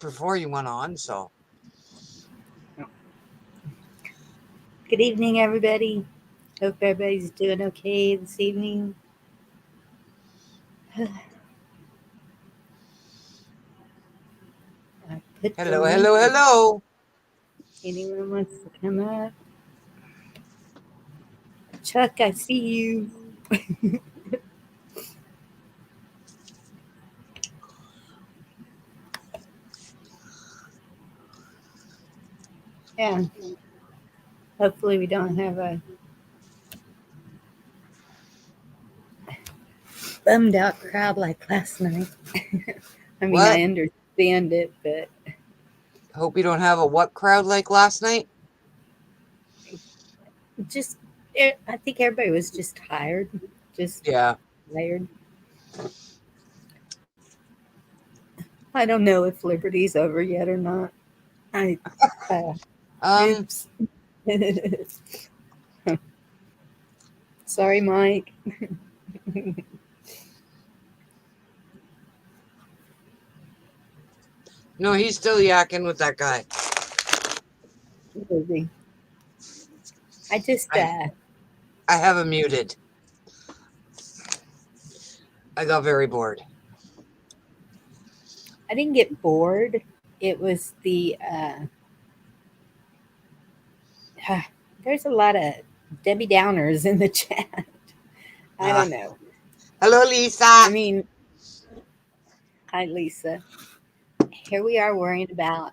before you went on, so. Good evening, everybody. Hope everybody's doing okay this evening. I put the Hello, link. hello, hello. Anyone wants to come up? Chuck, I see you. Yeah. Hopefully, we don't have a bummed out crowd like last night. I mean, What? I understand it, but Hope you don't have a what crowd like last night? just, I think everybody was just tired. Just Yeah. tired. I don't know if Liberty's over yet or not. I, uh, Um, oops. Sorry, Mike. no, he's still yakking with that guy. Busy. I just I I have him muted. I got very bored. I didn't get bored. It was there's a lot of Debbie Downers in the chat. I Uh, don't know. hello, Lisa. I mean, hi Lisa. Here we are worrying about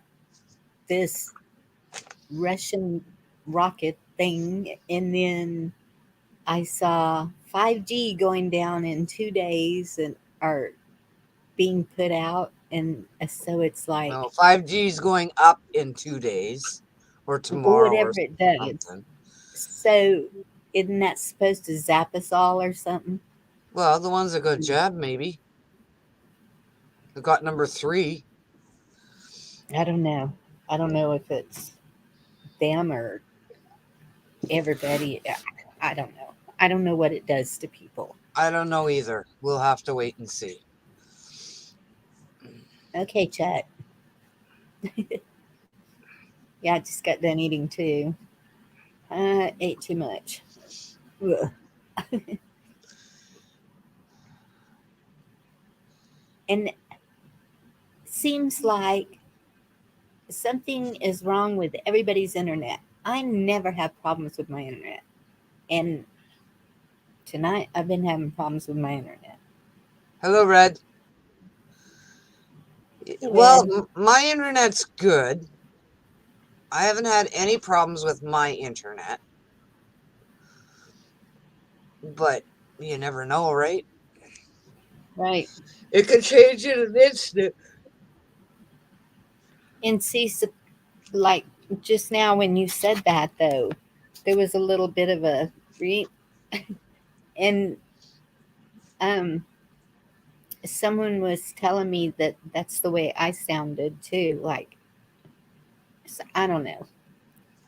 this Russian rocket thing, and then I saw 5G going down in 2 days and are being put out, and so it's like No, 5G is going up in 2 days or tomorrow or whatever it does. something. So isn't that supposed to zap us all or something? Well, the ones that got jabbed, maybe. They got number 3. I don't know. I don't know if it's them or everybody. I don't know. I don't know what it does to people. I don't know either. We'll have to wait and see. Okay, Chuck. Yeah, I just got done eating too. I ate too much. Ugh. And it seems like something is wrong with everybody's internet. I never have problems with my internet. And tonight I've been having problems with my internet. Hello, Red. Hey, Well, Red. my internet's good. I haven't had any problems with my internet, but you never know, right? Right. It could change in an instant. And see, like just now when you said that, though, there was a little bit of a re and um someone was telling me that that's the way I sounded too. Like, I don't know.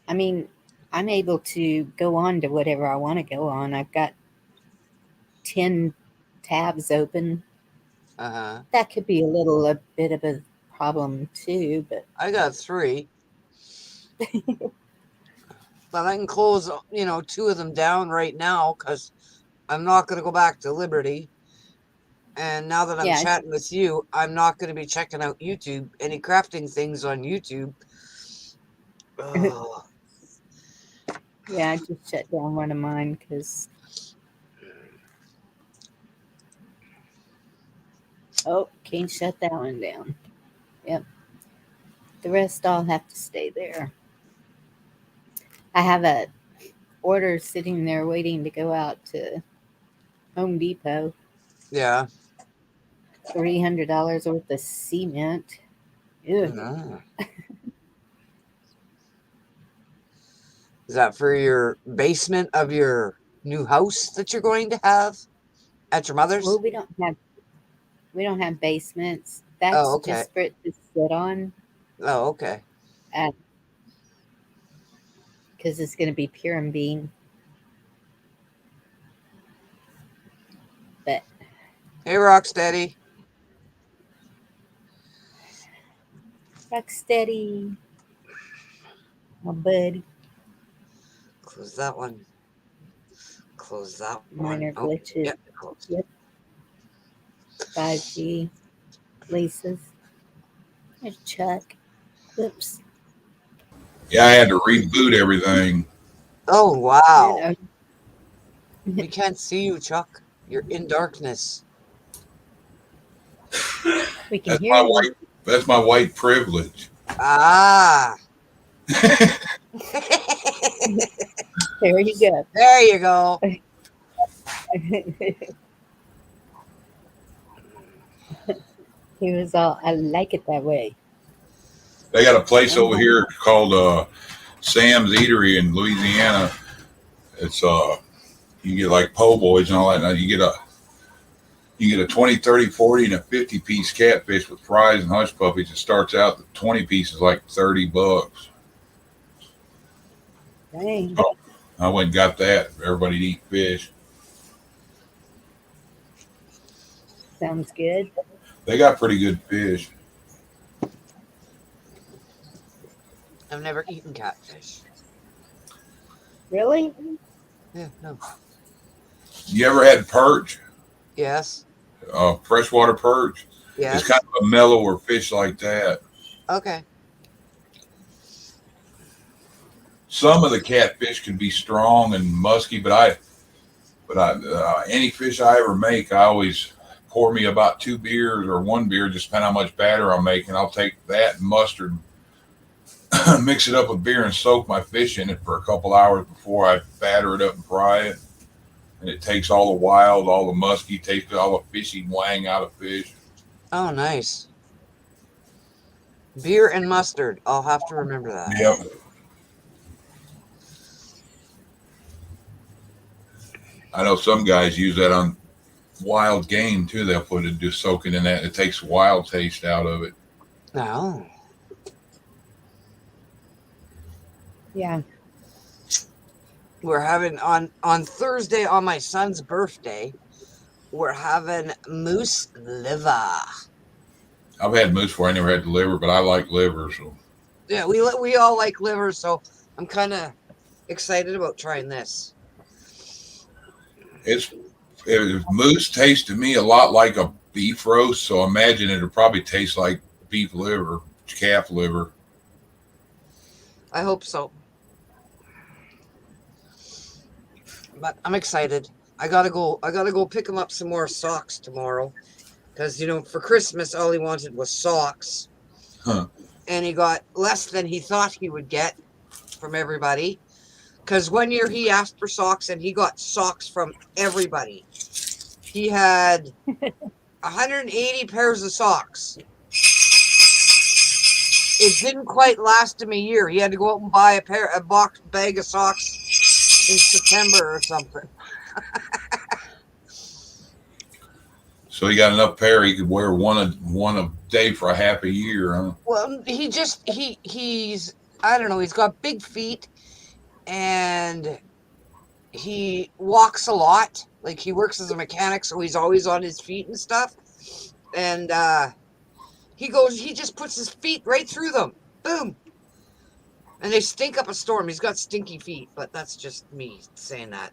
I mean, I'm able to go on to whatever I want to go on. I've got 10 tabs open. Uh-huh. That could be a bit of a problem too, but I got 3, but I can close, 2 of them down right now because I'm not going to go back to Liberty. And now that I'm yeah, chatting with you, I'm not going to be checking out YouTube, any crafting things on YouTube. Oh, yeah, I just shut down one of mine because, oh, can't shut that one down. Yep. The rest all have to stay there. I have a order sitting there waiting to go out to Home Depot. yeah. $300 worth of cement. Ew. Mm. Is that for your basement of your new house that you're going to have at your Well, mother's? we don't have basements. Oh, That's okay. just for it to sit on, Oh, okay. because it's going to be pure and bean. But Hey, Rocksteady. Truck steady. My buddy. Close that one. Close that Minor one. Oh, glitches. yep, closed. Yep. 5G. Places. There's Chuck. Oops. Yeah, I had to reboot everything. Oh, wow. I know. We can't see you, Chuck. You're in darkness. We can That's hear my you. white. That's my white privilege. Ah. There you go. There you go. He was all, I like it that way. They got a place over here called Sam's Eatery in Louisiana. It's you get like po' boys and all that. Now you get a 20, 30, 40, and a 50-piece catfish with fries and hush puppies. It starts out the 20 pieces like $30. Dang. I went and got that. Everybody eat fish. Sounds good. They got pretty good fish. I've never eaten catfish. Really? Yeah, no. You ever had perch? Yes. Freshwater perch? Yes. It's kind of a mellower fish like that. Okay. Some of the catfish can be strong and musky, but any fish I ever make, I always pour me about 2 beers or 1 beer, just depending on how much batter I'm making. I'll take that and mustard, mix it up with beer, and soak my fish in it for a couple hours before I batter it up and fry it. And it takes all the wild, all the musky taste, all the fishy wang out of fish. Oh, nice. Beer and mustard. I'll have to remember that. Yep. I know some guys use that on wild game too. They'll put it, just soak it in that. It takes wild taste out of it. No. Yeah. We're having on Thursday on my son's birthday, we're having moose liver. I've had moose before. I never had liver, but I like liver. So Yeah, we all like liver, so I'm kind of excited about trying this. Moose tastes to me a lot like a beef roast. So imagine it'll probably taste like beef liver, calf liver. I hope so. But I'm excited. I gotta go pick him up some more socks tomorrow, because for Christmas all he wanted was socks, and he got less than he thought he would get from everybody. Because one year he asked for socks and he got socks from everybody. He had 180 pairs of socks. It didn't quite last him a year. He had to go out and buy a bag of socks in September or something. So he got enough pair he could wear one a day for a half a year, huh? Well, he's I don't know. He's got big feet. And he walks a lot. Like, he works as a mechanic, so he's always on his feet and stuff. And he just puts his feet right through them. Boom. And they stink up a storm. He's got stinky feet, but that's just me saying that,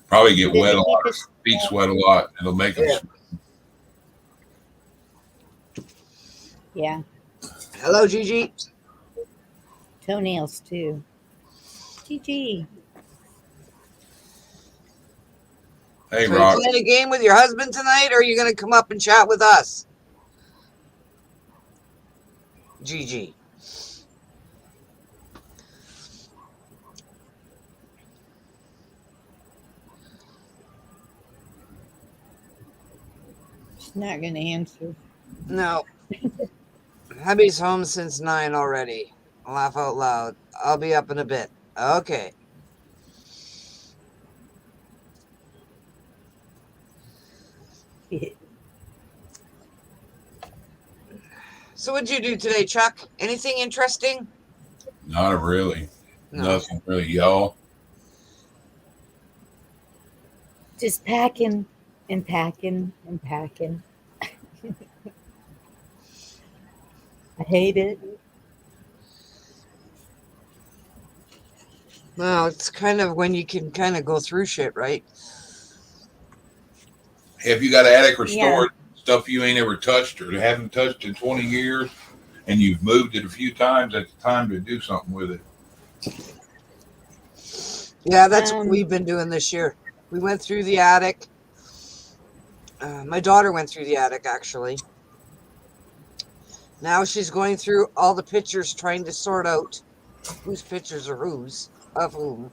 Probably get wet a lot. Feet sweat a lot. It'll make them sweat. Yeah. Hello, Gigi. Toenails too. GG. Hey, So Rock. you playing a game with your husband tonight, or are you going to come up and chat with us? Gigi. She's not going to answer. No. Hubby's home since 9 already. Laugh out loud. I'll be up in a bit. Okay. So what'd you do today, Chuck? Anything interesting? Not really. No. Nothing really, y'all. Just packing and packing and packing. I hate it. Well, it's kind of when you can kind of go through shit, right? Have you got attic or Yeah. storage stuff you ain't ever touched or haven't touched in 20 years, and you've moved it a few times? It's time to do something with it. Yeah, that's what we've been doing this year. We went through the attic. My daughter went through the attic, actually. Now she's going through all the pictures, trying to sort out whose pictures are whose, of whom.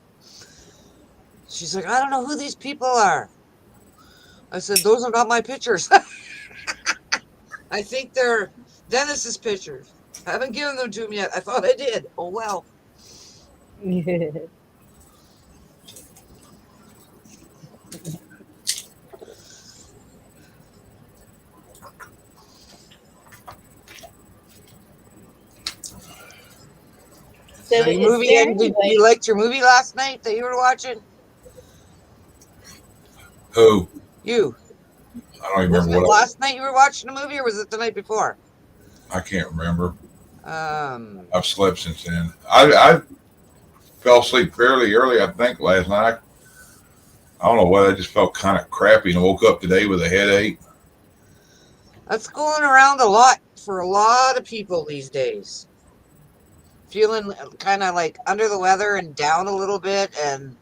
She's like, I don't know who these people are. I said, those are not my pictures. I think they're Dennis's pictures. I haven't given them to him yet. I thought I did. Oh, well. So your movie did you liked your movie last night that you were watching? Who? You. I don't even Wasn't remember it what. last night you were watching a movie, or was it the night before? I can't remember. Um, I've slept since then. I fell asleep fairly early, I think, last night. I don't know why. I just felt kind of crappy and woke up today with a headache. That's going around a lot for a lot of people these days. Feeling kind of like under the weather and down a little bit and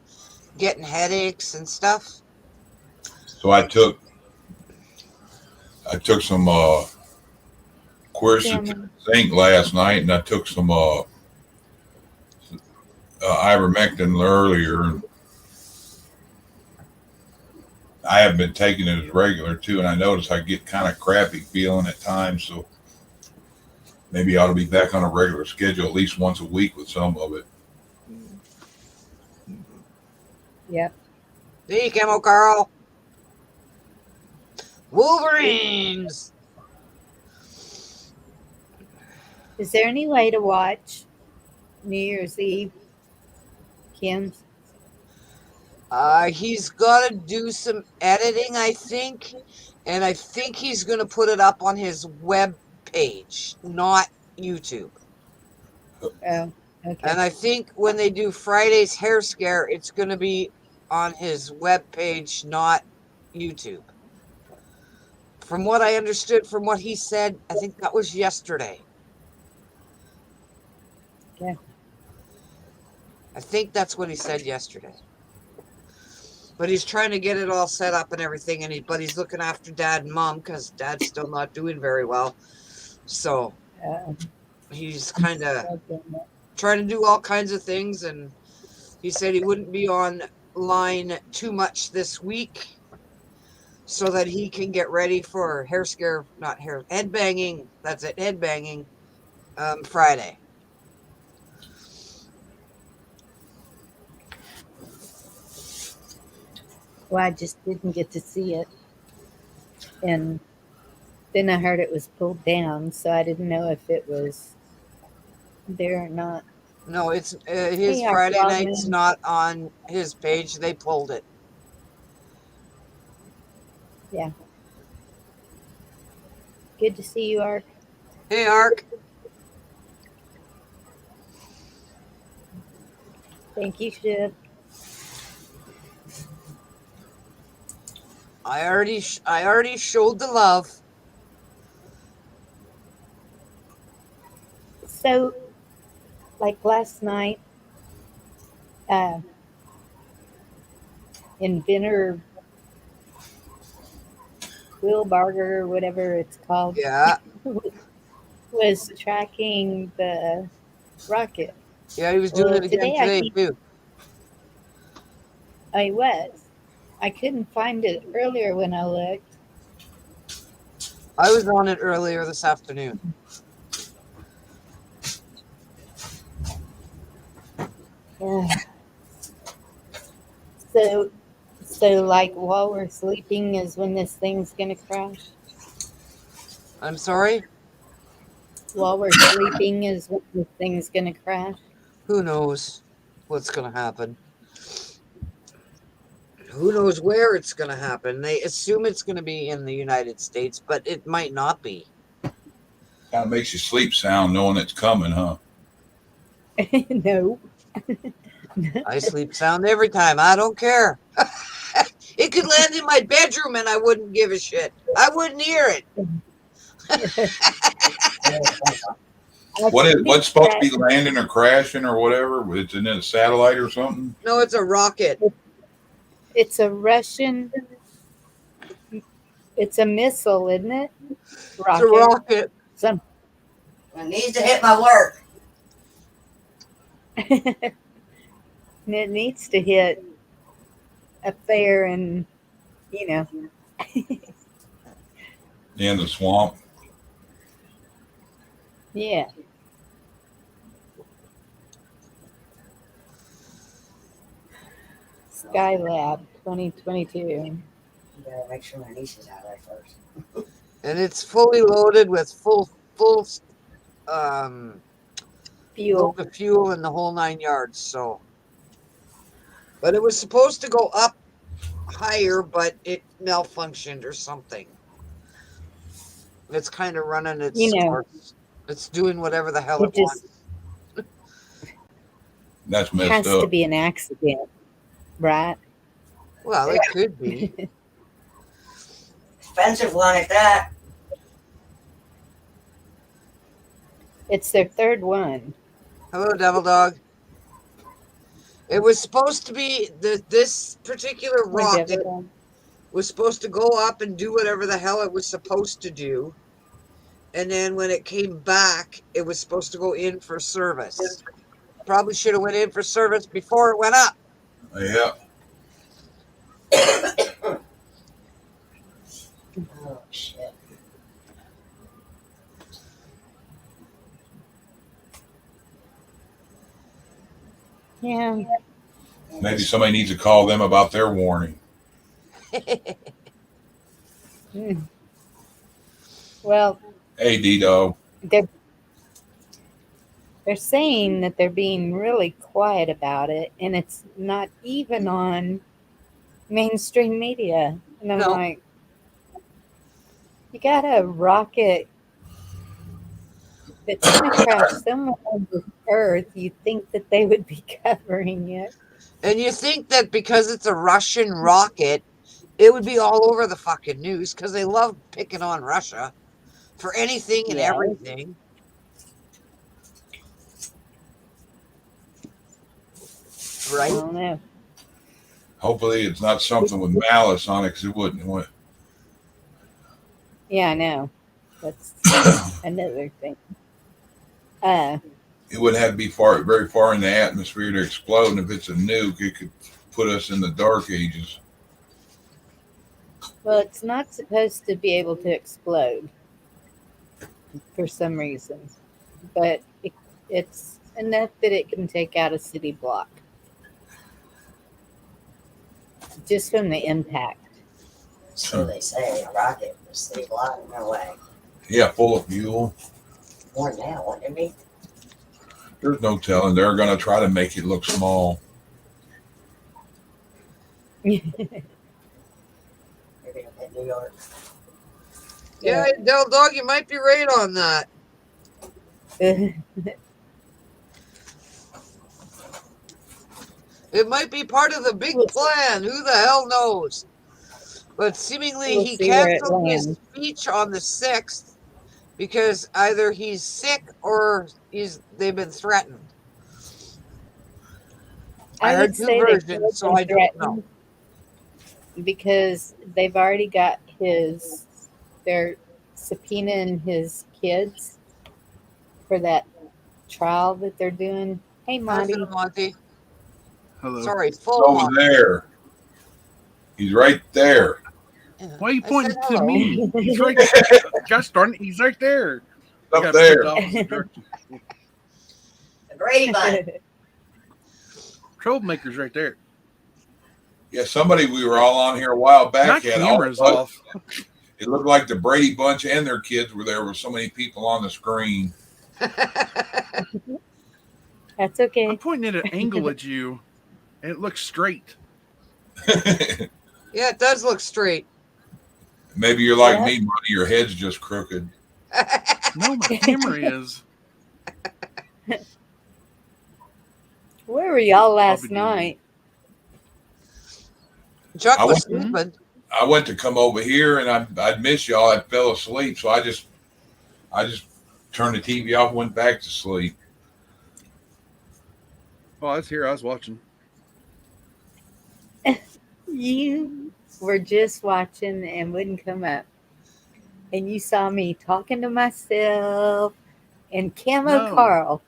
getting headaches and stuff. So I took some quercetin zinc last night, and I took some ivermectin earlier. I haven't been taking it as regular too, and I notice I get kind of crappy feeling at times. So maybe I ought to be back on a regular schedule at least once a week with some of it. Yep. Hey, Camo Carl. Wolverines. Is there any way to watch New Year's Eve, Kim's? He's got to do some editing, I think, and I think he's going to put it up on his web page, not YouTube. Oh, okay. And I think when they do Friday's hair scare, it's going to be on his web page, not YouTube. From what I understood from what he said, I think that was yesterday. Yeah. I think that's what he said yesterday. But he's trying to get it all set up and everything, but he's looking after Dad and Mom because Dad's still not doing very well. So he's kind of trying to do all kinds of things, and he said he wouldn't be online too much this week so that he can get ready for headbanging. That's it, headbanging Friday. Well, I just didn't get to see it. And then I heard it was pulled down, so I didn't know if it was there or not. No, it's his Friday night's not on his page. They pulled it. Yeah. Good to see you, Ark. Hey, Ark. Thank you, Shiv. I already showed the love. So, like last night, Inventor Will Barger, or whatever it's called, Yeah, was tracking the rocket. yeah, he was doing it again today too. Oh, he was. I couldn't find it earlier when I looked. I was on it earlier this afternoon. Yeah. So like while we're sleeping is when this thing's gonna crash? I'm sorry? While we're sleeping is when this thing's gonna crash? Who knows what's going to happen? Who knows where it's going to happen? They assume it's going to be in the United States, but it might not be. Kind of makes you sleep sound knowing it's coming, huh? No. I sleep sound every time. I don't care. It could land in my bedroom and I wouldn't give a shit. I wouldn't hear it. What's supposed to be landing or crashing or whatever? It's in a satellite or something? No, it's a rocket. It's a Russian. It's a missile, isn't it? It's a rocket. Some. It needs to hit my work. It needs to hit up there and, In the swamp. Yeah. Skylab 2022. You gotta make sure my niece is out there first. And it's fully loaded with full Fuel. load of fuel in the whole 9 yards. So, but it was supposed to go up higher, but it malfunctioned or something. It's kind of running its course. It's doing whatever the hell it wants. That's It messed has up. to be an accident, right? Well, it could be. Expensive one at that. It's their third one. Hello, Devil Dog. It was supposed to be this particular Hi, rocket Devil. was supposed to go up and do whatever the hell it was supposed to do. And then when it came back, it was supposed to go in for service. Probably should have went in for service before it went up. Yeah. Oh, shit. Yeah. Maybe somebody needs to call them about their warning. Mm. Well, Hey, D-Dog. they're saying that they're being really quiet about it, and it's not even on mainstream media. And I'm No. like, you got a rocket that's going to crash somewhere on the Earth. You think that they would be covering it? And you think that because it's a Russian rocket, it would be all over the fucking news because they love picking on Russia for anything and Yeah. everything. I Right? don't know. Hopefully it's not something with malice on it because it wouldn't. Yeah, I know. That's another thing. It wouldn't have to be very far in the atmosphere to explode. And if it's a nuke, it could put us in the dark ages. Well, it's not supposed to be able to explode for some reason, but it's enough that it can take out a city block just from the impact. So they say a rocket was city block. No way. Yeah, full of fuel. More than that, wouldn't it be? There's no telling. They're going to try to make it look small. Maybe up in New York. Yeah, Del Dog, you might be right on that. It might be part of the big plan. Who the hell knows? But seemingly We'll he see where it canceled his lands. speech on the 6th because either he's sick or they've been threatened. I heard would two say they versions, could so be I don't know. threatened because they've already got they're subpoenaing his kids for that trial that they're doing. Hey, Monty. Hello, Monty. Hello. Sorry, full Over Monty. there. He's right there. Why are you I pointing said to hello. me? He's right. Gosh darn it, he's right there. I Up gotta there. flip the opposite direction. The Brady Bunch. Troublemaker's right there. Yeah, somebody we were all on here a while back My had all camera's off. It looked like the Brady Bunch and their kids were there with so many people on the screen. That's okay. I'm pointing at an angle at you, and it looks straight. Yeah, it does look straight. Maybe you're like Yeah. me, Monty. Your head's just crooked. No, my camera is. Where were y'all last Probably do. night? Chuck I was went- sleeping. I went to come over here and I'd miss y'all. I fell asleep, so I just turned the TV off, and went back to sleep. Oh, I was here. I was watching. You were just watching and wouldn't come up. And you saw me talking to myself and Camo No. Carl,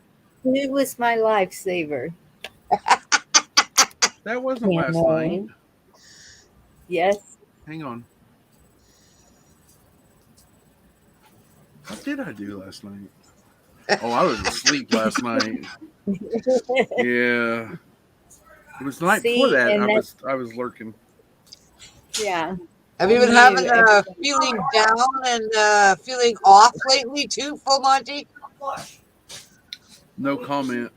who was my lifesaver. That wasn't last Camo. night. Yes. Hang on. What did I do last night? Oh, I was asleep last night. Yeah. It was the night See, before that. and I was lurking. Yeah. Have you I been knew having everything. feeling down and feeling off lately too, Full Monty? No comment.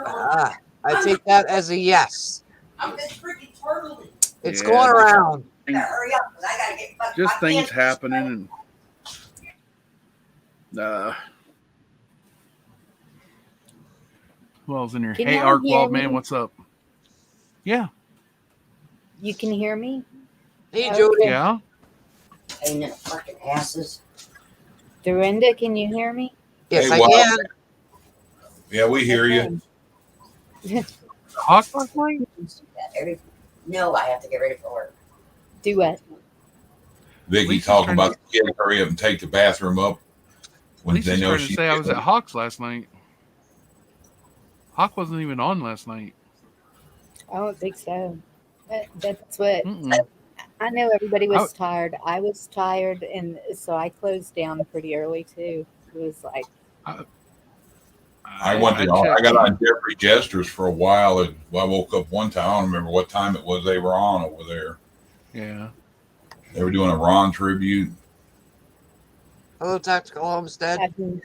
Ah, I take that as a yes. I'm just freaking turtling. It's Yeah, going just- around. Hurry up, 'cause I gotta get Just my things pants happening and who else in here? Can Hey, y'all hear Arkwald, man, me? what's up? Yeah, You can hear me? Hey, Okay. Jody. yeah. Ain't it fucking asses? Dorinda, can you hear me? Yes, Hey, I wow. can. Yeah, we hear you. Hawk last night? No, I have to get ready for work. Do what? Vicky Lisa's talking trying about the kids hurry up and take the bathroom up when Lisa's they know trying to she's say I was at Hawk's last night. Hawk wasn't even on last night. I don't think so. That's what Mm-mm. I know. Everybody was tired. I was tired, and so I closed down pretty early too. It was like, I got on Jeffrey Jester's for a while, and I woke up one time. I don't remember what time it was they were on over there. Yeah. They were doing a Ron tribute. Hello, Tactical Homestead. having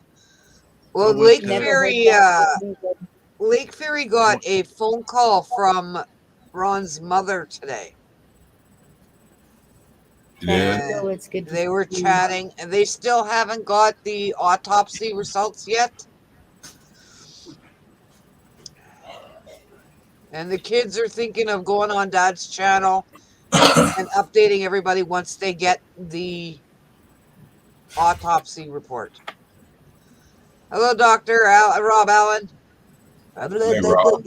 Well, I went Lake to- never Fury, heard that. Lake Fury got a phone call from Ron's mother today. Yeah. So it's good. to They were see you. chatting, and they still haven't got the autopsy results yet. And the kids are thinking of going on Dad's channel and updating everybody once they get the autopsy report. Hello, Dr. Rob Allen. Hey, Rob.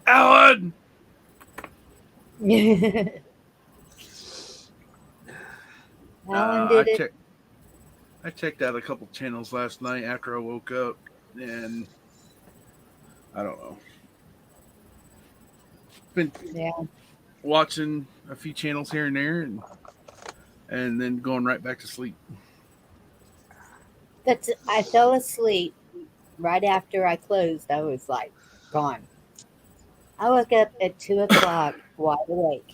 Alan! Alan did it. I checked out a couple channels last night after I woke up, and I don't know. Been Yeah. watching a few channels here and there, and then going right back to sleep. I fell asleep right after I closed. I was like gone. I woke up at 2:00 wide awake,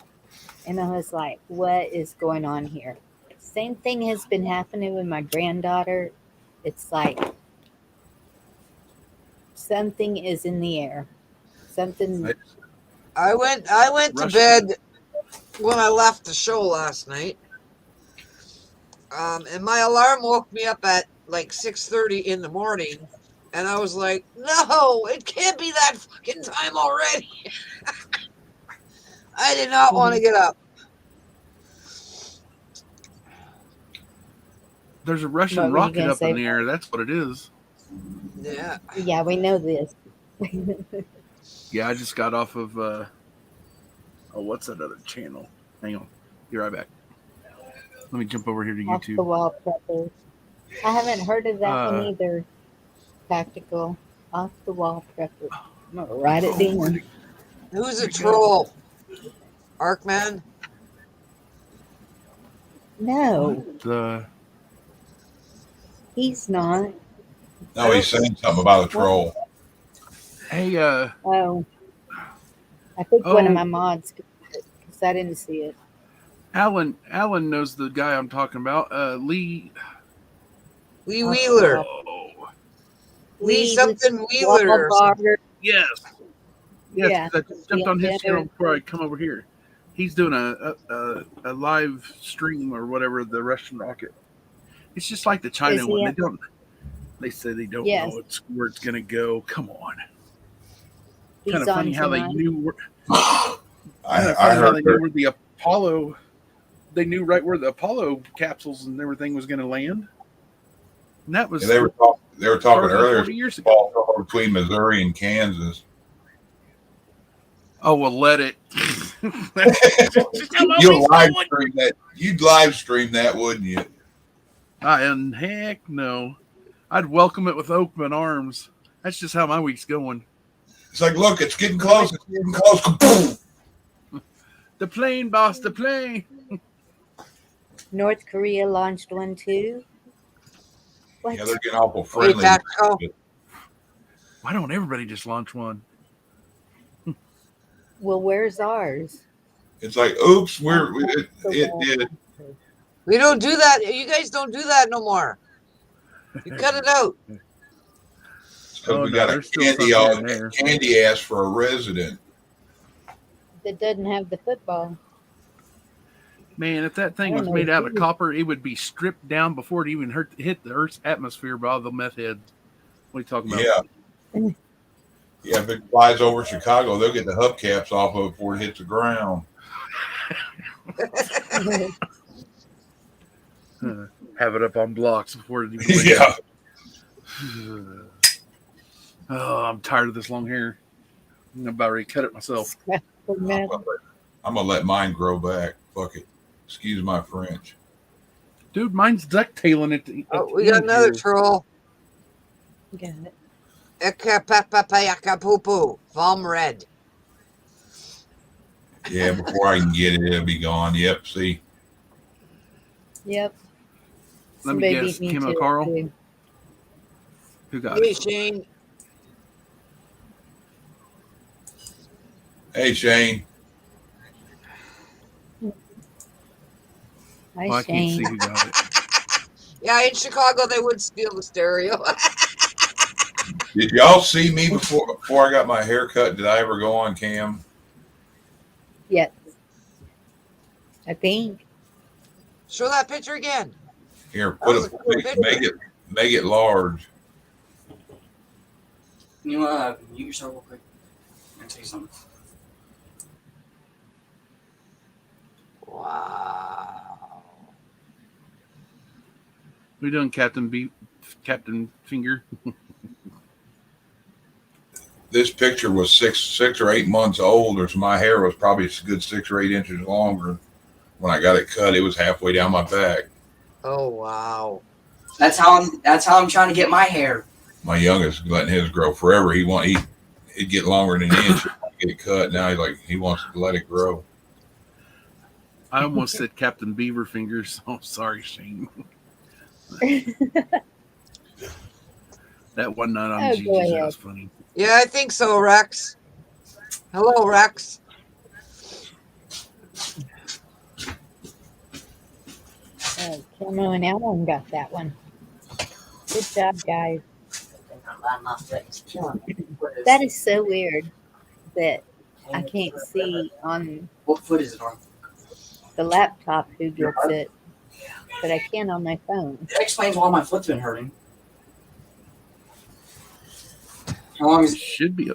and I was like, what is going on here? Same thing has been happening with my granddaughter. It's like something is in the air. Something. I went to Russian. bed when I left the show last night. And my alarm woke me up at like 6:30 in the morning. And I was like, no, it can't be that fucking time already. I did not want to get up. There's a Russian What were you rocket gonna up say? in the air. That's what it is. Yeah. Yeah, we know this. Yeah, I just got off of what's that other channel? Hang on. Be right back. Let me jump over here to Off the YouTube. wall prepper. I haven't heard of that one Uh, either. Tactical off the wall prepper. I'm gonna write it down. Who's a troll? Arkman? No, The he's not. No, he's saying something about a troll. hey, Oh, I think one of Oh. my mods, because I didn't see it. Alan knows the guy I'm talking about. Lee. Lee Wheeler. Oh, Lee Lee something Wheeler. or something. Walbarger. Yes. Yes, Yeah. 'cause I just jumped on his Yeah. channel before I come over here. He's doing a live stream or whatever, the Russian rocket. It's just like the China Is he one. at- They say they don't Yes. know where it's going to go. Come on. He's Kind of funny on how they tonight. knew. I How heard they knew where the Apollo. They knew right where the Apollo capsules and everything was going to land. And that was they were talking 30, earlier 40 years ago. between Missouri and Kansas. Oh well, let it. You'd live stream that, wouldn't you? And heck no, I'd welcome it with open arms. That's just how my week's going. It's like, look, it's getting close. It's getting close. The plane, boss, the plane. North Korea launched one too. What? Yeah, they're getting awful Hey, friendly. Tactical. Why don't everybody just launch one? Well, where's ours? It's like, oops, it did. We don't do that. You guys don't do that no more. You cut it out. Because we got a there's still some here. candy ass for a resident. That doesn't have the football. Man, if that thing I was don't made know. out of copper, it would be stripped down before it even hit the Earth's atmosphere by all the meth heads. What are you talking about? Yeah. Yeah, if it flies over Chicago, they'll get the hubcaps off of it before it hits the ground. Have it up on blocks before it even Yeah. Oh, I'm tired of this long hair. I'm about ready to cut it myself. Scrap the metal. I'm going to let mine grow back. Fuck it. Excuse my French. Dude, mine's ducktailing it. Oh, we got another troll. Got it. Ekapapapayacapoopoo. Vom red. Yeah, before I can get it, it'll be gone. Yep, see? Yep. Let me Somebody guess, beat me Kim to it, Carl? too. Who got Hey, it? Shane. Hey, Shane. Hi, Well, I can't see Shane. who got it. Yeah, in Chicago, they would steal the stereo. Did y'all see me before I got my hair cut? Did I ever go on cam? Yes. I think. Show that picture again. Here, That was a cool picture. make it large. Can you mute yourself real quick? I'm gonna tell you something. Wow. We doing Captain Finger? This picture was six or 8 months old, or so my hair was probably a good 6 or 8 inches longer. When I got it cut, it was halfway down my back. Oh, wow. That's how I'm trying to get my hair. My youngest letting his grow forever. He'd get longer than an inch. Get it cut. Now he wants to let it grow. I almost said Captain Beaver Fingers. Oh, sorry, Shane. That one night on Oh, Gigi's, go that ahead. was funny. Yeah, I think so, Rex. Hello, Rex. Camo and Alan got that one. Good job, guys. My foot is killing me. That is so weird that I can't see on What foot is it on? the laptop who gets it, but I can on my phone. That explains why my foot's been hurting. How long is Should be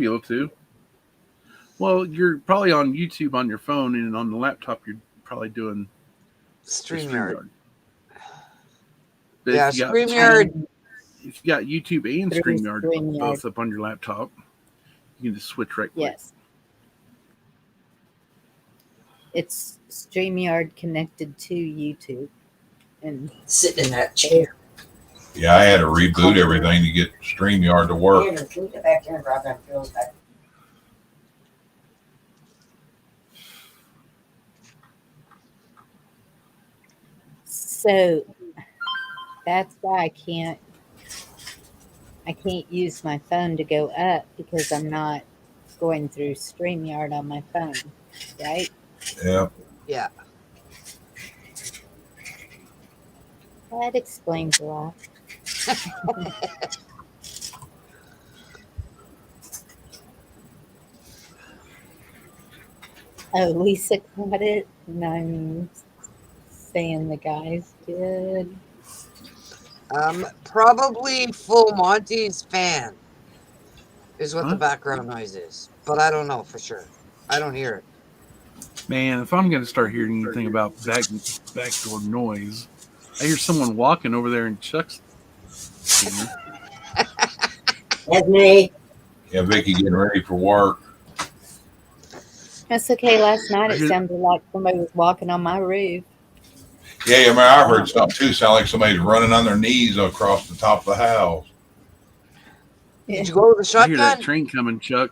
able to. Well, you're probably on YouTube on your phone, and on the laptop, you're probably doing the StreamYard. But Yeah, if you got- StreamYard. If you got YouTube and Through StreamYard StreamYard. both up on your laptop, you can just switch right quick. Yes. It's StreamYard connected to YouTube. And sitting in that chair? Yeah, I had to reboot everything to get StreamYard to work. Andrew, can you get back there and grab them pills back? so that's why I can't use my phone to go up because I'm not going through StreamYard on my phone, right? Yeah. Yeah. That explains a lot. Oh, Lisa caught it, and I'm saying the guys did. Probably Full Monty's fan is what the Huh? background noise is, but I don't know for sure. I don't hear it. Man, if I'm going to start hearing anything about backdoor noise, I hear someone walking over there in Chuck's corner. That's me. Yeah, Vicky getting ready for work. That's okay. Last night I it hear- sounded like somebody was walking on my roof. Yeah, I mean, I heard something too. Sound like somebody's running on their knees across the top of the house. Did you go with a I hear that shotgun? train coming, Chuck.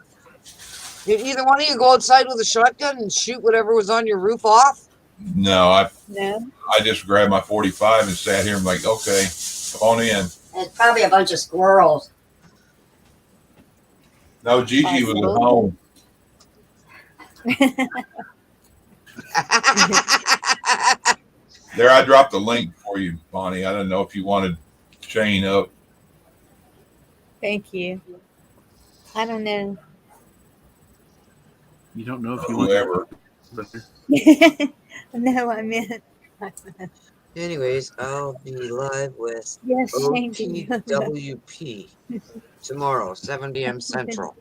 Did either one of you go outside with a shotgun and shoot whatever was on your roof off? No, No. I just grabbed my 45 and sat here and like, okay, come on in. It's probably a bunch of squirrels. No, Gigi was at home. There, I dropped the link for you, Bonnie. I don't know if you wanted Shane up. Thank you. I don't know. You don't know if Or you want whoever. No, I meant. Anyways, I'll be live with Yes, Shane. did you know that? OTWP tomorrow, 7 p.m. Central.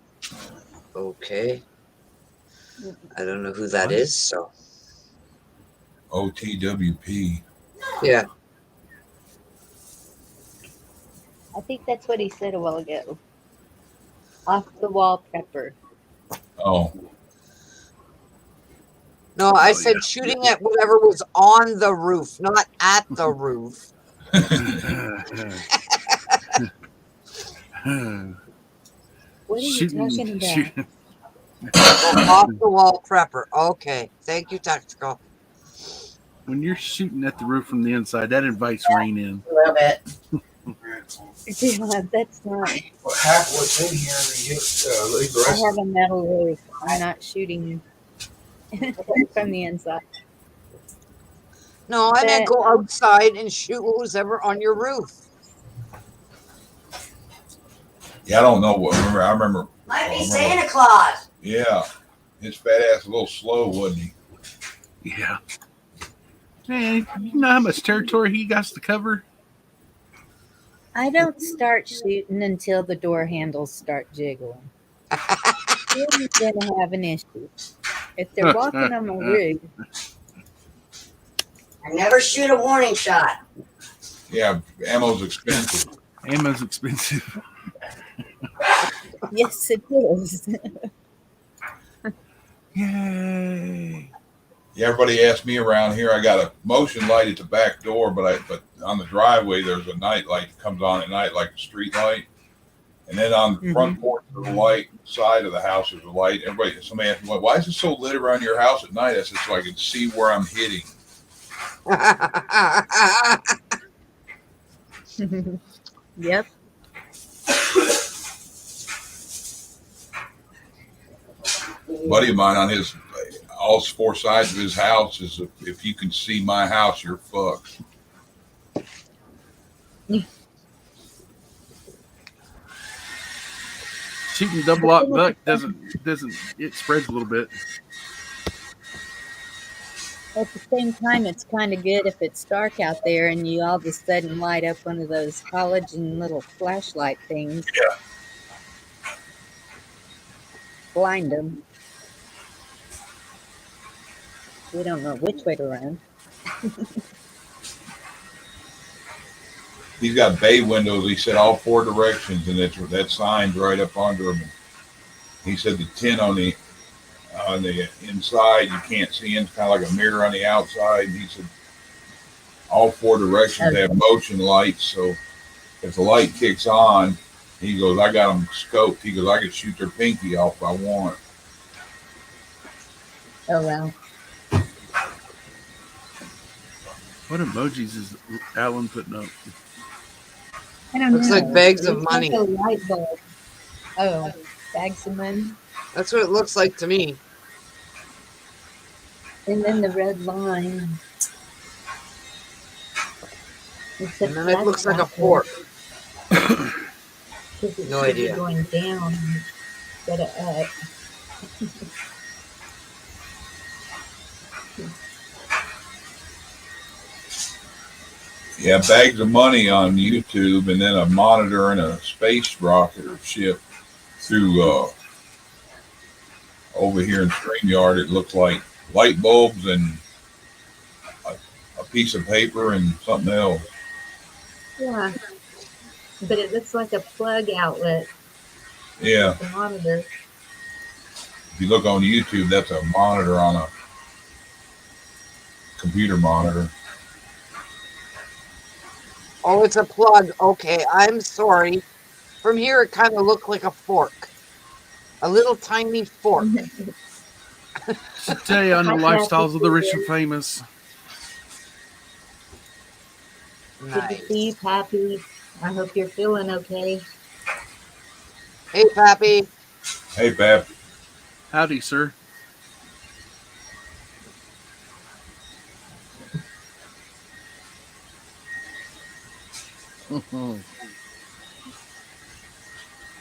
Okay. I don't know who that What? is, so OTWP. yeah. I think that's what he said a while ago. Off the wall prepper. Oh, No, I Oh, said yeah. shooting at whatever was on the roof, not at the roof. What are you Shooting- talking about? shoot- Off the wall prepper. Okay. Thank you, Tactical. When you're shooting at the roof from the inside, that invites rain in. A little bit. Yeah, that's not. Half what's in here and leave the I rest. have a metal roof. I'm not shooting from the inside. No, I meant go outside and shoot what was ever on your roof. yeah, I don't know what. I remember. Might be Oh, Santa Claus. Yeah, his fat ass a little slow, wasn't he? Yeah. Hey, you know how much territory he got to cover? I don't start shooting until the door handles start jiggling. Then you're gonna have an issue. If they're walking on my roof, I never shoot a warning shot. Yeah, ammo's expensive. Ammo's expensive. yes, it is. Yay. Yeah, everybody asked me around here. I got a motion light at the back door, but on the driveway there's a night light that comes on at night, like a street light. And then on the front porch of the light side of the house there's a light. Somebody asked me, why is it so lit around your house at night? I said, so I can see where I'm hitting. Yep. A buddy of mine on his all four sides of his house is if you can see my house, you're fucked. Shooting double aught buck doesn't it spreads a little bit. At the same time, it's kind of good if it's dark out there and you all of a sudden light up one of those halogen little flashlight things. Yeah. Blind them. We don't know which way to run. He's got bay windows. He said all four directions, and that sign's right up under him. He said the tin on the inside you can't see in. It's kind of like a mirror on the outside. And he said all four directions have motion lights, so if the light kicks on, he goes, I got them scoped. He goes, I could shoot their pinky off if I want. Oh, well. What emojis is Alan putting up? I don't Looks know. like bags of Looks money. like a light bulb. Oh, bags of money. That's what it looks like to me. And then the red line. Except And then it that's looks like a not fork. good, 'cause it No should be idea. going down instead of up. Yeah, bags of money on YouTube, and then a monitor and a space rocket or ship through over here in StreamYard. It looks like light bulbs and a piece of paper and something else. Yeah. But it looks like a plug outlet, Yeah, the monitor. if you look on YouTube, that's a monitor on a computer monitor. Oh, it's a plug. Okay, I'm sorry. From here, it kind of looked like a fork. A little tiny fork. To tell you on the lifestyles of the rich and famous. Good to Nice. see you, Pappy. I hope you're feeling okay. Hey, Pappy. Hey, Pap. Howdy, sir.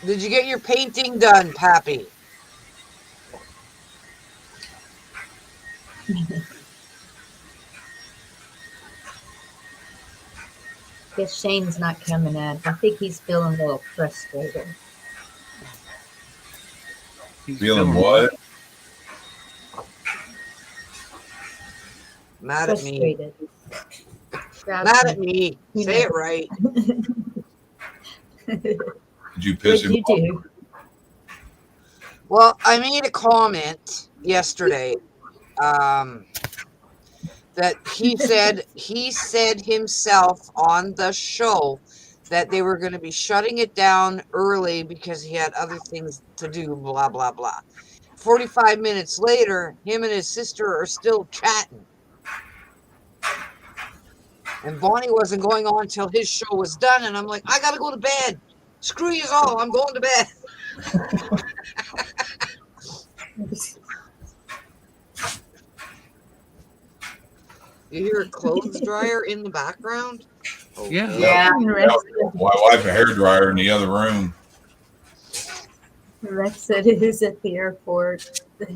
Did you get your painting done, Pappy? Guess Shane's not coming in. I think he's feeling a little frustrated. He's Feeling what? Mad at me. Frustrated. Mad at me. Say it right. Did you piss What'd him you off? do? Well, I made a comment yesterday that he said himself on the show that they were going to be shutting it down early because he had other things to do, blah, blah, blah. 45 minutes later, him and his sister are still chatting. And Bonnie wasn't going on until his show was done, and I'm like, I got to go to bed. Screw you all, I'm going to bed. You hear a clothes dryer in the background? Oh, Yeah. Yeah. My wife a hairdryer in the other room. Rex said it is at the airport. I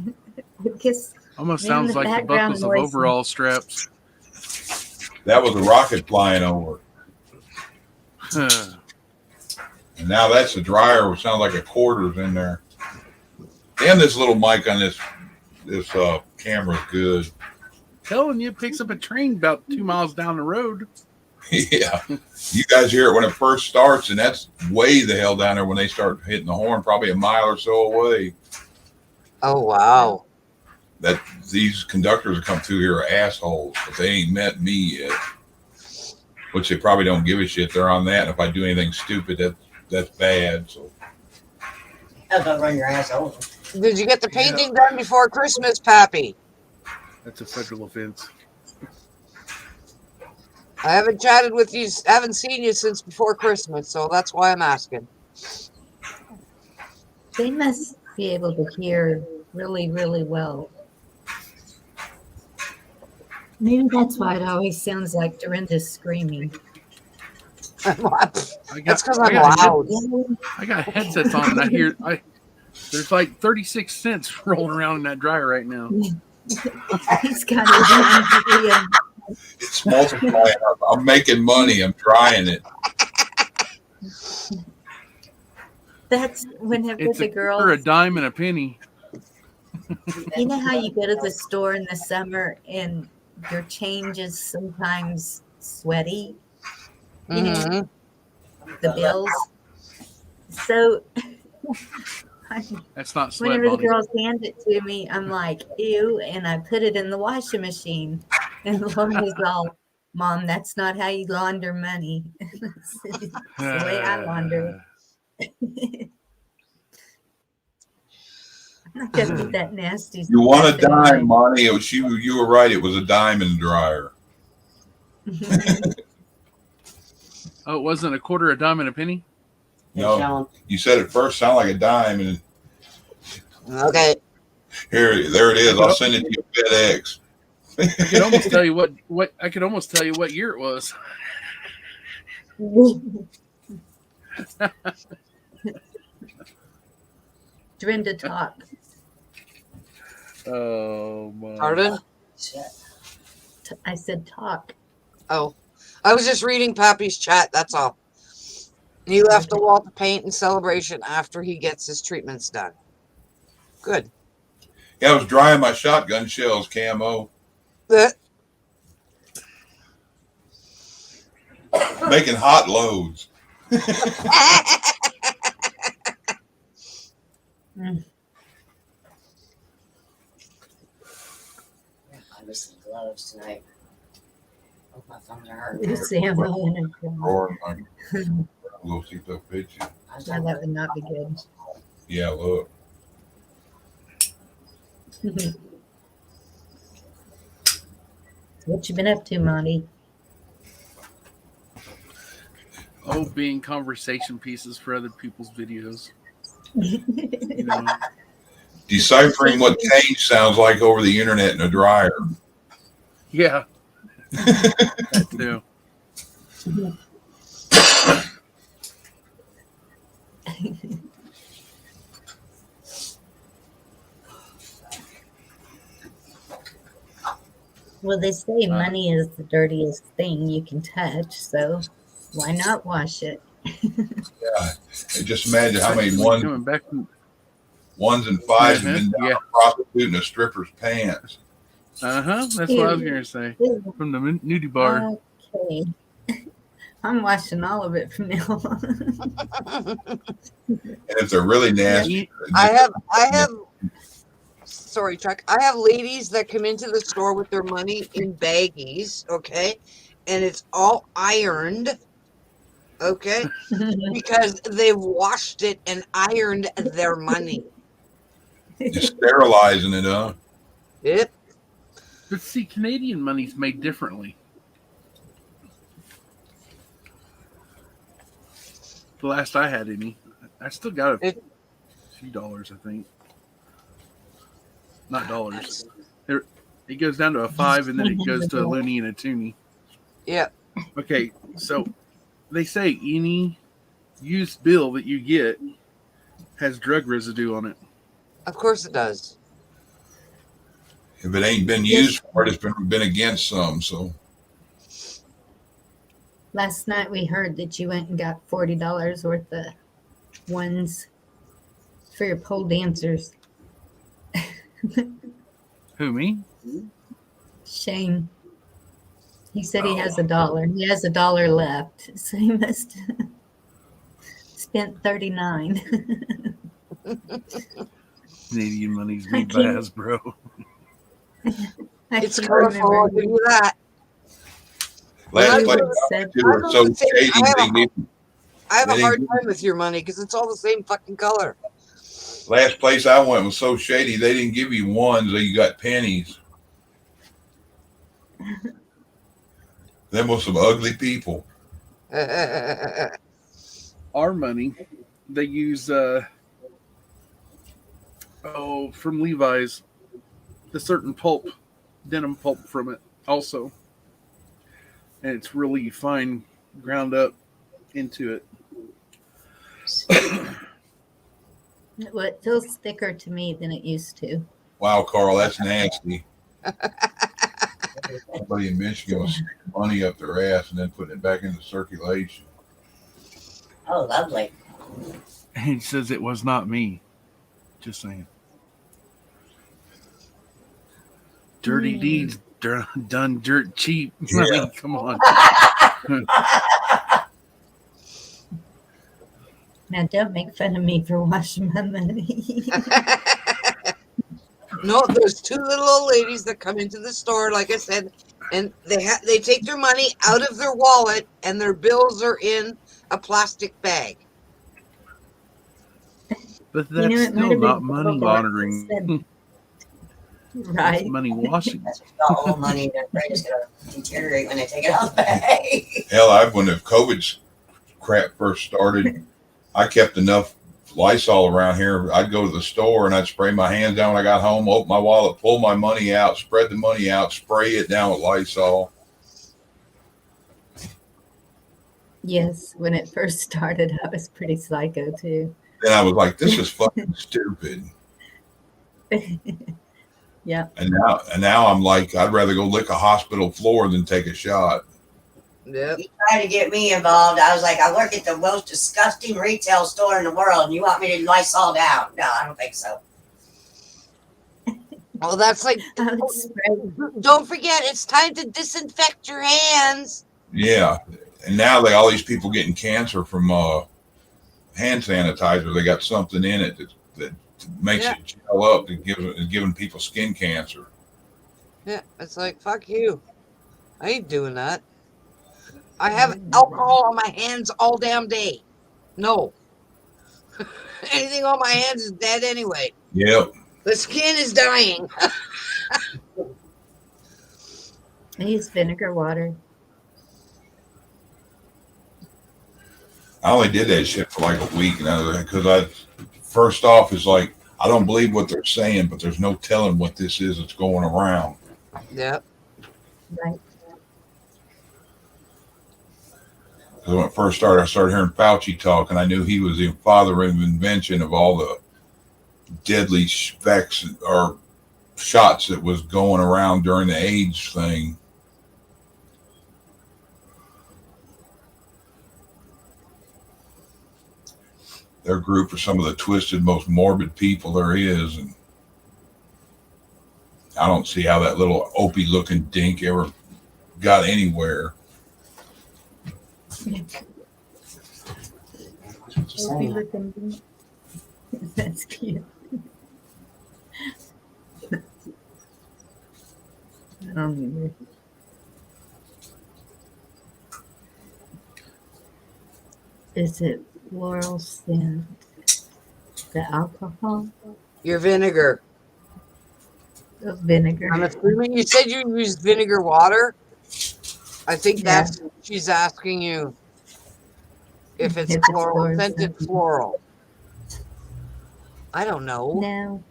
guess Almost Man, sounds the like the background buckles of noise. overall straps. That was a rocket flying over. And now that's a dryer, which sounds like a quarter's in there. And this little mic on this camera is good. Telling you, it picks up a train about 2 miles down the road. Yeah. You guys hear it when it first starts, and that's way the hell down there when they start hitting the horn, probably a mile or so away. Oh, wow. That these conductors that come through here are assholes, but they ain't met me yet. Which they probably don't give a shit. They're on that. And if I do anything stupid, that's bad. So Don't run your ass over. Did you get the painting done before Christmas, Pappy? That's a federal offense. I haven't chatted with you, haven't seen you since before Christmas, so that's why I'm asking. they must be able to hear really, really well. Maybe that's why it always sounds like Dorinda's screaming. That's I got, because I I'm got, loud. I got headsets on, and there's like 36 cents rolling around in that dryer right now. He's got it. it's multiplying. I'm making money. I'm trying it. That's whenever It's the a girls, quarter, a dime, and a penny. you know how you go to the store in the summer and your change is sometimes sweaty, you know, Mhm. the bills. So That's not sweat, whenever the Bonnie. girls hand it to me, I'm like, ew, and I put it in the washing machine. And Lauren's all, Mom, that's not how you launder money. It's the way I launder it. I'm not gonna get that nasty. You want a stuff in my- dime, Monty? It was you were right. It was a dime in the dryer. Oh, it wasn't a quarter, a dime, and a penny? No, you said it first sounded like a dime, and Okay. there it is. I'll send it to you FedEx. I could almost tell you what I could almost tell you what year it was. Dorinda, talk. Oh my! Pardon? Shit. I said talk. Oh. I was just reading Pappy's chat. That's all. He left the wall to paint in celebration after he gets his treatments done. Good. Yeah, I was drying my shotgun shells, camo, making hot loads. I was some gloves tonight. Oh, my thumbs are hurting. This ammo in a gun. Roaring like we'll see the picture. No, that would not be good. Yeah, look. What you been up to, Monty? Oh, being conversation pieces for other people's videos. You know, Deciphering what change sounds like over the internet in a dryer. yeah. That too. Well, they say money is the dirtiest thing you can touch, so why not wash it? Yeah. Just imagine how many Coming back from, ones and fives have been down Yeah. a prostitute in a stripper's pants. that's what I was gonna say. From the nudie bar. Okay. I'm washing all of it from now on. And if they're really nasty, I have sorry, Chuck. I have ladies that come into the store with their money in baggies, okay? And it's all ironed, okay? Because they've washed it and ironed their money. just sterilizing it up. Yep. But see, Canadian money's made differently. The last I had any, I still got a few dollars, I think. Not dollars. It goes down to a 5, and then it goes to a loonie and a toonie. Yeah. Okay, so they say any used bill that you get has drug residue on it. Of course it does. If it ain't been used for it, it's been against some. So Last night we heard that you went and got $40 worth of ones for your pole dancers. Who, me? Shane. He said he has $1. He has $1 left. So he must have spent 39. Canadian money's made by Hasbro. It's colorful, I'll give you that. last place said, they were so shady, I have a They hard didn't- time with your money because it's all the same fucking color. last place I went was so shady they didn't give you ones, you got pennies. Them was some ugly people. Our money, they use from Levi's, the certain pulp, denim pulp from it also, and it's really fine ground up into it. well, it feels thicker to me than it used to. Wow, Carl, that's nasty. Somebody in Michigan was sticking money up their ass and then putting it back into circulation. Oh, lovely. And he says it was not me. Just saying. Dirty deeds done dirt cheap. I mean, come on. Now, don't make fun of me for washing my money. No, there's two little old ladies that come into the store, like I said, and they take their money out of their wallet and their bills are in a plastic bag. But that's it might still have not been money Google laundering. that That's right. money washing. That's not all money. Their brain is going to deteriorate when they take it out of the bag. Hell, when the COVID crap first started, I kept enough Lysol around here. I'd go to the store and I'd spray my hands down when I got home, open my wallet, pull my money out, spread the money out, spray it down with Lysol. Yes, when it first started, I was pretty psycho too. Then I was like, this is fucking stupid. Yeah. And now I'm like, I'd rather go lick a hospital floor than take a shot. Yep. You tried to get me involved. I was like, I work at the most disgusting retail store in the world, and you want me to Lysol down? No, I don't think so. Well, that's like. I would spray. Don't forget, it's time to disinfect your hands. Yeah, and now all these people getting cancer from hand sanitizer. They got something in it that makes Yeah. it gel up and giving people skin cancer. Yeah, it's like, fuck you. I ain't doing that. I have alcohol on my hands all damn day. No. Anything on my hands is dead anyway. Yep. The skin is dying. I use vinegar water. I only did that shit for like a week, because first off is like I don't believe what they're saying, but there's no telling what this is that's going around. Yep. Right. Because when it first started, I started hearing Fauci talk, and I knew he was the father of invention of all the deadly vaccine or shots that was going around during the AIDS thing. Their group are some of the twisted, most morbid people there is, and I don't see how that little Opie-looking dink ever got anywhere. That's cute. Is it floral scent? The alcohol? Your vinegar. The vinegar. I'm assuming you said you used vinegar water. I think Yeah. that's she's asking you if it's If it's floral, floral scented scented. floral. I don't know. No.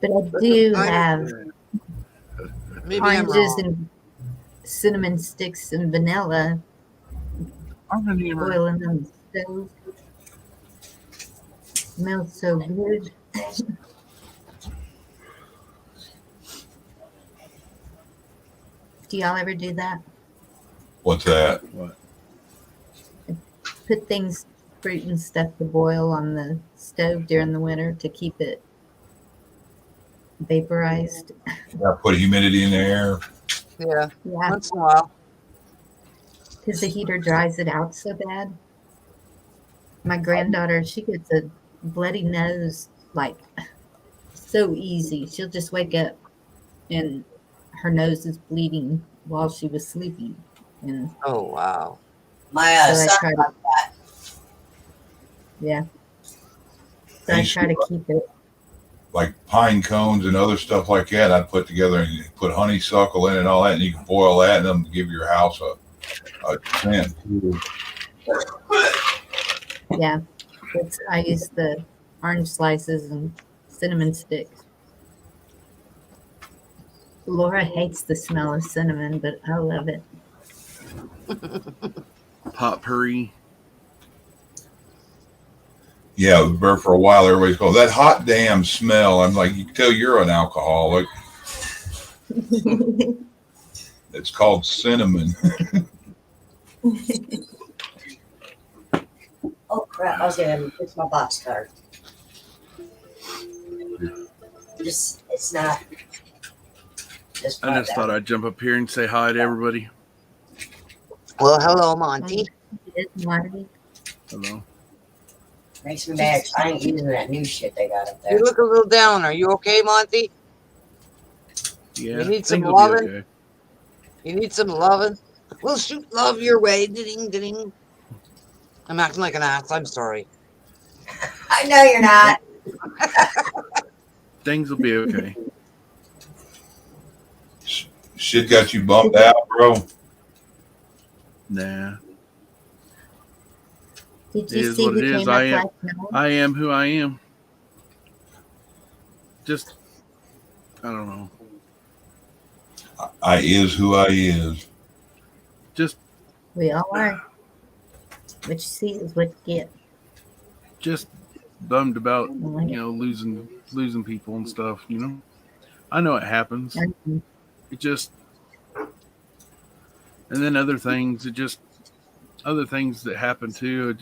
But I do I- have Maybe I'm oranges wrong. and cinnamon sticks and vanilla I'm gonna need her. boiling on the stove. Smells so good. Do y'all ever do that? What's that? What? Put things, fruit and stuff to boil on the stove during the winter to keep it vaporized. Put humidity in the air. Yeah, Yeah, once in a while. because the heater dries it out so bad. My granddaughter, she gets a bloody nose like so easy. She'll just wake up and her nose is bleeding while she was sleeping. And Oh wow. My so I son, try to, yeah. So I And try to keep it. Like pine cones and other stuff like that, I'd put together and you put honeysuckle in it and all that, and you can boil that and then give your house a scent. Yeah, I use the orange slices and cinnamon sticks. Laura hates the smell of cinnamon, but I love it. Potpourri. Yeah, for a while everybody's going, that hot damn smell. I'm like, you can tell you're an alcoholic. It's called cinnamon. oh crap, I was gonna fix my box card. It's not. I just thought I'd jump up here and say hi to everybody. Well, hello, Monty. It's Marty. Hello. Makes me mad. I ain't using that new shit they got up there. You look a little down. Are you okay, Monty? Yeah. You need some think it'll be loving? okay. You need some loving? We'll shoot love your way. Ding, ding. I'm acting like an ass. I'm sorry. I know you're not. Things will be okay. Shit got you bummed out, bro. Nah. Did It you is see what who it is. came I up am. last night? I am who I am. Just, I don't know. I is who I is. Just, We all are. What you see is what you get. just bummed about, losing people and stuff, you know. I know it happens. It just, And then other things that happen too.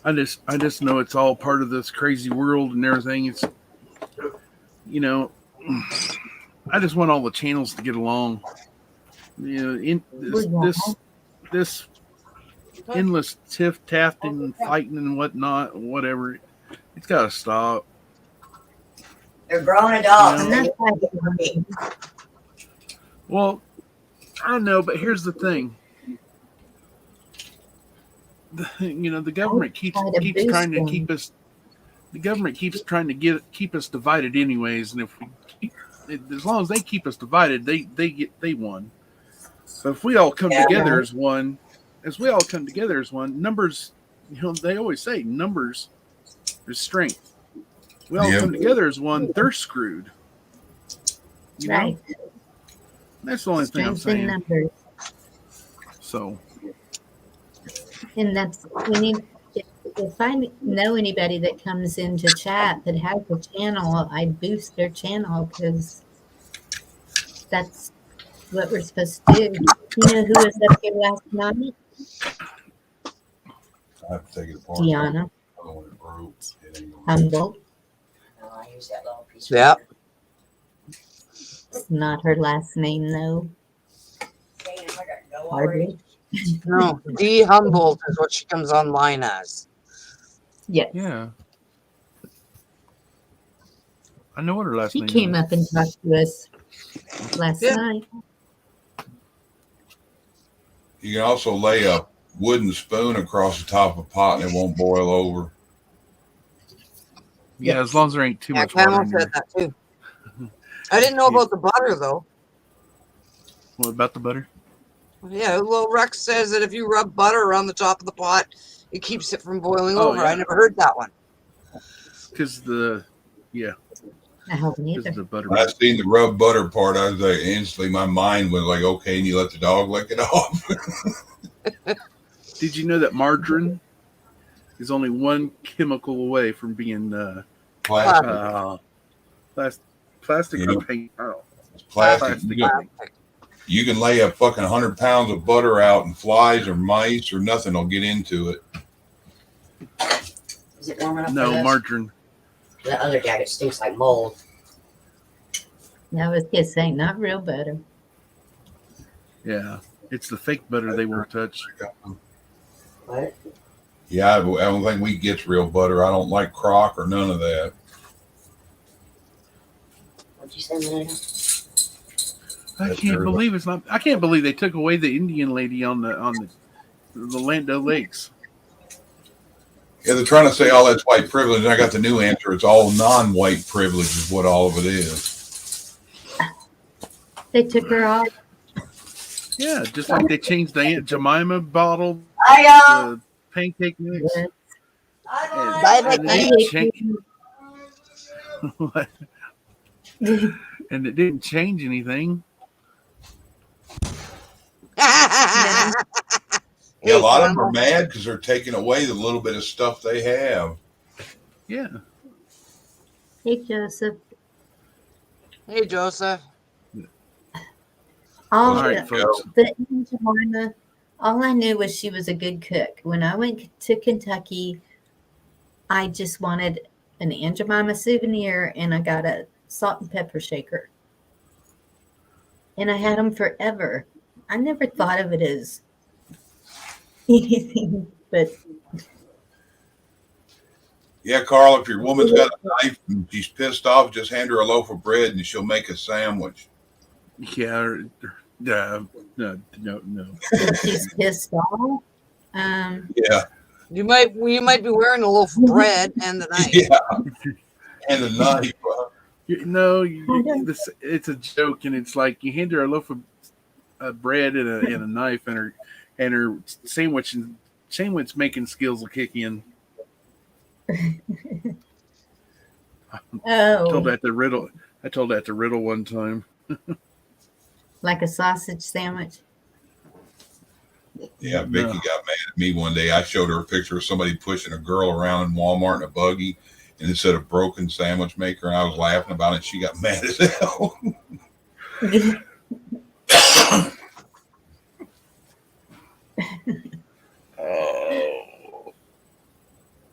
I just know it's all part of this crazy world and everything. It's, you know, I just want all the channels to get along. You know, this endless tiff-taffing and fighting and whatnot, whatever. It's got to stop. They're grown adults. You know? And that's why Well, I know, but here's the thing. The government keeps trying to keep us. The government keeps trying to keep us divided, anyways. And if we as long as they keep us divided, they won. But if we all come together as one, numbers. They always say numbers is strength. We all come together as one, they're screwed. right. That's the only thing I'm Strength in saying. numbers. So. And that's, we need, if I know anybody that comes into chat that has a channel, I boost their channel because that's what we're supposed to do. You know who was up here last night? I have to take it apart. Deanna I don't want it broke. It ain't gonna- Humboldt. No, I use that little piece. Yep. It's not her last name though. Damn, I gotta go already. Hardly. No, D Humboldt is what she comes online as. Yes. Yeah. I know what her last She name came is. up and talked to us last Yeah. night. You can also lay a wooden spoon across the top of a pot and it won't boil over. Yeah, as long as there ain't too Yeah, much water Camel in said there. that too. I didn't know about the butter though. What about the butter? Yeah, well, Rex says that if you rub butter around the top of the pot, it keeps it from boiling Oh, over. yeah. I never heard that one. Because the I haven't either. butter. When I seen the rub butter part, I was like, instantly my mind was like, okay, and you let the dog lick it off. Did you know that margarine is only one chemical away from being Plastic. plastic Yeah. or paint? Oh, It's plastic. plastic. You can lay a fucking 100 pounds of butter out and flies or mice or nothing will get into it. Is it warm enough for No, this? margarine. The other jacket stinks like mold. I was just saying, not real butter. Yeah, it's the fake butter they won't touch. What? Yeah, I don't think we get real butter. I don't like crock or none of that. What'd you say, Lena? I That's can't terrible. believe it's not. I can't believe they took away the Indian lady on the Lando Lakes. Yeah, they're trying to say all that's white privilege. And I got the new answer. It's all non-white privilege is what all of it is. They took her off. Yeah, just like they changed the Aunt Jemima bottle, Hi, the pancake mix. Yes. Hi, Bye, And Vicky. it didn't change, and it didn't change anything. Yeah, a lot of them are mad because they're taking away the little bit of stuff they have. Yeah. Hey, Joseph. Hey, Joseph. All, All right, folks. the Aunt Jemima, all I knew was she was a good cook. When I went to Kentucky, I just wanted an Aunt Jemima souvenir, and I got a salt and pepper shaker. And I had them forever. I never thought of it as anything, but Yeah, Carl, if your woman's got a knife and she's pissed off, just hand her a loaf of bread and she'll make a sandwich. Yeah. No. if she's pissed off. Yeah, You might be wearing a loaf of bread and the knife. yeah. And a knife. No, it's a joke, and it's like you hand her a loaf of bread and a knife, and her sandwich making skills will kick in. I told Oh, that to Riddle one time. like a sausage sandwich. Yeah, Vicky No. got mad at me one day. I showed her a picture of somebody pushing a girl around in Walmart in a buggy, and it said a broken sandwich maker. And I was laughing about it. She got mad as hell. Oh,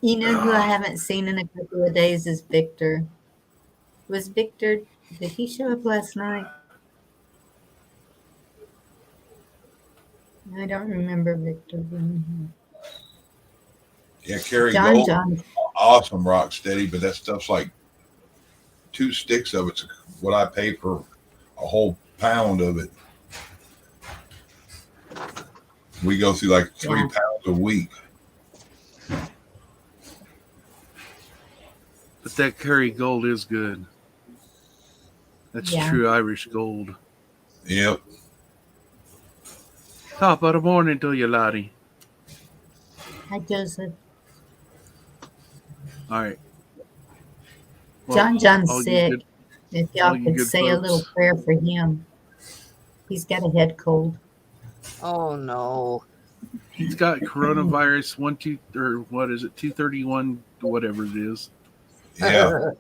You know who I haven't seen in a couple of days is Victor. Was Victor, did he show up last night? I don't remember Victor being Yeah, here. Kerry John Gold, awesome rock steady, but that stuff's like 2 sticks of it's what I pay for a whole pound of it. We go through like 3 Yeah. pounds a week. but that Kerry Gold is good. That's Yeah. true Irish gold. Yep. Top of the morning to you, laddie. Hi, Joseph. All right. Well, John's all you sick. good- If all y'all you could good say a little folks. prayer for him. He's got a head cold. Oh no. He's got coronavirus 231, whatever it is. Yeah.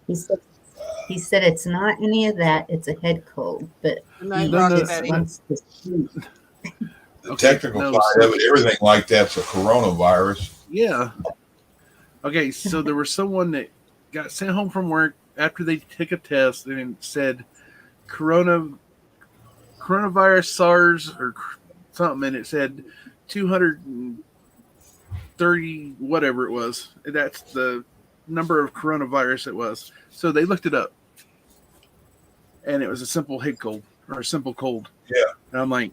He said it's not any of that. It's a head cold, but Good night, he No, no, just Rocksteady. wants to sleep. The Okay, technical no, side so- of it, everything like that's a coronavirus. Yeah. Okay, so there was someone that got sent home from work after they took a test and it said coronavirus SARS or something, and it said 230 whatever it was. That's the number of coronavirus it was. So they looked it up, and it was a simple head cold or a simple cold. Yeah. And I'm like,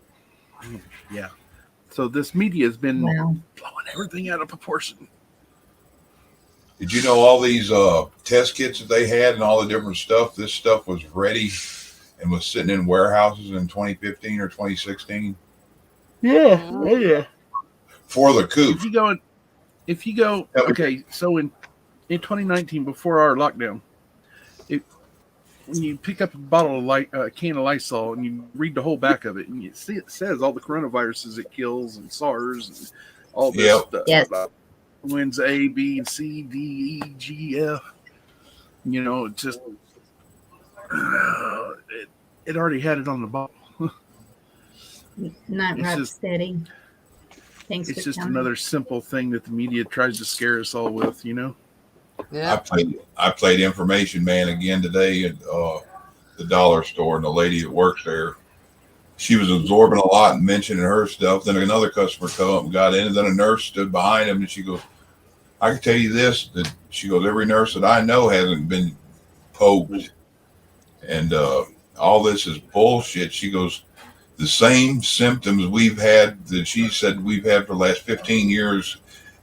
oh, yeah. So this media has been Wow. blowing everything out of proportion. Did you know all these test kits that they had and all the different stuff? This stuff was ready and was sitting in warehouses in 2015 or 2016 Yeah. for the coup. If you go, okay, so in 2019, before our lockdown, when you pick up a bottle of can of Lysol and you read the whole back of it, and you see it says all the coronaviruses it kills and SARS and all this Yep. stuff. Yes. Wins A, B, and C, D, E, G, F. You know, it just it already had it on the bottle. Not It's rock just- steady. Thanks It's for just coming. another simple thing that the media tries to scare us all with. You know. Yeah. I played information man again today at the dollar store, and the lady that works there, she was absorbing a lot and mentioning her stuff. Then another customer come up and got in, and then a nurse stood behind him, and she goes, "I can tell you this: that she goes, every nurse that I know hasn't been poked, and all this is bullshit." She goes, "The same symptoms we've had that she said we've had for the last 15 years."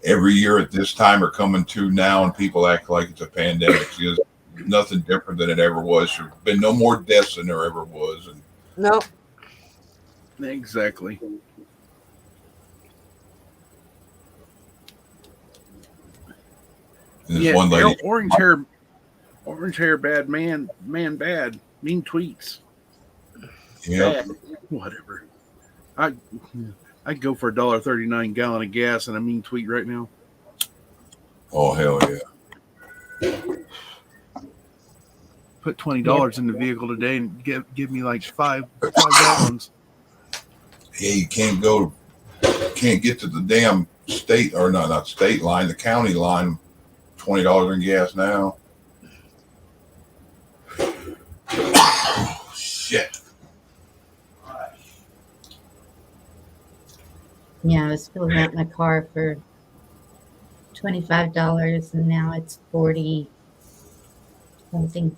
Every year at this time are coming to now, and people act like it's a pandemic. It's nothing different than it ever was. There's been no more deaths than there ever was. And No. Exactly. this one lady, orange hair, bad man, bad, mean tweets, yeah, bad, whatever. I'd go for $1.39 gallon of gas and a mean tweet right now. oh hell yeah, Put $20 in the vehicle today and give me like five gallons. yeah. You can't get to the damn state or not state line, the county line. $20 in gas now. Oh, shit. Yeah, I was filling up my car for $25, and now it's 40 something.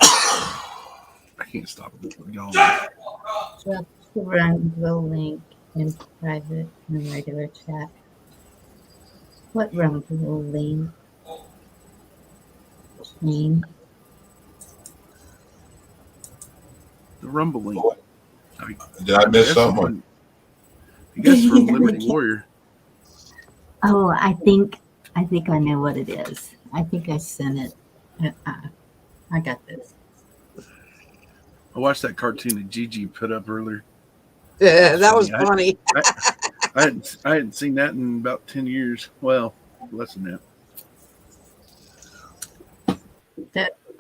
I can't stop going. Just run the link in private and regular chat. What Rumble link? Name? The rumbling. Did I miss something? I guess from Liberty Warrior. Oh, I think I know what it is. I think I sent it. I got this. I watched that cartoon that Gigi put up earlier. Yeah, that was Yeah, funny. I hadn't seen that in about 10 years. Well, less than that.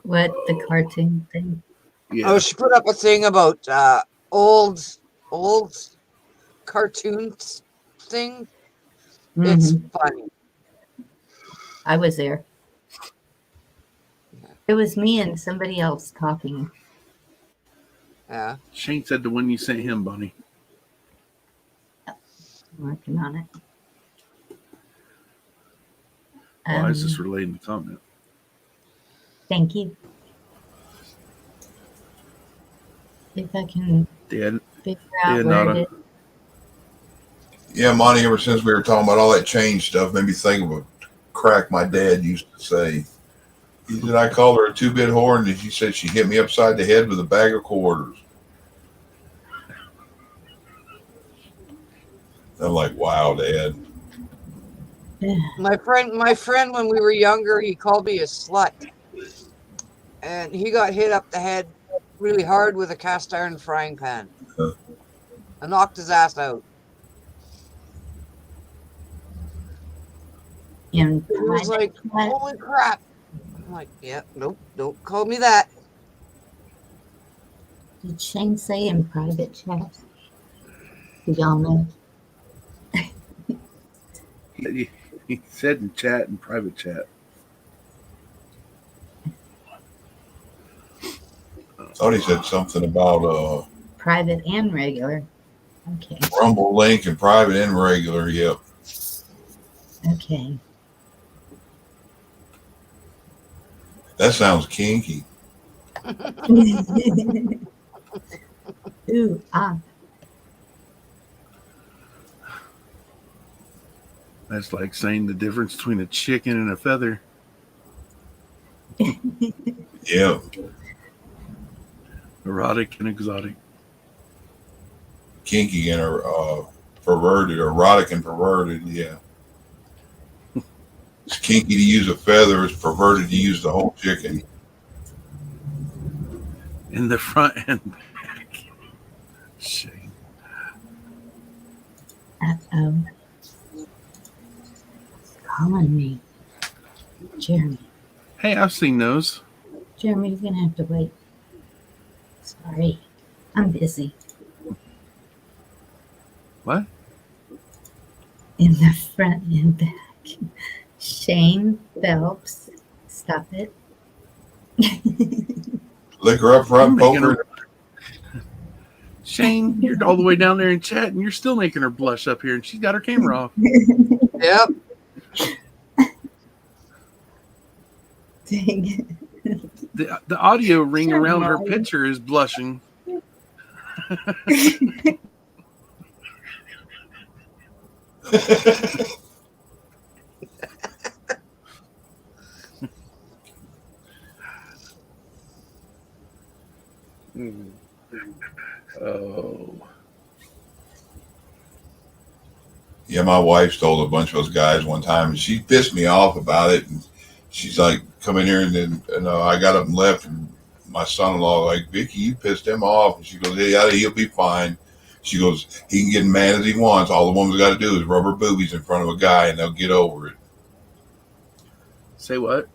What the cartoon thing? Yeah. Oh, she put up a thing about old old cartoons thing. Mhm. It's funny. I was there. It was me and somebody else talking. Yeah. Shane said the one you sent him, Bonnie. Working on it. Why is this relating to comment? Thank you. If I can Dad, figure out Yeah, where Nada. it is. Yeah, Monty, ever since we were talking about all that change stuff, made me think of a crack my dad used to say. He said, I called her a 2-bit whore, and he said she hit me upside the head with a bag of quarters. I'm like, wow, Dad. My friend, when we were younger, he called me a slut, and he got hit up the head really hard with a cast iron frying pan. Huh. I knocked his ass out. In He was like, private chat. "Holy crap!" I'm like, "Yeah, nope, don't call me that." Did Shane say in private chat? Do y'all know? He said in chat, in private chat. Thought he said something about Private and regular. Okay. Rumble Link and private and regular. Yep. Okay. That sounds kinky. Ooh, ah. That's like saying the difference between a chicken and a feather. Yeah. Erotic and exotic. Kinky and perverted, erotic and perverted. Yeah. It's kinky to use a feather. It's perverted to use the whole chicken. In the front and back. Shane. Uh-oh. Calling me. Jeremy. Hey, I've seen those. Jeremy, you're going to have to wait. Sorry. I'm busy. What? In the front and back. Shane Phelps. Stop it. Lick her up front, You're making poker. Shane, you're all the way down there in chat, and you're still making her blush up here, and she's got her camera off. Yep. Dang it. The audio ring Sure, around her Molly. picture is blushing. Oh. Yeah, my wife stole a bunch of those guys one time, and she pissed me off about it. And she's like, "Come in here," and then I got up and left. And my son-in-law like, "Vicky, you pissed him off." And she goes, "Yeah, he'll be fine." She goes, "He can get mad as he wants. All the woman's got to do is rub her boobies in front of a guy, and they'll get over it." Say what?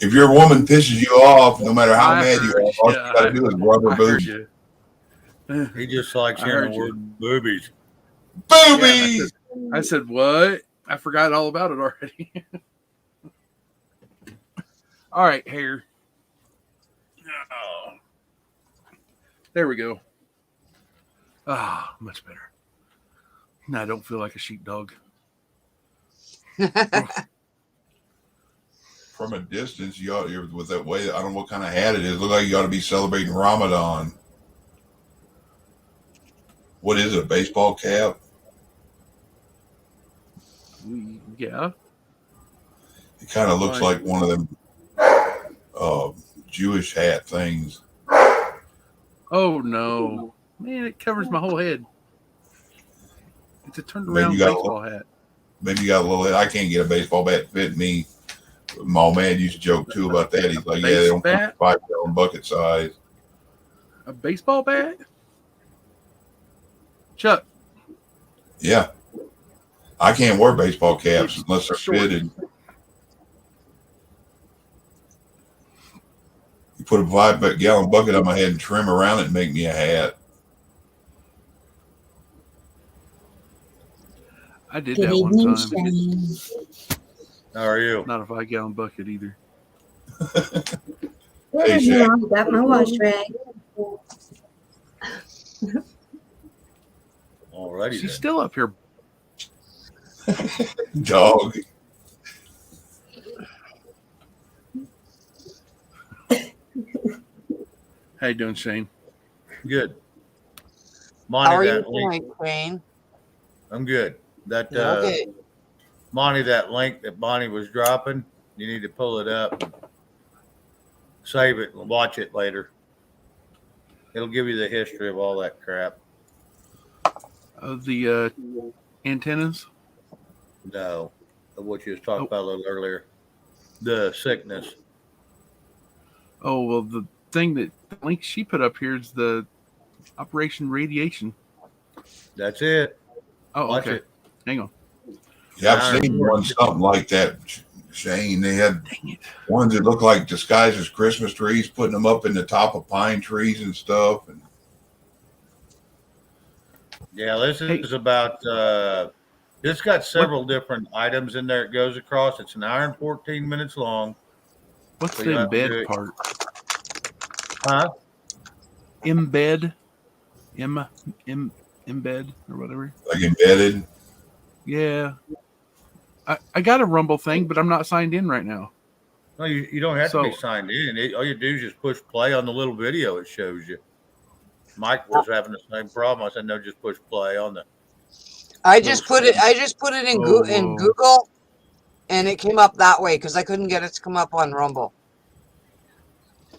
If your woman pisses you off, no matter how I mad you heard are, all you. you got to do is rub her I heard boobies. you. He just likes I hearing heard the you. word boobies. Boobies. I said, what? I forgot all about it already. All right, hair. Oh. There we go. Ah, much better. Now I don't feel like a sheepdog. From a distance, you're with that way. I don't know what kind of hat it is. Look like you ought to be celebrating Ramadan. What is it? A baseball cap? Yeah. It kind of looks Why? like one of them Jewish hat things. Oh no, man! It covers my whole head. It's a turned Maybe around you got a baseball hat. Maybe you got a little. I can't get a baseball bat to fit me. My old man used to joke too about that. He's like, "Yeah, they don't come in Bat? 5-gallon bucket size." A baseball bat? Chuck, Yeah, I can't wear baseball caps It's unless they're short. fitted. put a 5-gallon bucket on my head and trim around it and make me a hat. I did Good that one evening, time. Shane. How are you? Not a 5-gallon bucket either. Hey, Shane. I got my wash rag. Alrighty She's then. still up here. Dog. How you doing, Shane? Good. How Monty, are you that link. tonight, Wayne? I'm good. That Okay. Monty, that link that Bonnie was dropping, you need to pull it up, save it, and watch it later. It'll give you the history of all that crap. Of the antennas? No, of what you was talking Oh. about a little earlier. The sickness. Oh, well, the thing that the link she put up here is the Operation Radiation. That's it. Oh, Watch okay. it. Hang on. Yeah, I've seen one something like that, Shane. They had Dang it. ones that look like disguised as Christmas trees, putting them up in the top of pine trees and stuff. And Yeah, this Hey. is about it's got several different items in there it goes across. It's an hour and 14 minutes long. What's So the you have to do embed it. part? Huh? Embed? Embed or whatever? like embedded. Yeah. I got a Rumble thing, but I'm not signed in right now. No, you don't have to be So- signed in. All you do is just push play on the little video it shows you. Mike was having the same problem. I said, no, just push play on the. I just put it in, in Oh. Google, and it came up that way because I couldn't get it to come up on Rumble.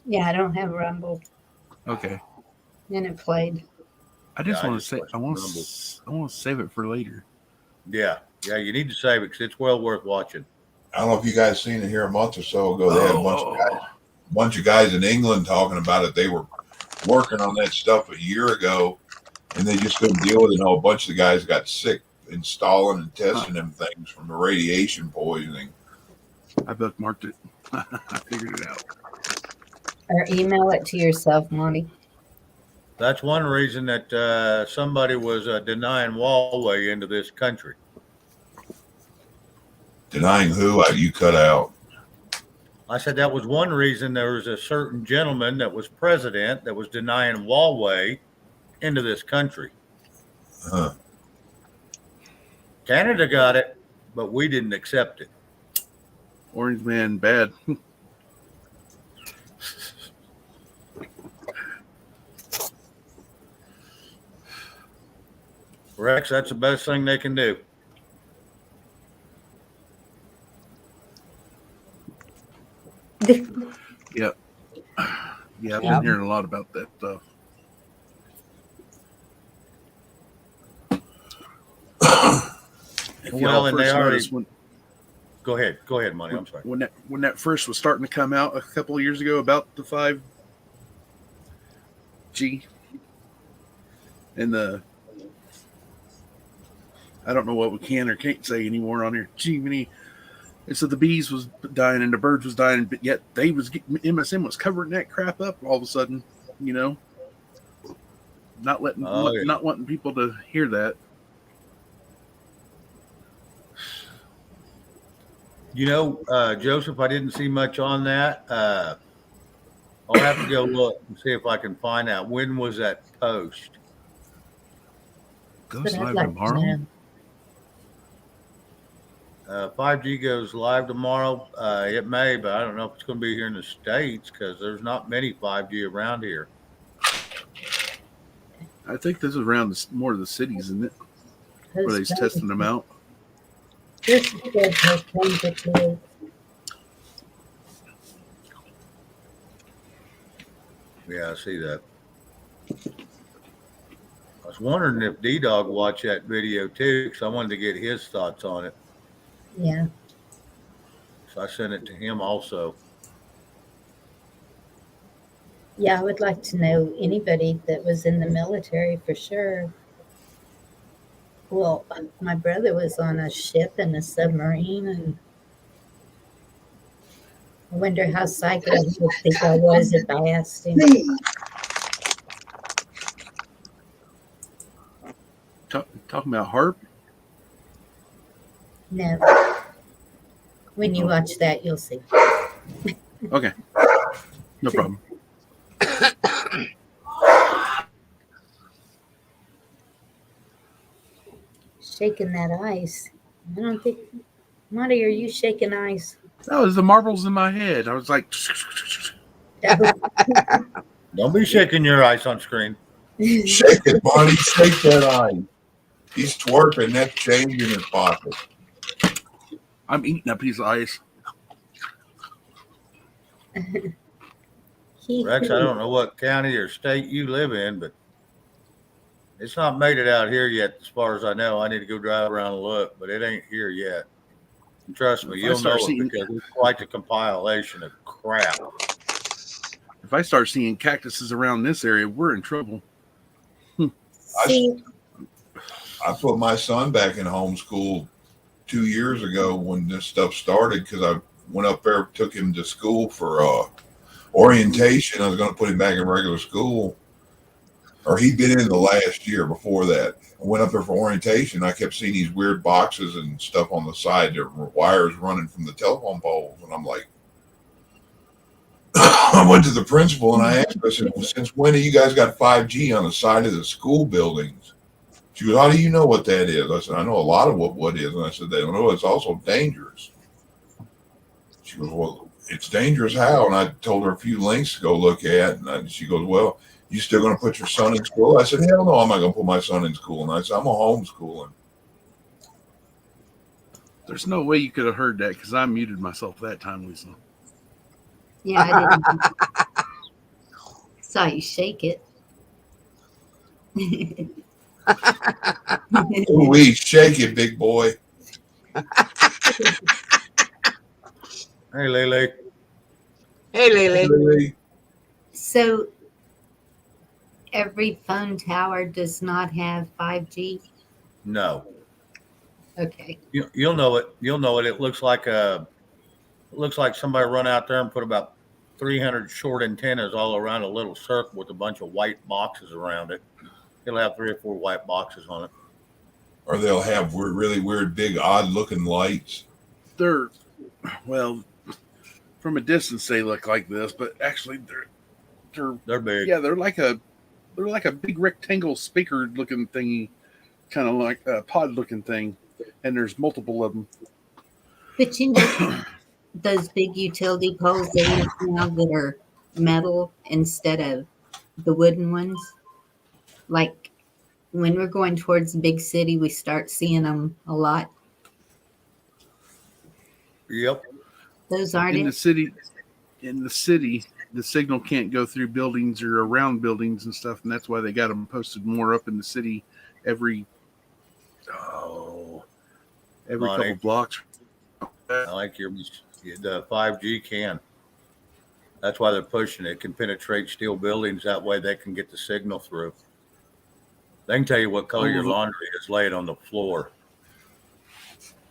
Yeah, I don't have Rumble. Okay. And it played. I just Yeah, I want to just say watched I want Rumble. to save it for later. Yeah, you need to save it because it's well worth watching. I don't know if you guys seen it here a month or so ago. They had a bunch of guys in England talking about it. They were working on that stuff a year ago, and they just couldn't deal with it. And a bunch of the guys got sick installing and testing them things from the radiation poisoning. I bookmarked it. I figured it out. Or email it to yourself, Monty. That's one reason that somebody was denying Huawei into this country. Denying who? You cut out. I said that was one reason there was a certain gentleman that was president that was denying Huawei into this country. Huh. Canada got it, but we didn't accept it. Orange Man bad. Rex, that's the best thing they can do. Yeah, I've Yeah. been hearing a lot about that stuff. If Well, y'all and they first already- noticed Go ahead, Money. I'm sorry. when that first was starting to come out a couple of years ago about the 5G and the I don't know what we can or can't say anymore on here. Gee, and so the bees was dying and the birds was dying, but yet they was MSM was covering that crap up all of a sudden, not letting, not wanting people to hear that. Joseph, I didn't see much on that. I'll have to go look and see if I can find out when was that post. Goes But I'd live like to tomorrow. know. 5G goes live tomorrow. It may, but I don't know if it's going to be here in the States because there's not many 5G around here. I think this is around more of the cities, isn't it? Where they're Who's testing them out. This is good. Those things are good. Yeah, I see that. I was wondering if D-Dog watched that video too because I wanted to get his thoughts on it. Yeah. So I sent it to him also. Yeah, I would like to know anybody that was in the military for sure. Well, my brother was on a ship and a submarine, and I wonder how psycho he would think I was if I asked him. Talking about harp. No. When you watch that, you'll see. Okay, no problem. Shaking that ice. I don't think. Monty, are you shaking ice? That was the marbles in my head. I was like, Don't be shaking your ice on screen. Shake it, Bonnie. Shake that eye. He's twerping that change in his pocket. I'm eating a piece of ice. Rex, I don't know what county or state you live in, but it's not made it out here yet, as far as I know. I need to go drive around and look, but it ain't here yet. And trust me, If I you'll know start it because it's quite a compilation of crap. If I start seeing cactuses around this area, we're in trouble. See, I put my son back in homeschool 2 years ago when this stuff started because I went up there, took him to school for orientation. I was going to put him back in regular school, or he'd been in the last year before that. I went up there for orientation. I kept seeing these weird boxes and stuff on the side. There were wires running from the telephone poles, and I'm like, I went to the principal and I asked her, I said, well, since when have you guys got 5G on the side of the school buildings? She goes, how do you know what that is? I said, I know a lot of what is. And I said, they don't know it's also dangerous. She goes, well, it's dangerous how? And I told her a few links to go look at. And she goes, well, you still going to put your son in school? I said, hell no, I'm not going to put my son in school. And I said, I'm a homeschooling. There's no way you could have heard that because I muted myself that time, Lisa. yeah, I didn't. Saw you shake it. We shake it, big boy. Hey, Lele. Hey, Lele. Really? So, every phone tower does not have 5G? No. Okay. You'll know it. You'll know it. It looks like somebody run out there and put about 300 short antennas all around a little circle with a bunch of white boxes around it. It'll have 3 or 4 white boxes on it. Or they'll have really weird, big, odd-looking lights. They're, well, from a distance they look like this, but actually They're big. yeah, they're like a big rectangle speaker looking thingy, kind of like a pod looking thing, and there's multiple of them. But you know, those big utility poles they use now that are metal instead of the wooden ones, like when we're going towards the big city, we start seeing them a lot. Yep. Those aren't In the it? city, the signal can't go through buildings or around buildings and stuff, and that's why they got them posted more up in the city every couple blocks. I like the 5G can. That's why they're pushing it. It can penetrate steel buildings. That way they can get the signal through. They can tell you what color your laundry is laid on the floor.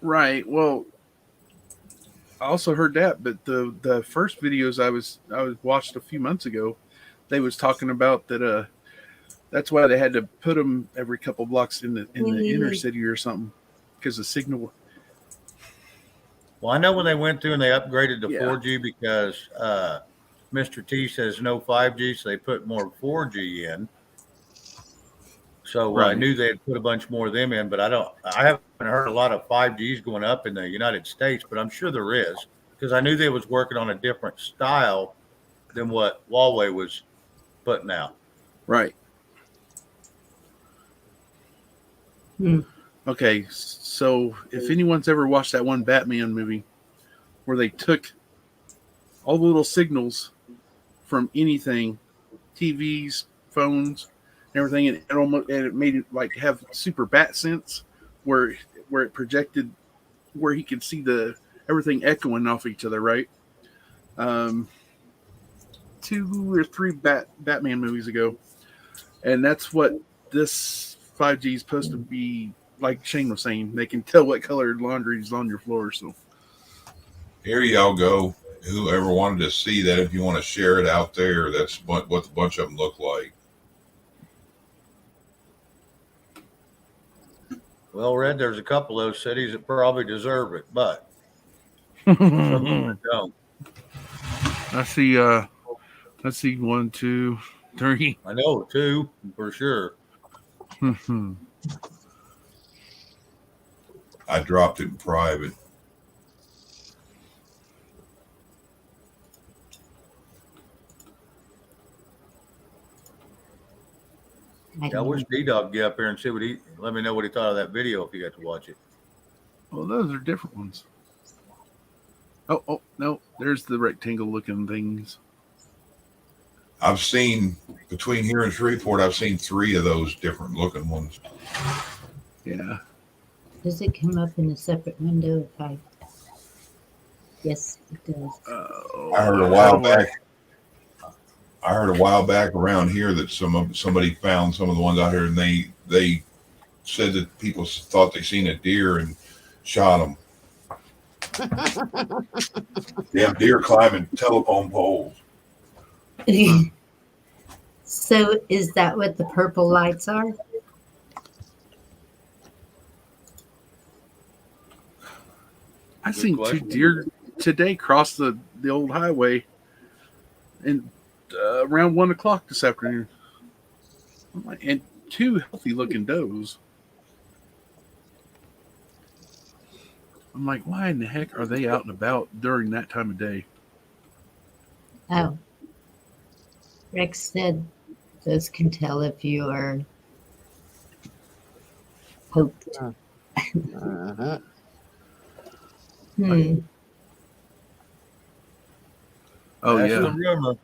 Right. Well, I also heard that, but the first videos I was watched a few months ago, they was talking about that. That's why they had to put them every couple blocks in the inner city or something, because the signal. Well, I know when they went through and they upgraded to Yeah. 4G because Mr. T says no 5G, so they put more 4G in. So I Right. knew they'd put a bunch more of them in, but I haven't heard a lot of 5Gs going up in the United States, but I'm sure there is because I knew they was working on a different style than what Huawei was putting out. Right. Hmm. Okay, so if anyone's ever watched that one Batman movie where they took all the little signals from anything, TVs, phones, everything, and it made it like have super bat sense, where it projected, where he could see everything echoing off each other, right? 2 or 3 Batman movies ago, and that's what this 5G is supposed to be. Like Shane was saying, they can tell what colored laundry is on your floor. So Here y'all go. whoever wanted to see that, if you want to share it out there, that's what the bunch of them look like. Well, Red, there's a couple of those cities that probably deserve it, but some don't. I see 1, 2, 3. I know, two for sure. I dropped it in private. I wish D-Dog get up here and see what let me know what he thought of that video if you got to watch it. Well, those are different ones. Oh, no, there's the rectangle looking things. I've seen, between here and Shreveport, I've seen 3 of those different looking ones. Yeah. Does it come up in a separate window if I? Yes, it does. I heard a while back. I heard a while back around here that somebody found some of the ones out here, and they said that people thought they seen a deer and shot them. Damn deer climbing telephone poles. So is that what the purple lights are? I Good seen question. 2 deer today cross the old highway, and around 1 o'clock this afternoon. I'm like, and 2 healthy looking does. I'm like, why in the heck are they out and about during that time of day? Oh. Rex said those can tell if you are poked. Uh-huh. Hmm. Oh That's yeah. the rumor,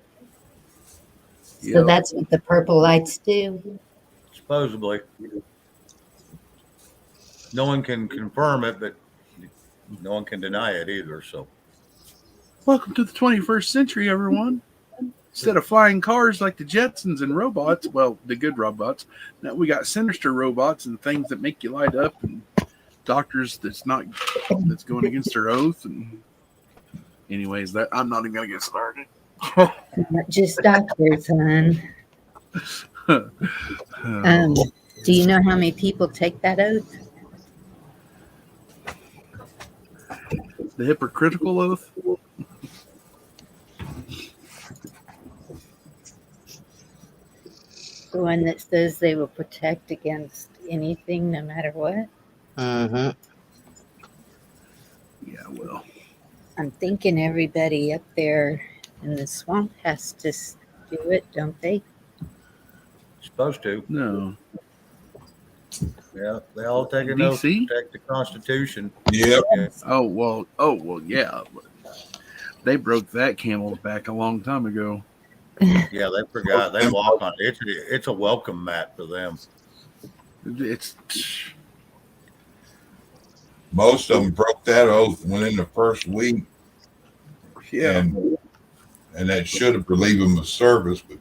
So that's what the purple lights do. supposedly. No one can confirm it, but no one can deny it either. So Welcome to the 21st century, everyone. Instead of flying cars like the Jetsons and robots, well, the good robots, now we got sinister robots and things that make you light up, and doctors that's going against their oath. And anyways, that I'm not even gonna get started. Not just doctors, hon. Do you know how many people take that oath? The hypocritical oath. The one that says they will protect against anything, no matter what. Uh-huh. Yeah, well, I'm thinking everybody up there in the swamp has to do it, don't they? supposed to. no. Yeah, they all take an oath to DC? protect the Constitution. Yep. Yeah. Oh well, yeah. They broke that camel's back a long time ago. Yeah, they forgot. They walk on it. It's a welcome mat for them. It's Most of them broke that oath within the first week, and that should have relieved them of service. But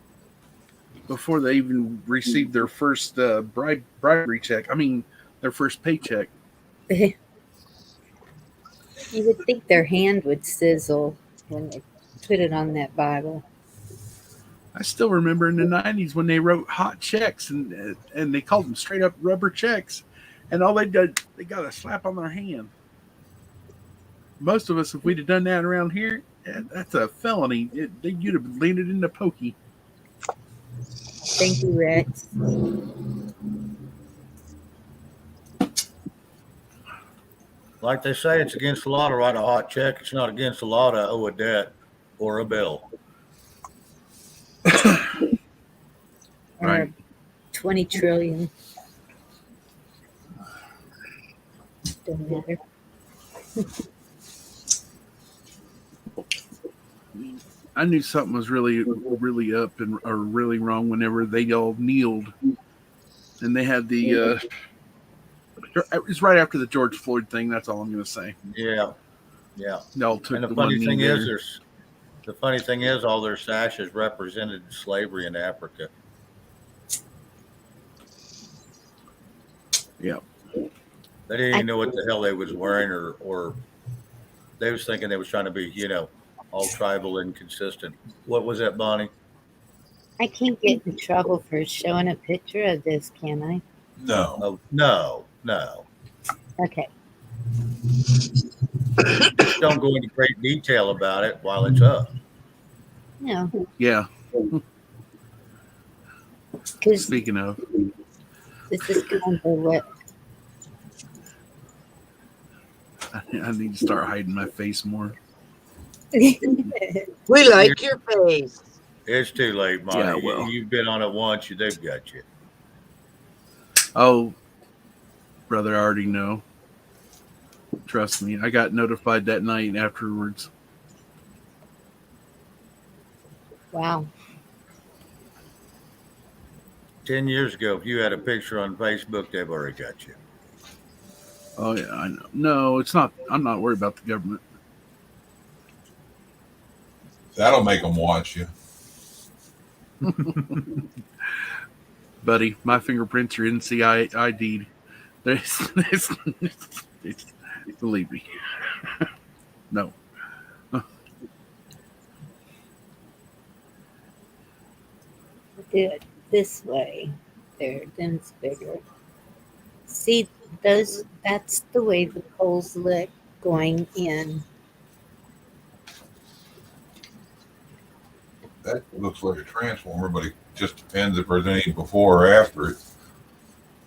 before they even received their first bribery check. I mean, their first paycheck. You would think their hand would sizzle when they put it on that Bible. I still remember in the 90s when they wrote hot checks and they called them straight up rubber checks, and all they did, they got a slap on their hand. Most of us, if we'd have done that around here, that's a felony. You'd have landed in the pokey. Thank you, Rex. Like they say, it's against the law to write a hot check. It's not against the law to owe a debt or a bill. Right. 20 trillion. Doesn't matter. I knew something was really, really up or really wrong whenever they all kneeled, and they had the. It's right after the George Floyd thing. That's all I'm going to say. Yeah, yeah. They all took And the the funny one thing knee is, there. all their sashes represented slavery in Africa. Yeah. They didn't even know what the hell they was wearing, or they was thinking they was trying to be, all tribal and consistent. What was that, Bonnie? I can't get in trouble for showing a picture of this, can I? No. Oh, no. Okay. Don't go into great detail about it while it's up. No, Yeah. because Speaking of, this is kind of what. I need to start hiding my face more. We like your face. It's too late, Bonnie. Yeah, well. You've been on it once. They've got you. Oh, brother, I already know. Trust me. I got notified that night afterwards. Wow. 10 years ago, if you had a picture on Facebook, they've already got you. Oh, yeah, I know. No, it's not. I'm not worried about the government. That'll make them watch you. Buddy, my fingerprints are NCID'd. Believe me. No. Do it this way. There, then it's bigger. See, that's the way the poles look going in. That looks like a transformer, but it just depends if there's any before or after it.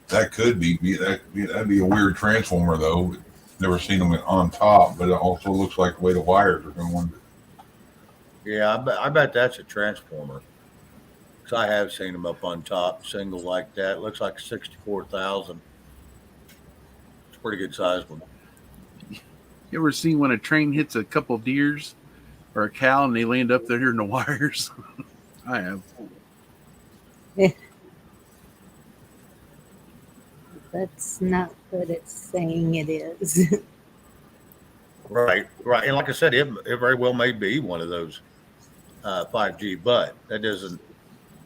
That could be that'd be a weird transformer though. Never seen them on top, but it also looks like the way the wires are going. Yeah, I bet that's a transformer. Because I have seen them up on top, single like that. Looks like 64,000. It's a pretty good size one. You ever seen when a train hits a couple of deers or a cow and they land up there in the wires? I have. That's not what it's saying it is. Right. And like I said, it very well may be one of those 5G, but that doesn't.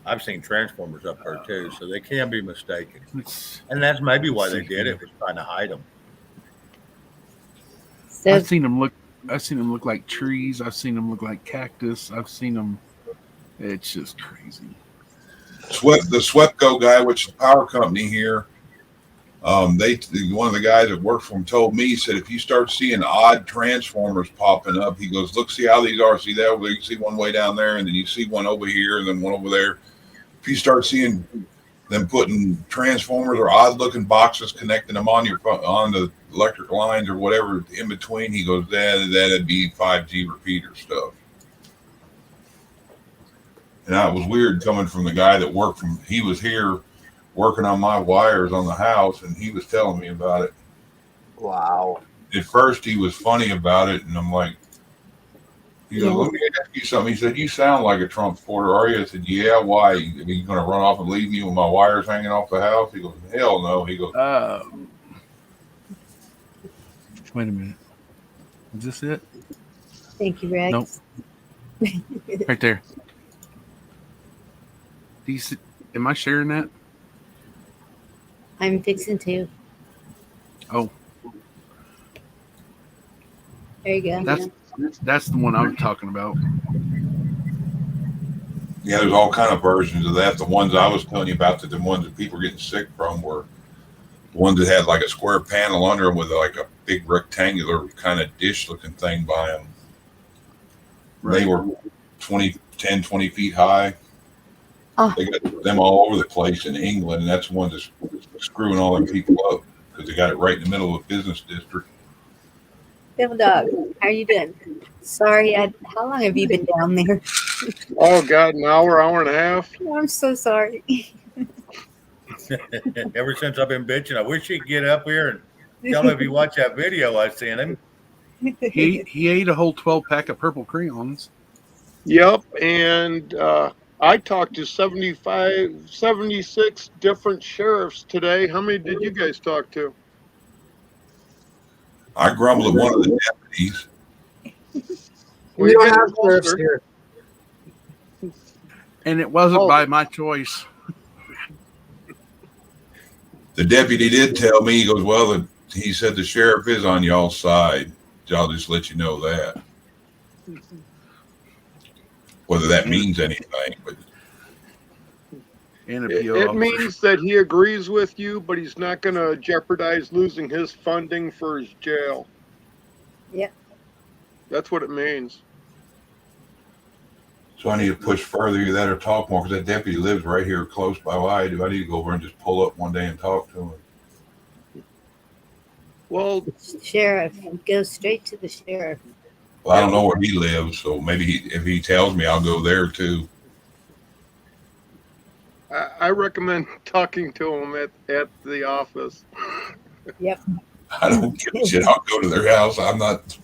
I've seen transformers up there too, so they can be mistaken. And that's maybe why they did it, was trying to hide them. So I've seen them look like trees. I've seen them look like cactus. I've seen them. It's just crazy. The SWEPCO guy, which is the power company here, one of the guys that worked for him told me, he said, if you start seeing odd transformers popping up, he goes, look, see how these are. See that over there? You see one way down there, and then you see one over here, and then one over there. If you start seeing them putting transformers or odd looking boxes, connecting them on the electric lines or whatever in between, he goes, that'd be 5G repeater stuff. And that was weird coming from the guy that he was here working on my wires on the house, and he was telling me about it. Wow. At first he was funny about it, and I'm like, he goes, let me ask you something. He said, you sound like a Trump supporter, are you? I said, yeah, why? Are you going to run off and leave me with my wires hanging off the house? He goes, hell no. He goes, Wait a minute. Is this it? thank you, Rex. Nope. Right there. Am I sharing that? I'm fixing to. Oh, There you go. that's the one I was talking about. yeah, there's all kind of versions of that. The ones I was telling you about, the ones that people are getting sick from, were the ones that had like a square panel under them with like a big rectangular kind of dish looking thing by them. They were 10, 20 feet high. Oh. They got them all over the place in England, and that's the ones that's screwing all them people up because they got it right in the middle of a business district. Devil Dog, how are you doing? Sorry, how long have you been down there? Oh God, an hour and a half. I'm so sorry. Ever since I've been bitching, I wish he'd get up here and tell me if you watch that video I sent him. He ate a whole 12-pack of purple crayons. Yep, and I talked to 76 different sheriffs today. How many did you guys talk to? I grumbled at one of the deputies. We don't have sheriffs here. And it wasn't by my choice. The deputy did tell me, he goes, well, he said the sheriff is on y'all's side. I'll just let you know that. whether that means anything. But And a It, PO it officer. means that he agrees with you, but he's not going to jeopardize losing his funding for his jail. Yep. That's what it means. so I need to push further either that or talk more because that deputy lives right here close by. Why do I need to go over and just pull up one day and talk to him? Well, Sheriff, go straight to the sheriff. Well, I don't know where he lives, so maybe if he tells me, I'll go there too. I recommend talking to him at the office. Yep. I don't give a shit. I'll go to their house. I'm not.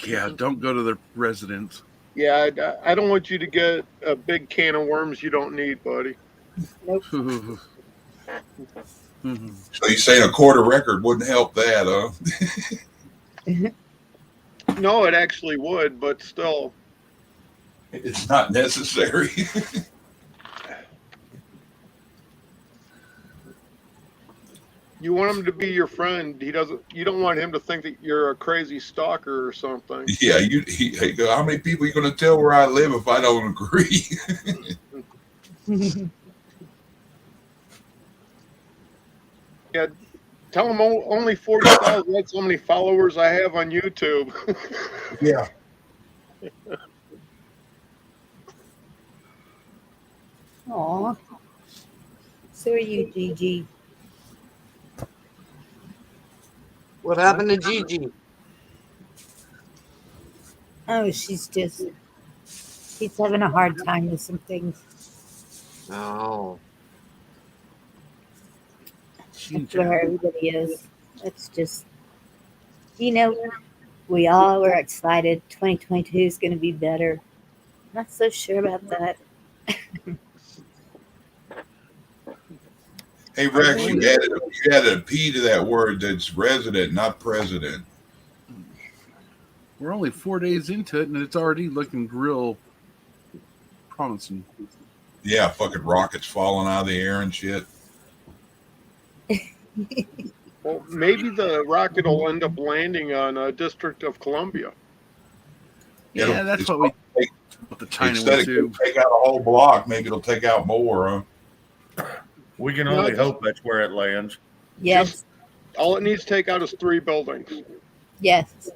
Yeah, don't go to their residence. Yeah, I don't want you to get a big can of worms you don't need, buddy. Mhm. So you saying a quarter record wouldn't help that, huh? No, it actually would, but still. It's not necessary. You want him to be your friend. You don't want him to think that you're a crazy stalker or something. Yeah, hey, how many people are you going to tell where I live if I don't agree? Yeah, tell him only 40,000. That's how many followers I have on YouTube. Yeah. Aw. So are you, Gigi. What happened to Gigi? Oh, she's having a hard time with some things. Oh, That's where everybody is. It's just, we all were excited. 2022 is going to be better. Not so sure about that. Hey, Rex, you added a P to that word that's resident, not president. We're only 4 days into it, and it's already looking real promising. Yeah, fucking rockets falling out of the air and shit. Well, maybe the rocket will end up landing on District of Columbia. Yeah, that's what the China Instead went of to. take out a whole block, maybe it'll take out more, huh? We can only hope that's where it lands. Yes. All it needs to take out is 3 buildings. Yes.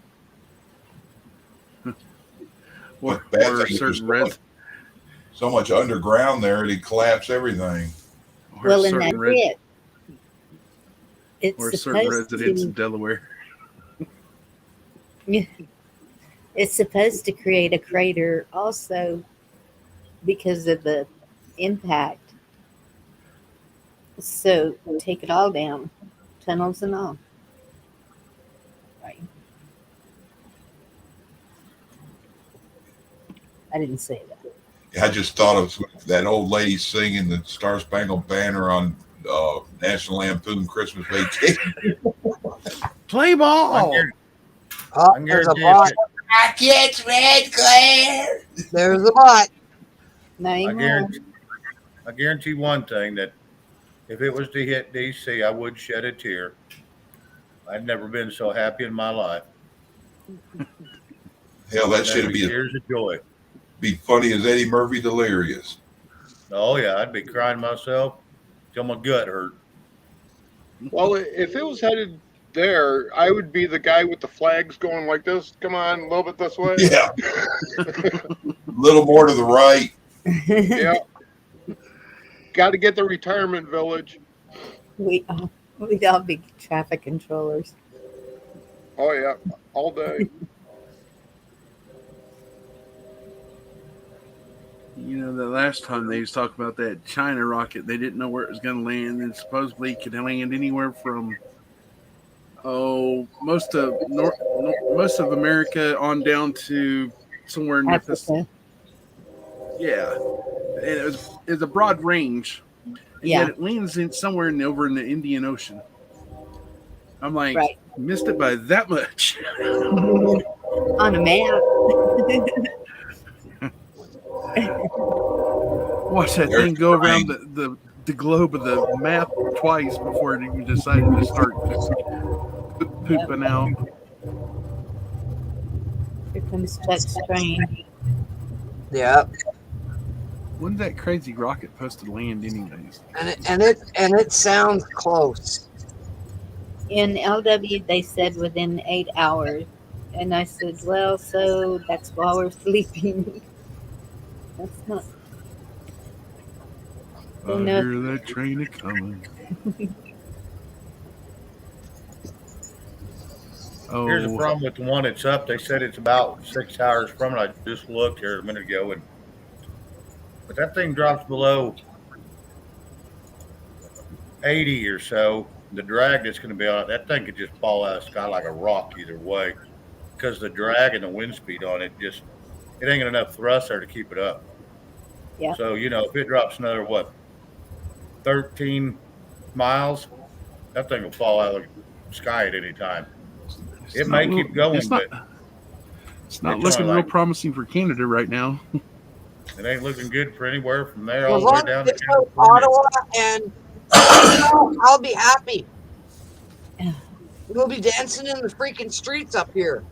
Or Bad a thing is certain so much underground there, it'd collapse everything. or Well, a and that's certain it. It's or certain supposed residents in to. Delaware. It's supposed to create a crater also because of the impact. So take it all down, tunnels and all. Right. I didn't say that. I just thought of that old lady singing the Star Spangled Banner on National Lampoon Christmas Vacation. Play ball. oh, I there's a guarantee bot. Rockets, red glare. There's a bot. Not anymore. I guarantee one thing, that if it was to hit DC, I would shed a tear. I've never been so happy in my life. Hell, that should There'd be tears of joy. be funny as Eddie Murphy Delirious. Oh yeah, I'd be crying myself till my gut hurt. Well, if it was headed there, I would be the guy with the flags going like this. Come on, a little bit this way. Yeah, a little more to the right. Yeah. Got to get the retirement village. We'd all be traffic controllers. Oh, yeah. All day. You know, the last time they was talking about that China rocket, they didn't know where it was going to land, and supposedly it could land anywhere from most of America on down to somewhere in the Africa. Yeah, and it was a broad range. And Yeah. yet it lands somewhere over in the Indian Ocean. I'm like, Right. missed it by that much. On a map. Watch that thing go around the globe of the map twice before it even decided to start just pooping out. Here comes Chuck Strange. Yeah, When's that crazy rocket supposed to land, anyways? and it sounds close. In LW, they said within 8 hours. And I said, well, so that's while we're sleeping. That's not. I Don't know. hear that train a coming. Oh, Here's the problem with the one that's up. They said it's about 6 hours from it. I just looked here a minute ago, but that thing drops below 80 or so. The drag that's going to be on it, that thing could just fall out of the sky like a rock either way, because the drag and the wind speed on it it ain't got enough thrust there to keep it up. Yeah. So if it drops another 13 miles, that thing will fall out of the sky at any time. It may keep going, but it's not it's looking only real like- promising for Canada right now. it ain't looking good for anywhere from there all As the way long down as to it's out of California. Ottawa, and I'll be happy. We'll be dancing in the freaking streets up here.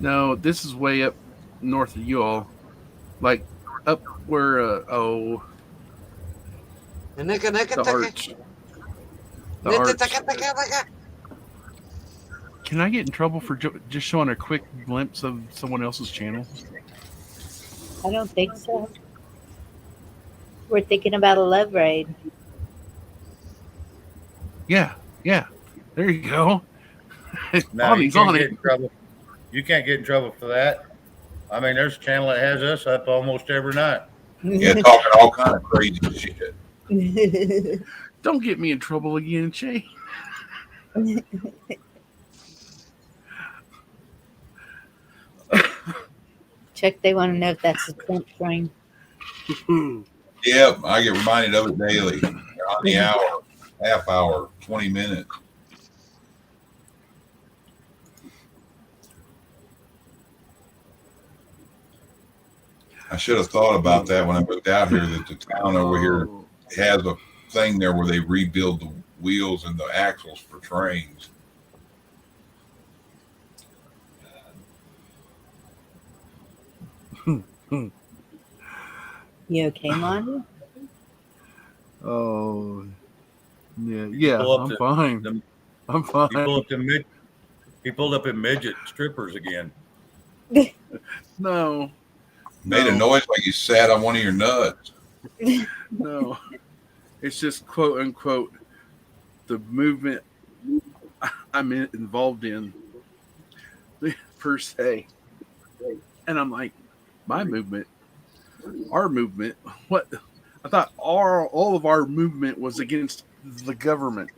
No, this is way up north of you all, like up where the arch. The arch. Can I get in trouble for just showing a quick glimpse of someone else's channel? I don't think so. We're thinking about a love raid. Yeah. There you go. No, you Bonnie's can't on get it. in trouble. You can't get in trouble for that. I mean, there's a channel that has us up almost every night. Yeah, talking all kind of crazy shit. Don't get me in trouble again, Shay. Chuck, they want to know if that's a tent train. Yep, I get reminded of it daily. On the hour, half hour, 20 minutes. I should have thought about that when I moved out here, that the town over here has a thing there where they rebuild the wheels and the axles for trains. You okay, Monty? Oh, yeah, Pull up I'm the- fine. I'm fine. He pulled up in midget strippers again. No, Made a noise like you sat on one of your nuts. no. It's just quote unquote the movement I'm involved in per se. And I'm like, my movement, our movement, what? I thought all of our movement was against the government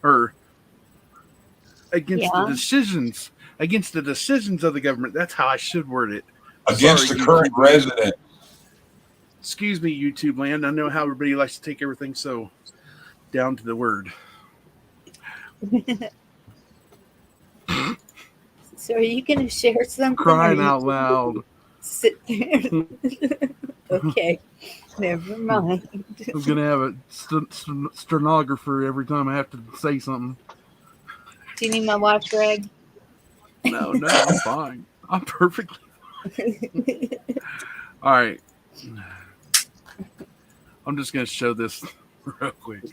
or against the decisions of the government. That's how I should word it. Against Sorry, the current YouTube. resident. Excuse me, YouTube land. I know how everybody likes to take everything so down to the word. So are you going to share something? Crying or you out loud. Sit there. Okay. Never mind. I was going to have a stenographer every time I have to say something. Do you need my wash rag? No, I'm fine. I'm perfectly fine. All right. I'm just going to show this real quick.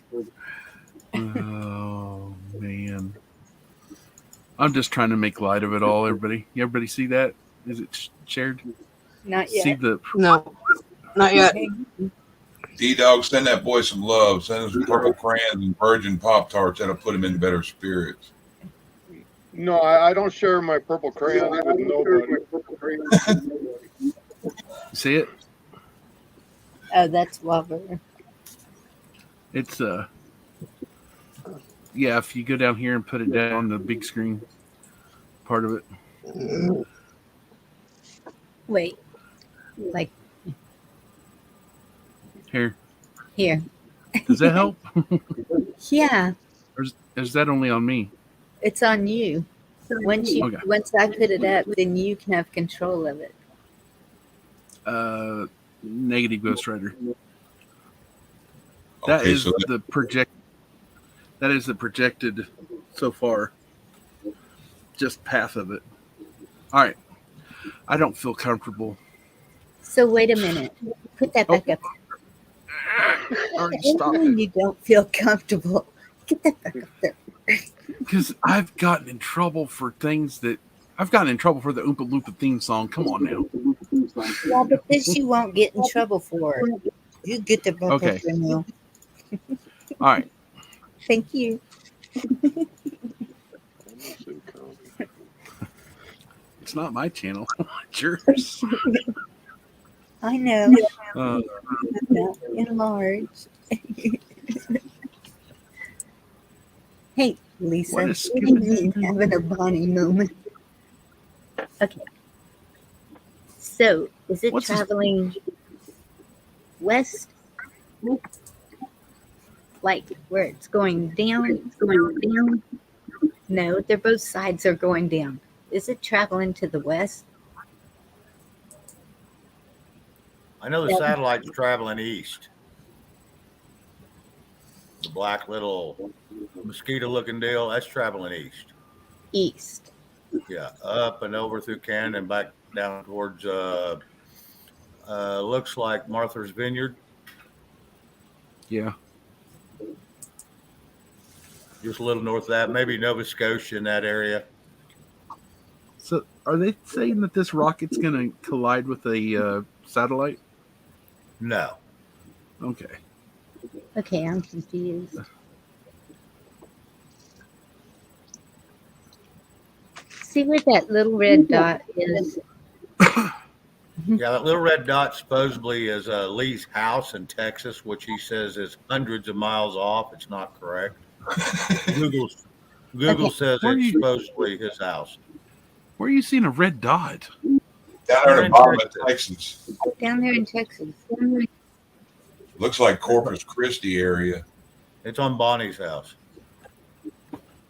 Oh, man. I'm just trying to make light of it all, everybody. Everybody see that? Is it shared? Not yet. See the... No, not yet. D-Dog, send that boy some love. Send him some purple crayons and virgin Pop-Tarts. That'll put him in better spirits. No, I don't share my purple crayons with nobody. See it? Oh, that's Whopper. It's yeah, if you go down here and put it down on the big screen part of it. Wait. Like Here. Does that help? Yeah, Or is that only on me? it's on you. Once I put it up, then you can have control of it. Negative Ghost Rider. That Okay, is so the project. That is the projected so far. Just path of it. All right. I don't feel comfortable. So wait a minute. Put that back up. Already stopped it. You don't feel comfortable. Get that back up there. Because I've gotten in trouble for things that I've gotten in trouble for the Oompa Loompa theme song. Come on now. Yeah, but this you won't get in trouble for. You get the back Okay. up there now. All right. Thank you. It's not my channel. It's yours. I know. Uh, Enlarge. Hey, Lisa. What is What do you mean having a Bonnie moment? Okay. So, is it What's this- traveling west? Like where it's going down? It's going down? No, they're both sides are going down. Is it traveling to the west? I know the satellite's traveling east. The black little mosquito-looking deal, that's traveling east. East. Yeah, up and over through Canada and back down towards looks like Martha's Vineyard. yeah. Just a little north of that, maybe Nova Scotia in that area. So are they saying that this rocket's going to collide with a satellite? No. Okay. Okay, I'm confused. See where that little red dot is? Yeah, that little red dot supposedly is Lee's house in Texas, which he says is hundreds of miles off. It's not correct. Google Okay. says Where it's you- supposedly his house. Where are you seeing a red dot? Down there in the bottom of Texas. Down there in Texas. Looks like Corpus Christi area. It's on Bonnie's house.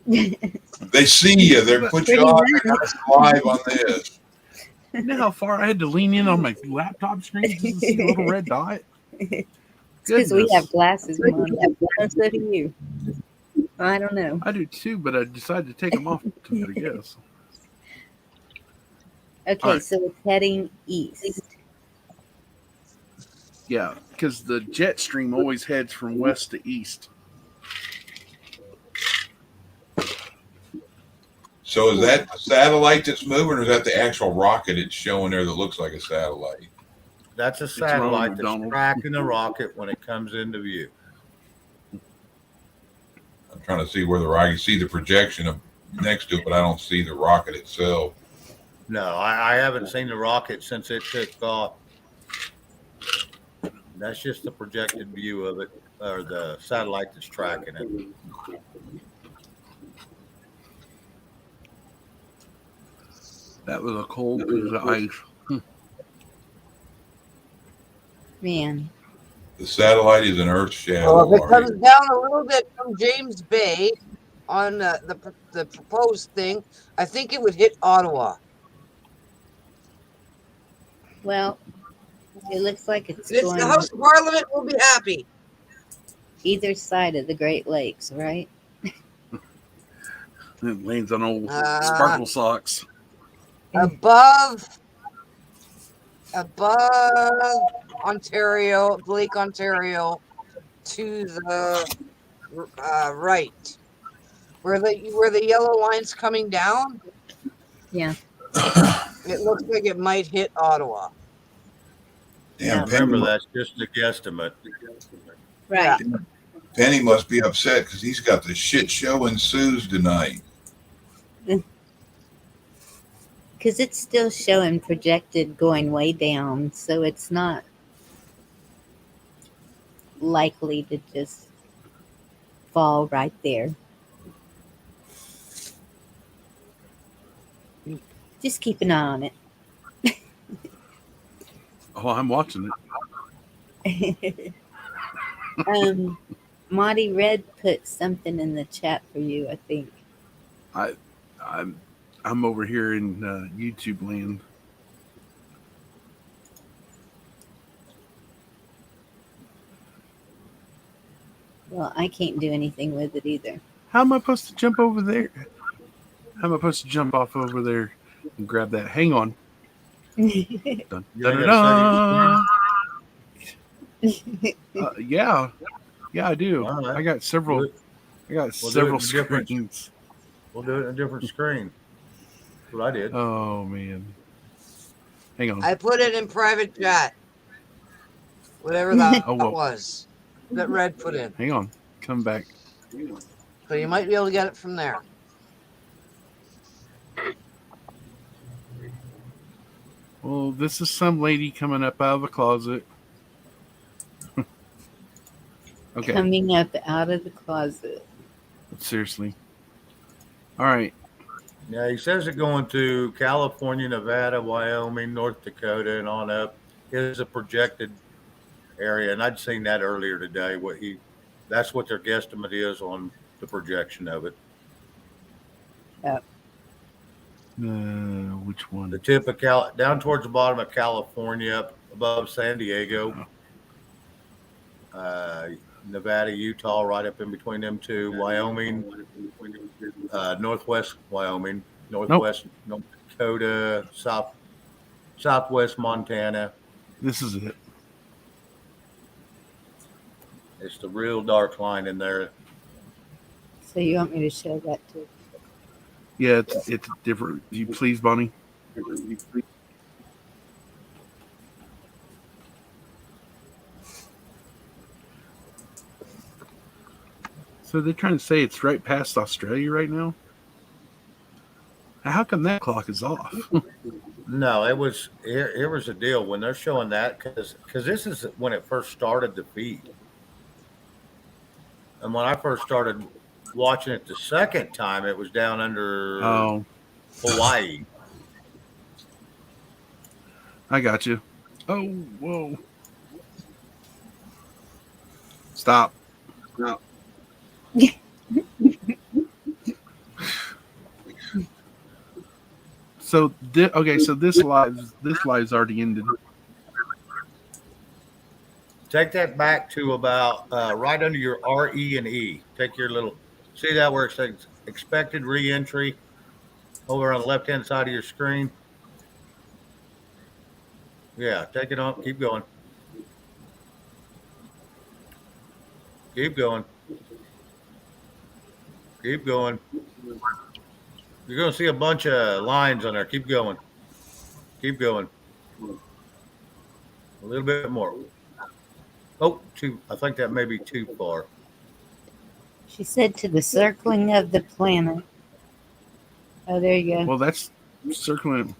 They see you. They're put you on. They're gonna live on this. You know how far I had to lean in on my laptop screen to see the little red dot? Because we Goodness. have glasses on. So do you. I don't know. I do too, but I decided to take them off tonight, I guess. Okay, All right. so it's heading east. Yeah, because the jet stream always heads from west to east. So is that the satellite that's moving, or is that the actual rocket it's showing there that looks like a satellite? That's a wrong, satellite that's McDonald. tracking the rocket when it comes into view. I'm trying to see whether I can see the projection of next to it, but I don't see the rocket itself. No, I haven't seen the rocket since it took off. That's just the projected view of it, or the satellite that's tracking it. That was a cold piece of ice. Man. The satellite is an Earth shadow. Well, if it Marty. comes down a little bit from James Bay on the proposed thing, I think it would hit Ottawa. Well, it looks like it's It's going the House of Parliament will be happy. either side of the Great Lakes, right? It lands on old Ah. sparkle socks. Above Ontario, Lake Ontario, to the right, where the yellow line's coming down. Yeah. It looks like it might hit Ottawa. Damn, Remember, that's just a guesstimate. Right. Penny must be upset because he's got the shit show in Sue's tonight. Because it's still showing projected going way down, so it's not likely to just fall right there. Just keep an eye on it. Oh, I'm watching it. Monty Red put something in the chat for you, I think. I'm over here in YouTube land. Well, I can't do anything with it either. How am I supposed to jump over there? How am I supposed to jump off over there and grab that? Hang on. Dun, You dun, ain't dun, got dun. Yeah, I do. All right. I got several. We'll- I got we'll do it several in different- screens. We'll do it in a different screen. That's what I did. Oh man, hang on. I put it in private chat. Whatever that Oh, well. was. That Red put in. Hang on. Come back. So you might be able to get it from there. Well, this is some lady coming up out of the closet. Okay, Coming up out of the closet. seriously. All right. Yeah, he says it going to California, Nevada, Wyoming, North Dakota, and on up is a projected area. And I'd seen that earlier today. That's what their guesstimate is on the projection of it. Which one? The tip of down towards the bottom of California, up above San Diego, Nevada, Utah, right up in between them two, Wyoming, northwest Wyoming, northwest North Dakota, southwest Montana. This is it. It's the real dark line in there. So you want me to show that too? Yeah, it's different. You please, Bonnie. So they're trying to say it's right past Australia right now. How come that clock is off? No, it was here was the deal when they're showing that because this is when it first started to feed. And when I first started watching it the second time, it was down under Oh, Hawaii. I got you. Oh, whoa. Stop. So so this live's already ended. Take that back to about right under your RE and E. Take your little, see that where it says expected reentry over on the left-hand side of your screen? Yeah, take it on. Keep going. Keep going. Keep going. You're going to see a bunch of lines on there. Keep going. Keep going. A little bit more. Oh, I think that may be too far. She said to the circling of the planet. Oh, there you go. Well, that's circling.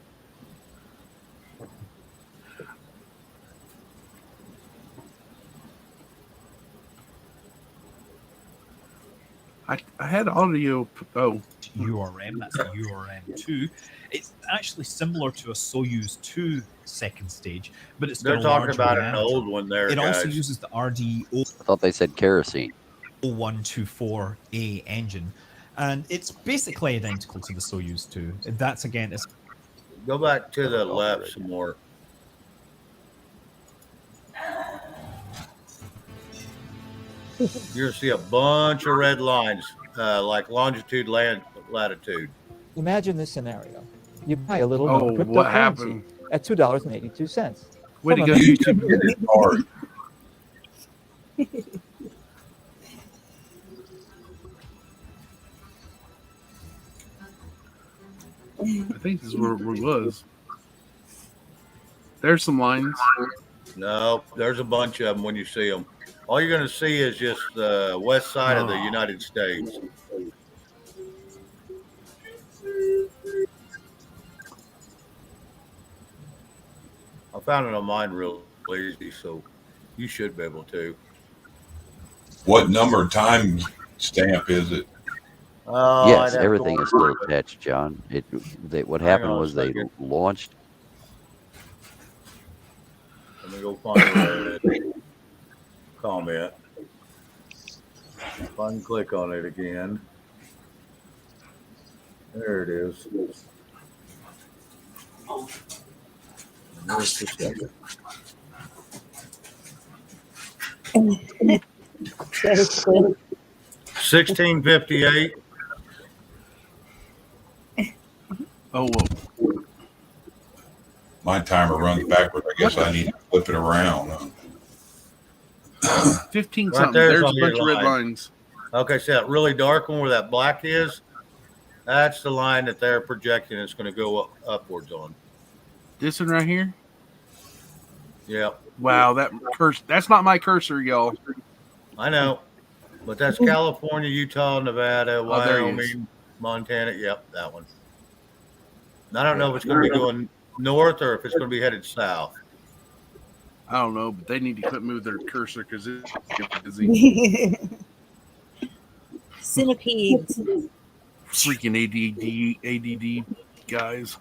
I had audio. Oh, URM, that's a URM2. It's actually similar to a Soyuz 2 second stage, but it's got They're a talking larger about an diameter. old one there, It guys. also uses the RD-0124A I thought they said kerosene. engine, and it's basically identical to the Soyuz 2. That's again, it's Go back to the left some more. You're going to see a bunch of red lines, like longitude, latitude. Imagine this scenario. You buy a little oh, cryptocurrency what happened? at $2.82. Way to From go, a- YouTube. Hit it hard. I think this is where it was. There's some lines. No, there's a bunch of them when you see them. All you're going to see is just the west side of the Oh. United States. I found it on mine real easy, so you should be able to. What number time stamp is it? Oh, I'd Yes, have to everything is order still it. attached, John. What Hang happened on a was they second. launched. Let me go find the comment. If I can click on it again. There it is. Just a second. So quick. 1658. Oh, whoa. My timer runs backwards. I guess I need to flip it around. 15 Right something. there's There's a all your bunch of red line. lines. Okay, so that really dark one where that black is, that's the line that they're projecting it's going to go upwards on. This one right here. Yep, Wow, that's not my cursor, y'all. I know. But that's California, Utah, Nevada, Oh, there he is. Wyoming, Montana. Yep, that one. And I don't know if it's going to be going north or if it's going to be headed south. I don't know, but they need to quit moving their cursor because it's busy. Centipedes. Freaking ADD guys.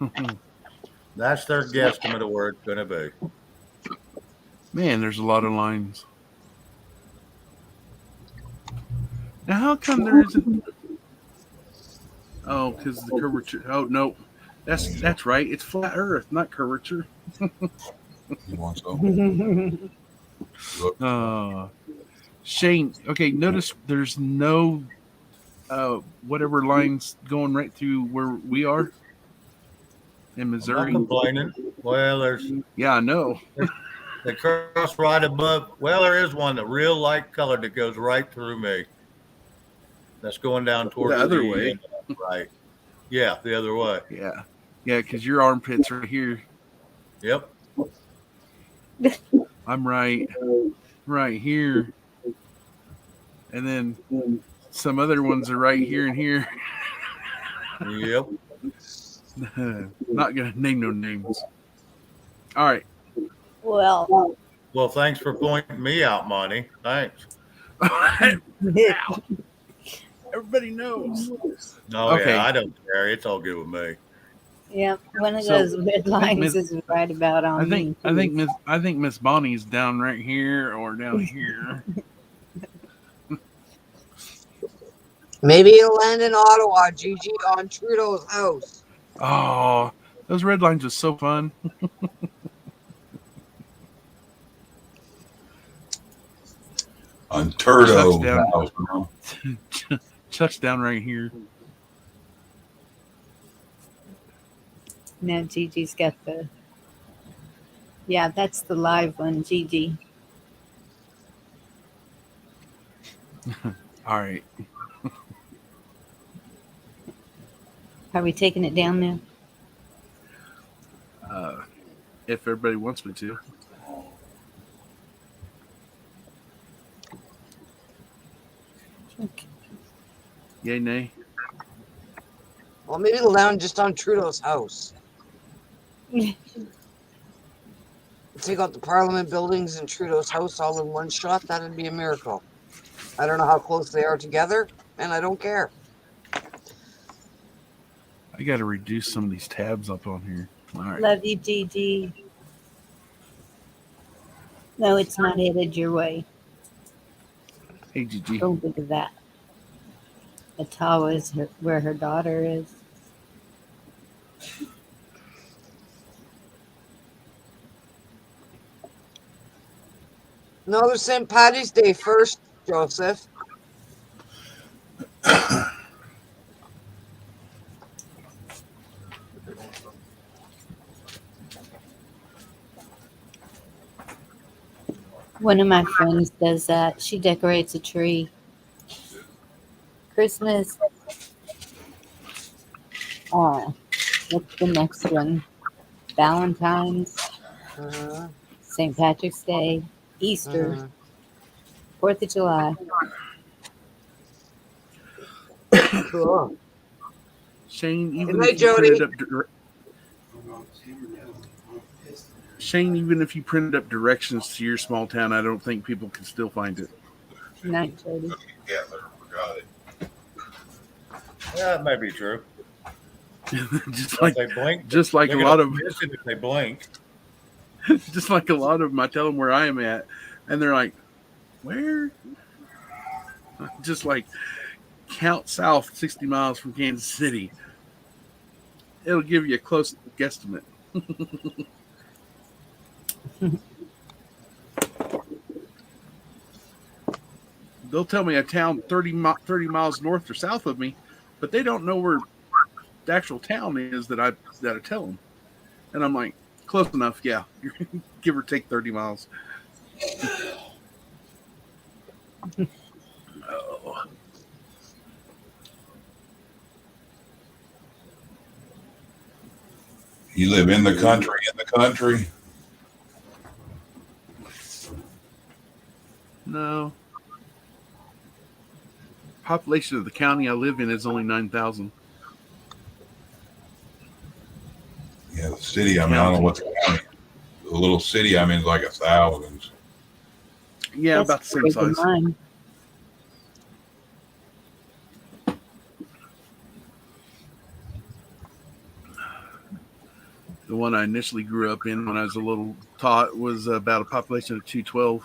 That's their guesstimate of where it's going to be. Man, there's a lot of lines. Now, how come there isn't? Oh, because the curvature. Oh no, that's right. It's flat Earth, not curvature. You want some? Shane. Okay, notice there's no whatever lines going right through where we are in I'm Missouri. not complaining. Well, there's Yeah, I know. the cross right above. Well, there is one that real light colored that goes right through me. That's going down towards The other way. Right. Yeah, the other way. Yeah, because your armpit's right here. Yep. I'm right here, and then some other ones are right here and here. Yep. Not gonna name no names. All right. Well, Well, thanks for pointing me out, Monty. Thanks. Everybody knows. No, Okay. yeah, I don't care. It's all good with me. yeah, one of So, those red lines Miss- is right about on me. I think Miss Bonnie's down right here or down here. Maybe it'll land in Ottawa, Gigi, on Trudeau's house. Oh, those red lines are so fun. On Turdo. Touchdown. House, bro. Chuck's down right here. No, Gigi's got the. Yeah, that's the live one, Gigi. All right. Are we taking it down now? If everybody wants me to. Okay. Yay, nay. Well, maybe it'll land just on Trudeau's house. Take out the Parliament buildings and Trudeau's house all in one shot. That'd be a miracle. I don't know how close they are together, and I don't care. I got to reduce some of these tabs up on here. All right. Love you, Gigi. No, it's not headed your way. Hey, Gigi. Don't look at that. Ottawa is where her daughter is. No, there's St. Patty's Day first, Joseph. One of my friends does that. She decorates a tree. Christmas. What's the next one? Valentine's, St. Patrick's Day, Easter, 4th of July. Cool. Shane, even Good night, if you Jody. printed up Shane, even if you printed up directions to your small town, I don't think people can still find it. Night, Jody. Yeah, forgot it. Yeah, that may be true. just like If they blink, just like a they're lot gonna of miss it if they blink. just like a lot of them, I tell them where I am at, and they're like, "Where?" Just like count south 60 miles from Kansas City. It'll give you a close guesstimate. They'll tell me a town 30 miles north or south of me, but they don't know where the actual town is that I tell them. And I'm like, Close enough, yeah. Give or take 30 miles. Oh. You live in the country. No. Population of the county I live in is only 9,000. Yeah, the city. I mean, I don't know what the county. The little city I'm in is like 1,000. Yeah, That's about the same bigger than size. mine. The one I initially grew up in when I was a little tot was about a population of 212.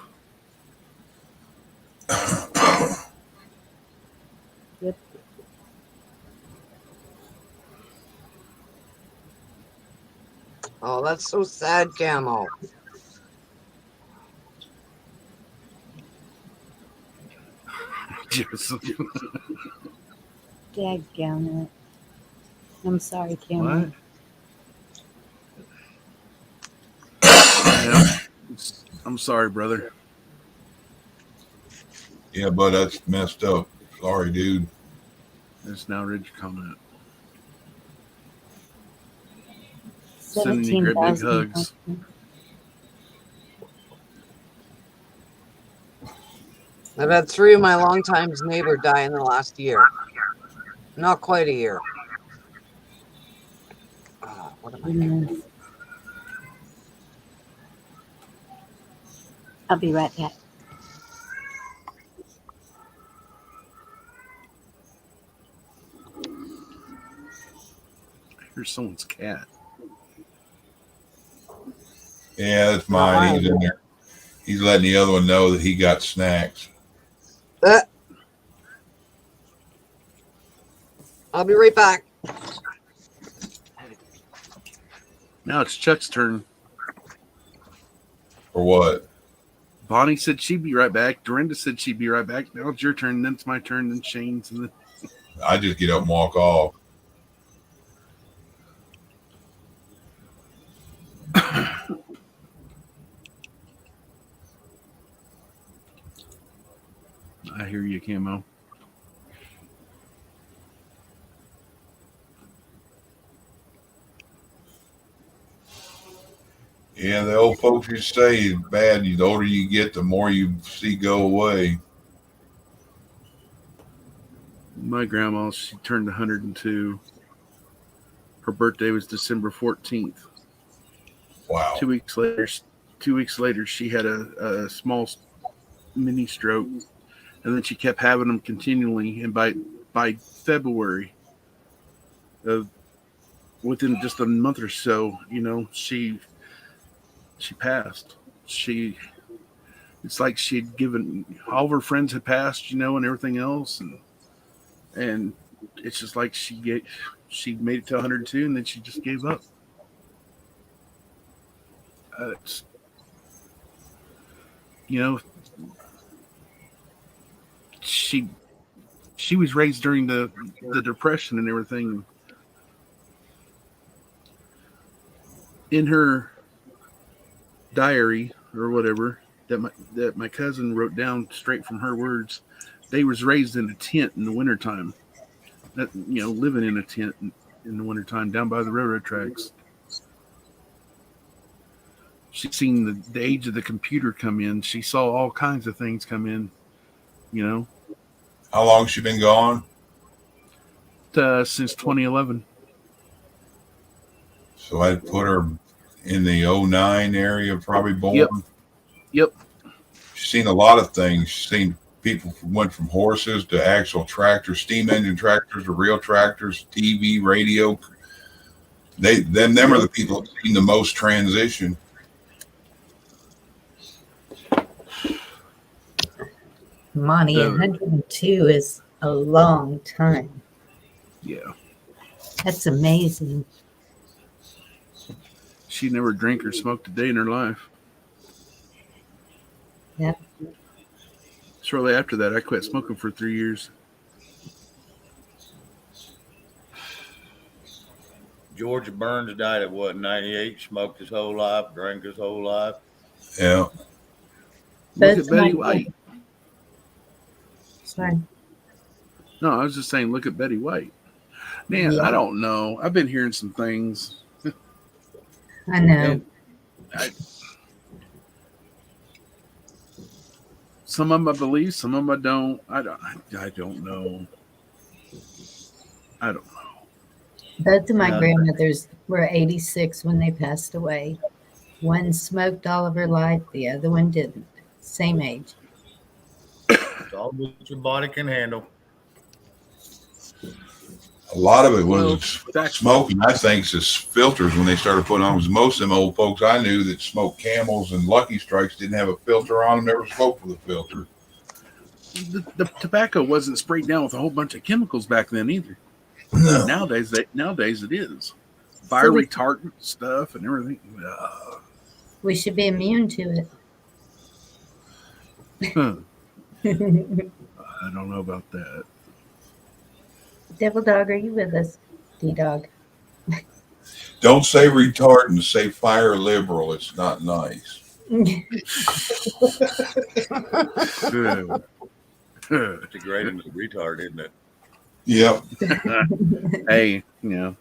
Yep. Oh, that's so sad, Camo. Just- Dadgummit. I'm sorry, what? Cameron. Yeah. I'm sorry, brother. Yeah, but that's messed up. Sorry, dude. That's now read your comment. Sending you great big 17,000. hugs. I've had 3 of my longtime neighbor die in the last year. Not quite a year. What am I doing? Goodness. I'll be right back. Here's someone's cat. Yeah, that's mine. He's in there. He's letting the other one know that he got snacks. I'll be right back. Now it's Chuck's turn. For what? Bonnie said she'd be right back. Dorinda said she'd be right back. Now it's your turn. Then it's my turn. Then Shane's. And then... I just get up and walk off. I hear you, Camo. Yeah, the old folks used to say it's bad. The older you get, the more you see go away. My grandma, she turned 102. Her birthday was December 14th. Wow. 2 weeks later, she had a small mini stroke, and then she kept having them continually. And by February, within just a month or so, she passed. It's like she'd given all of her friends had passed, and everything else, and it's just like she made it to 102, and then she just gave up. She was raised during the Depression and everything. In her diary or whatever that my cousin wrote down straight from her words, they was raised in a tent in the wintertime. Living in a tent in the wintertime down by the railroad tracks. She's seen the age of the computer come in. She saw all kinds of things come in, How long she been gone? Since 2011. So I'd put her in the 09 area, probably born. Yep. She's seen a lot of things. She's seen people went from horses to actual tractors, steam engine tractors to real tractors, TV, radio. Them are the people who've seen the most transition. Monty, 102 is a long time. Yeah. That's amazing. She never drank or smoked a day in her life. Yep. Shortly after that, I quit smoking for 3 years. George Burns died at what, 98? Smoked his whole life, drank his whole life. Yeah. Look That's at Betty my- White. Sorry. No, I was just saying, look at Betty White. Man, Yeah. I don't know. I've been hearing some things. I know. And some of them I believe, some of them I don't. I don't know. I don't know. Both of my Yeah. grandmothers were 86 when they passed away. One smoked all of her life, the other one didn't. Same age. It's all what your body can handle. A lot of it Well, was smoking. I think just filters when they started putting on. 'Cause most of them old folks I knew that smoked Camels and Lucky Strikes didn't have a filter on them. Never smoked with a filter. The tobacco wasn't sprayed down with a whole bunch of chemicals back then either. No. Nowadays it is. Fire we- retardant stuff and everything. We should be immune to Huh. it. I don't know about that. Devil Dog, are you with us? D-Dog. Don't say retardant. Say fire liberal. It's not nice. Degrading the retard, isn't it? Yep. Hey, you know.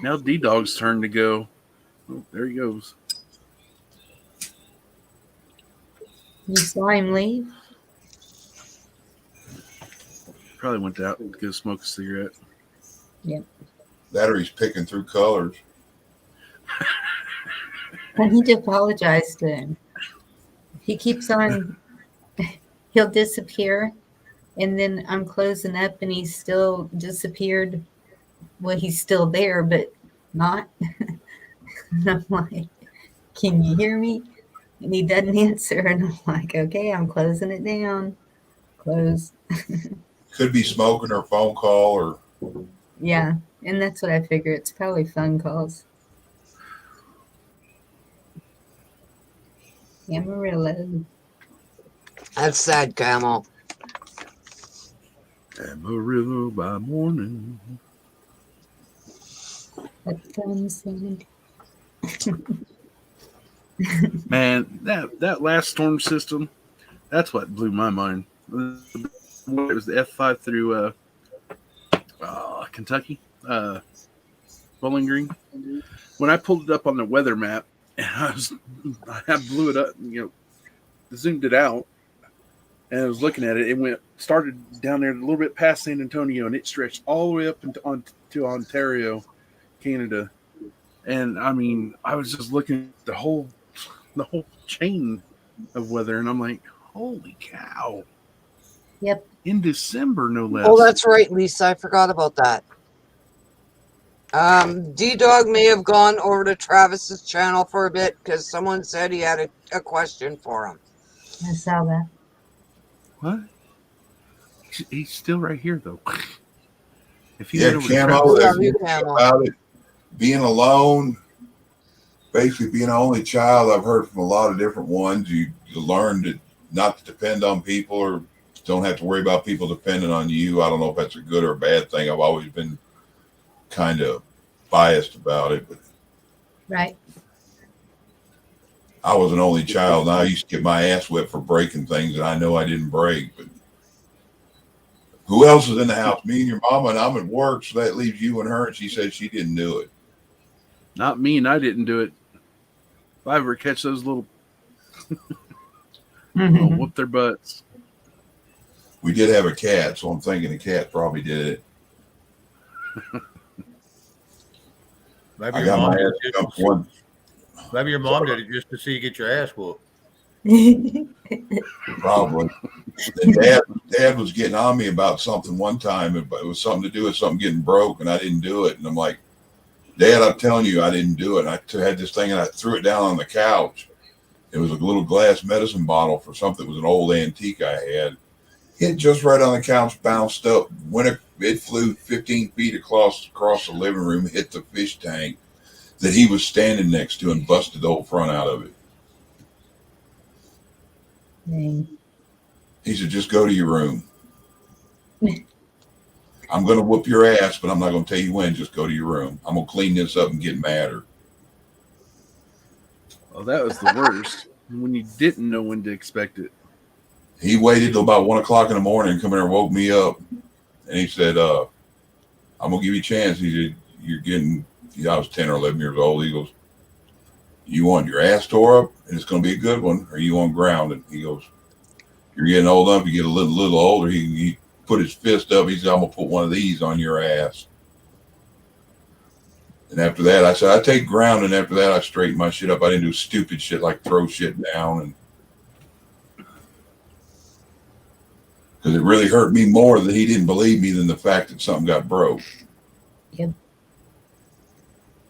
Now D-Dog's turn to go. Oh, there he goes. You saw him leave? Probably went out to go smoke a cigarette. That or he's picking through colors. I need to apologize to him. He keeps on, he'll disappear, and then I'm closing up and he's still disappeared. Well, he's still there, but not. And I'm like, can you hear me? And he doesn't answer. And I'm like, okay, I'm closing it down. Close. Could be smoking or phone call or Yeah. And that's what I figure. It's probably phone calls. Amarillo. That's sad, Camel. Amarillo by morning. That's sand. Man, that last storm system, that's what blew my mind. It was the F5 through Kentucky, Bowling Green. When I pulled it up on the weather map, and I blew it up, zoomed it out, and I was looking at it. It started down there a little bit past San Antonio, and it stretched all the way up to Ontario, Canada. And I mean, I was just looking at the whole chain of weather, and I'm like, holy cow. Yep. In December, no less. Oh, that's right, Lisa. I forgot about that. D-Dog may have gone over to Travis's channel for a bit because someone said he had a question for him. I saw that. What? He's still right here, though. If you yeah, went over to Camo. Travis- About it, being alone, basically being an only child. I've heard from a lot of different ones. You learn to not to depend on people or don't have to worry about people depending on you. I don't know if that's a good or a bad thing. I've always been kind of biased about it, but Right. I was an only child, and I used to get my ass whipped for breaking things that I know I didn't break. But who else is in the house? Me and your mama, and I'm at work, so that leaves you and her. And she said she didn't do it. Not me, and I didn't do it. If I ever catch those little, I'll whoop their butts. We did have a cat, so I'm thinking the cat probably did it. Maybe I your got mom my did ass it jumped just, one. maybe your mom did it just to see you get your ass whooped. Probably. And Dad was getting on me about something one time, but it was something to do with something getting broke, and I didn't do it. And I'm like, Dad, I'm telling you, I didn't do it. And I had this thing, and I threw it down on the couch. It was a little glass medicine bottle for something. It was an old antique I had. Hit just right on the couch, bounced up. It flew 15 feet across the living room, hit the fish tank that he was standing next to, and busted the whole front out of it. Dang. He said, just go to your room. I'm going to whoop your ass, but I'm not going to tell you when. Just go to your room. I'm going to clean this up and get madder. Oh, that was the worst. When you didn't know when to expect it. He waited till about 1 o'clock in the morning and come here and woke me up. And he said, I'm going to give you a chance. He said, you're getting, I was 10 or 11 years old. He goes, you want your ass tore up and it's going to be a good one, or you want grounded? He goes, you're getting old enough, you get a little older. He put his fist up. He said, I'm going to put one of these on your ass. And after that, I said, I take ground. And after that, I straightened my shit up. I didn't do stupid shit like throw shit down. And because it really hurt me more that he didn't believe me than the fact that something got broke. Yep.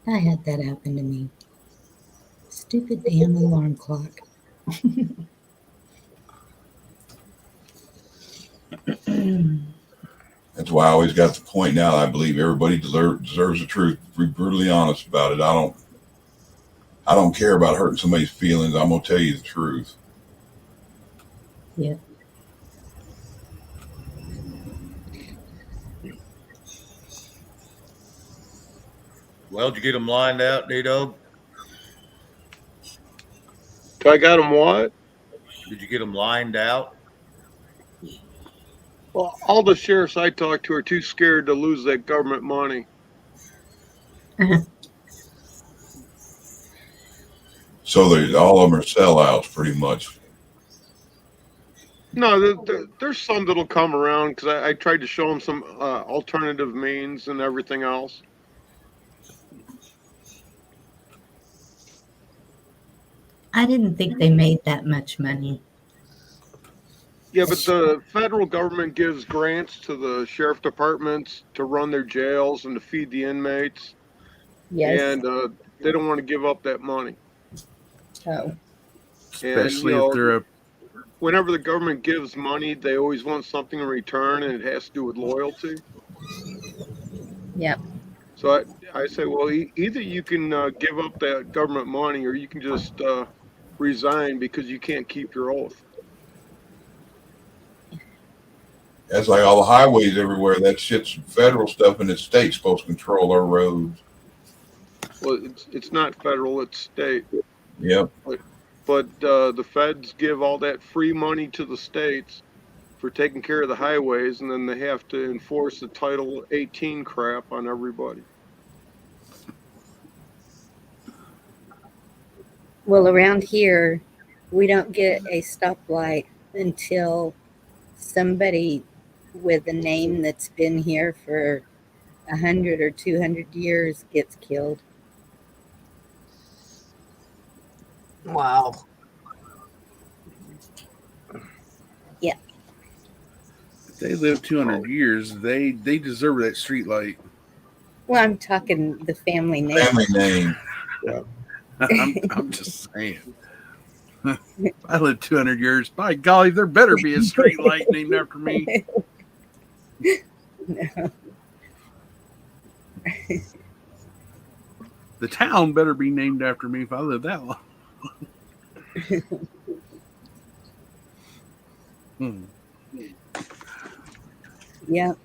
I had that happen to me. Stupid damn alarm clock. That's why I always got the point now. I believe everybody deserves the truth. Be brutally honest about it. I don't care about hurting somebody's feelings. I'm gonna tell you the truth. Yeah. Well, did you get them lined out, D-Dog? I got them what? Did you get them lined out? Well, all the sheriffs I talk to are too scared to lose that government money. So all of them are sellouts, pretty much. No, there's some that'll come around because I tried to show them some alternative means and everything else. I didn't think they made that much money. Yeah, but the federal government gives grants to the sheriff departments to run their jails and to feed the inmates. Yes. And they don't want to give up that money. Oh. Especially if they're a... Whenever the government gives money, they always want something in return, and it has to do with loyalty. Yep. So I say, well, either you can give up that government money, or you can just resign because you can't keep your oath. That's like all the highways everywhere. That shit's federal stuff, and the state's supposed to control our roads. Well, it's not federal; it's state. Yep. But the feds give all that free money to the states for taking care of the highways, and then they have to enforce the Title 18 crap on everybody. Well, around here, we don't get a stoplight until somebody with a name that's been here for 100 or 200 years gets killed. Wow. Yeah. If they live 200 years, they deserve that street light. Well, I'm talking the family name. Family name. Yeah. I'm just saying. I live 200 years. By golly, there better be a street light named after me. No. The town better be named after me if I live that long. Yep.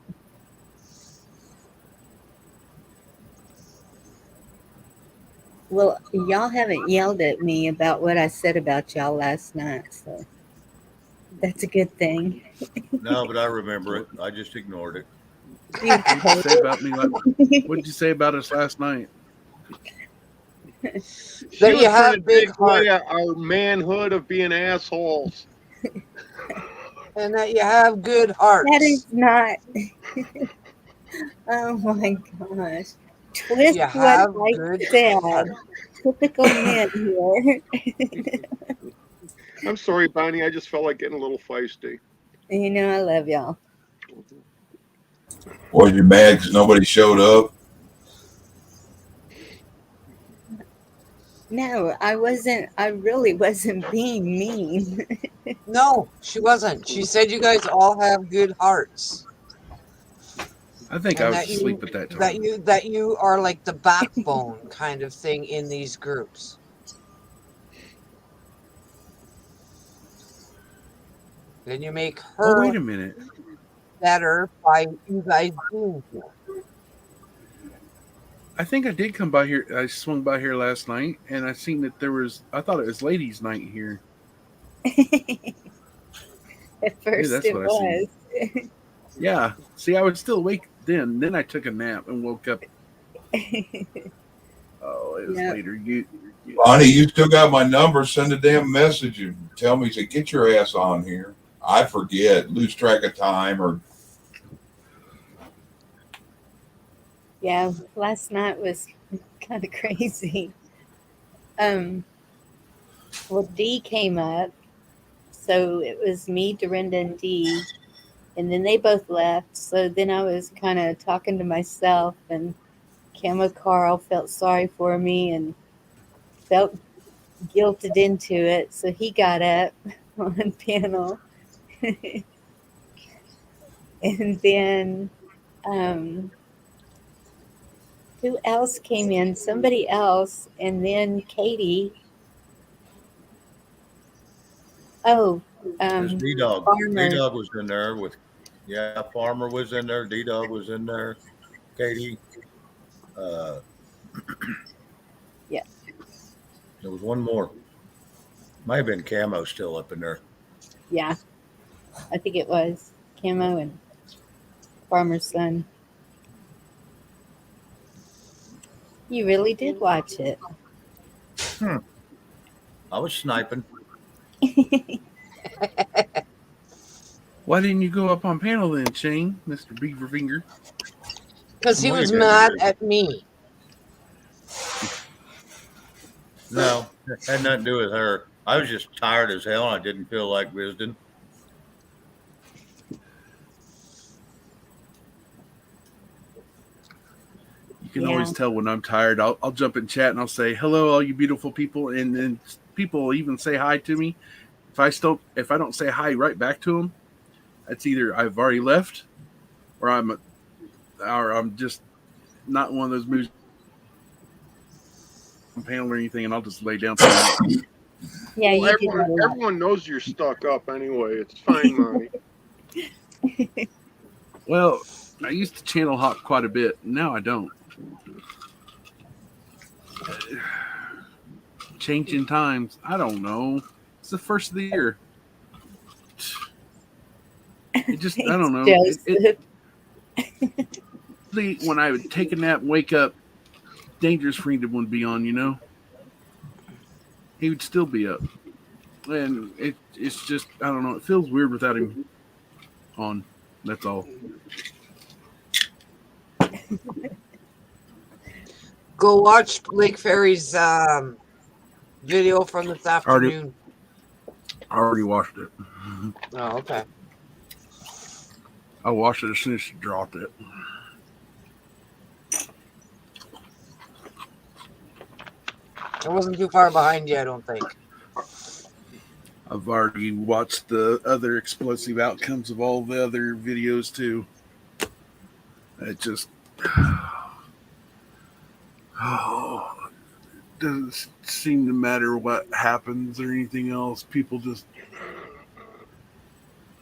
Well, y'all haven't yelled at me about what I said about y'all last night, so that's a good thing. No, but I remember it. I just ignored it. What did you say about me? What did you say about us last night? That you have big heart. Our manhood of being assholes. And that you have good hearts. That is not. Oh my gosh. Twist You what have I good said. heart. Typical men here. I'm sorry, Bonnie. I just felt like getting a little feisty. You know I love y'all. Or you're mad because nobody showed up? No, I wasn't. I really wasn't being mean. No, she wasn't. She said you guys all have good hearts. I think And I was that you- asleep at that time. That you are like the backbone kind of thing in these groups. Then you make her. Oh, wait a minute. better by you guys doing so. I think I did come by here. I swung by here last night, and I seen that there was. I thought it was ladies' night here. At first that's it what I was. seen. Yeah. See, I was still awake then. Then I took a nap and woke up. Oh, it was Yep. later. Bonnie, you still got my number. Send a damn message and tell me, say, get your ass on here. I forget, lose track of time, or Yeah, last night was kind of crazy. Well, Dee came up, so it was me, Dorinda, and Dee, and then they both left. So then I was kind of talking to myself, and Camo Carl felt sorry for me and felt guilted into it. So he got up on panel, and then who else came in? Somebody else, and then Katie. Oh, There's D-Dog. Farmer. D-Dog was in there with, yeah, Farmer was in there. D-Dog was in there. Katie. Yeah. There was one more. Might have been Camo still up in there. Yeah, I think it was Camo and Farmer's Son. You really did watch it. I was sniping. Why didn't you go up on panel then, Shane, Mr. Beaverfinger? Because he Well, was you mad did. at me. No, it had nothing to do with her. I was just tired as hell. And I didn't feel like visiting. You can always tell when I'm tired. I'll jump in chat and I'll say hello, all you beautiful people, and then people will even say hi to me. If I don't say hi right back to them, it's either I've already left, or I'm just not one of those moves on panel or anything, and I'll just lay down. Yeah, Well, you did. everyone knows you're stuck up anyway. It's fine, Monty. Well, I used to channel hop quite a bit. Now I don't. Changing times. I don't know. It's the first of the year. It just, I don't know. When I would take a nap and wake up, Dangerous Freedom would be on, you know? He would still be up. And it's just, I don't know. It feels weird without him on. That's all. Go watch Lake Ferry's video from this afternoon. I already watched it. Oh, okay. I watched it as soon as she dropped it. I wasn't too far behind you, I don't think. I've already watched the other explosive outcomes of all the other videos too. It just doesn't seem to matter what happens or anything else. People just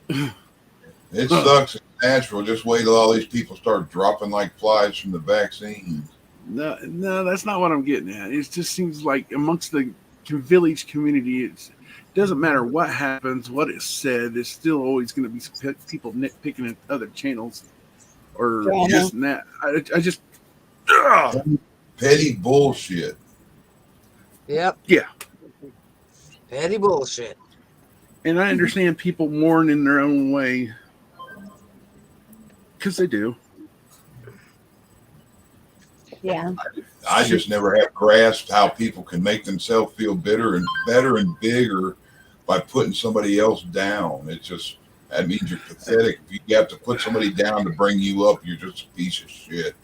it sucks. It's natural. Just wait till all these people start dropping like flies from the vaccine. no, that's not what I'm getting at. It just seems like amongst the village community, it doesn't matter what happens, what is said. There's still always going to be people nitpicking at other channels or this and that. I just Petty bullshit. Yep. Yeah. Petty bullshit. And I understand people mourn in their own way. Because they do. Yeah. I just never have grasped how people can make themselves feel bitter and better and bigger by putting somebody else down. It just, that means you're pathetic. If you have to put somebody down to bring you up, you're just a piece of shit.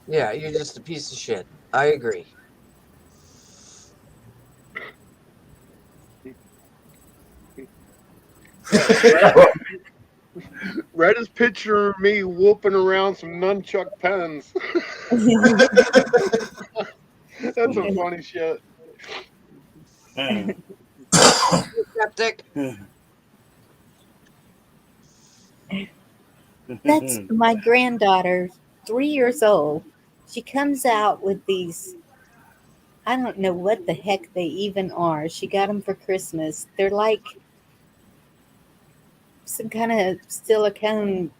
Yeah, you're just a piece of shit. I agree. Read his picture of me whooping around some nunchuck pens. That's some funny shit. Skeptic. That's my granddaughter, 3 years old. She comes out with these, I don't know what the heck they even are. She got them for Christmas. They're like some kind of silicone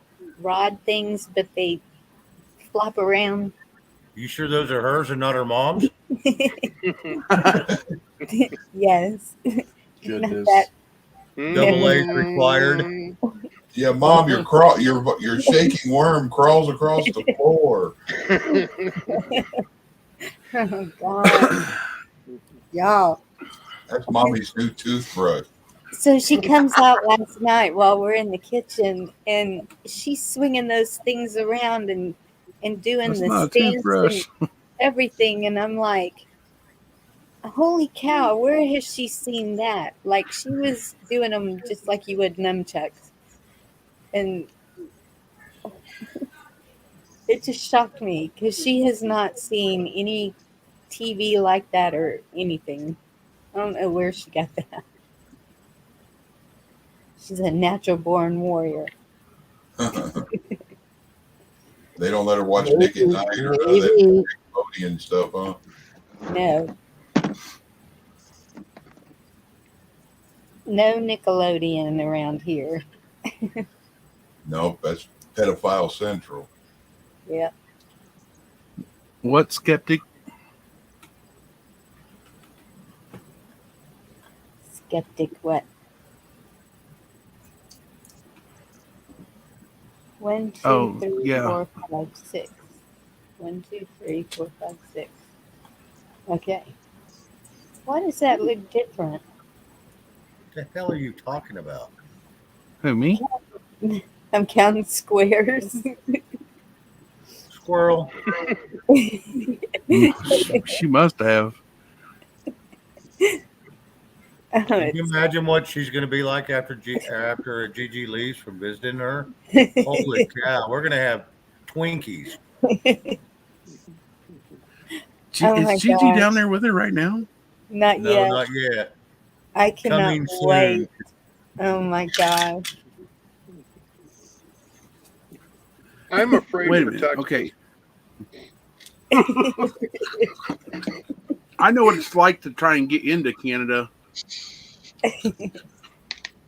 rod things, but they flop around. You sure those are hers and not her mom's? Yes. Goodness. That, Double A's required. Yeah, Mom, your shaking worm crawls across the floor. oh God. Y'all. That's Mommy's new toothbrush. So she comes out last night while we're in the kitchen, and she's swinging those things around and doing That's the not a stance toothbrush. and everything. And I'm like, holy cow, where has she seen that? Like, she was doing them just like you would nunchucks. And it just shocked me because she has not seen any TV like that or anything. I don't know where she got that. She's a natural born warrior. They don't let her watch Nick at Night or none of that Nickelodeon stuff, huh? No. No Nickelodeon around here. Nope, that's Pedophile Central. Yeah. What skeptic? Skeptic what? 1, 2, Oh, 3, yeah. 4, 5, 6. 1, 2, 3, 4, 5, 6. Okay. Why does that look different? What the hell are you talking about? Who, me? I'm counting squares. Squirrel. She must have. Can you imagine what she's going to be like after Gigi leaves from visiting her? Holy cow, we're going to have Twinkies. Oh my Is Gigi gosh. down there with her right now? Not No, yet. not yet. I cannot Coming wait. soon. Oh my God. I'm afraid Wait a for minute. Texas. Okay. I know what it's like to try and get into Canada.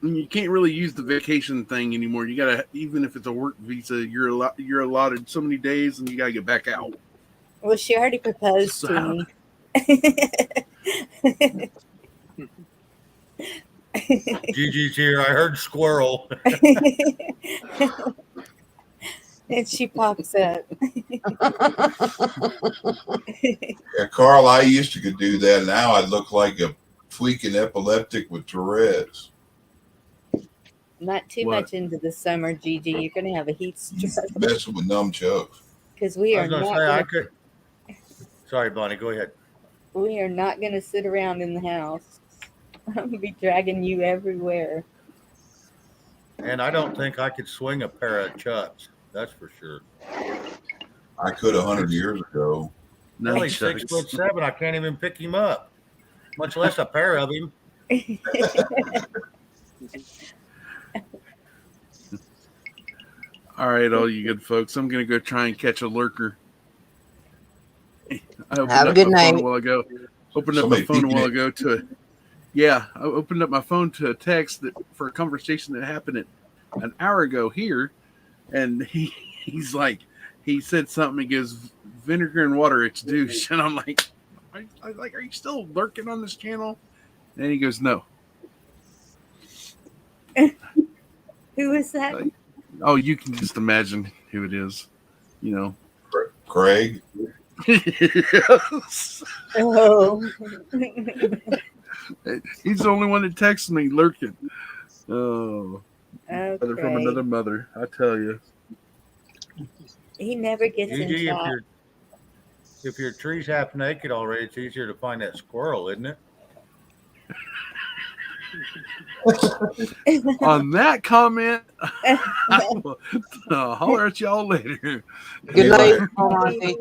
You can't really use the vacation thing anymore. You gotta, even if it's a work visa, you're allotted so many days, and you gotta get back out. Well, she already proposed So to how- me. Gigi's here. I heard squirrel. And she pops up. Yeah, Carl, I used to could do that. Now I look like a tweaking epileptic with Tourette's. Not too What? much into the summer, Gigi. You're going to have a heat stroke Messing with nunchucks. because we I are was going to not. say, I Gonna, could. Sorry, Bonnie, go ahead. we are not going to sit around in the house. I'm going to be dragging you everywhere. And I don't think I could swing a pair of chucks. That's for sure. I could 100 years ago. No, Well, he's 6'7". I can't even pick him up, much less a pair of him. All right, all you good folks. I'm gonna go try and catch a lurker. I opened Have a up good my phone night. a while ago. Opened up Somebody my phone a peeking while it. ago to. Yeah, I opened up my phone to a text that for a conversation that happened an hour ago here, and he's like, he said something. He goes, "Vinegar and water, it's douche," and I'm like, are you still lurking on this channel? And he goes, "No." Who is that? Oh, you can just imagine who it is, you know. Craig, Yes. Oh. He's the only one that texts me lurking. Oh, brother from Okay. another mother, I tell you. He never gets in Gigi, chat. if your tree's half naked already, it's easier to find that squirrel, isn't it? On that comment, I'll holler at y'all later. Good Hey, night, Monty.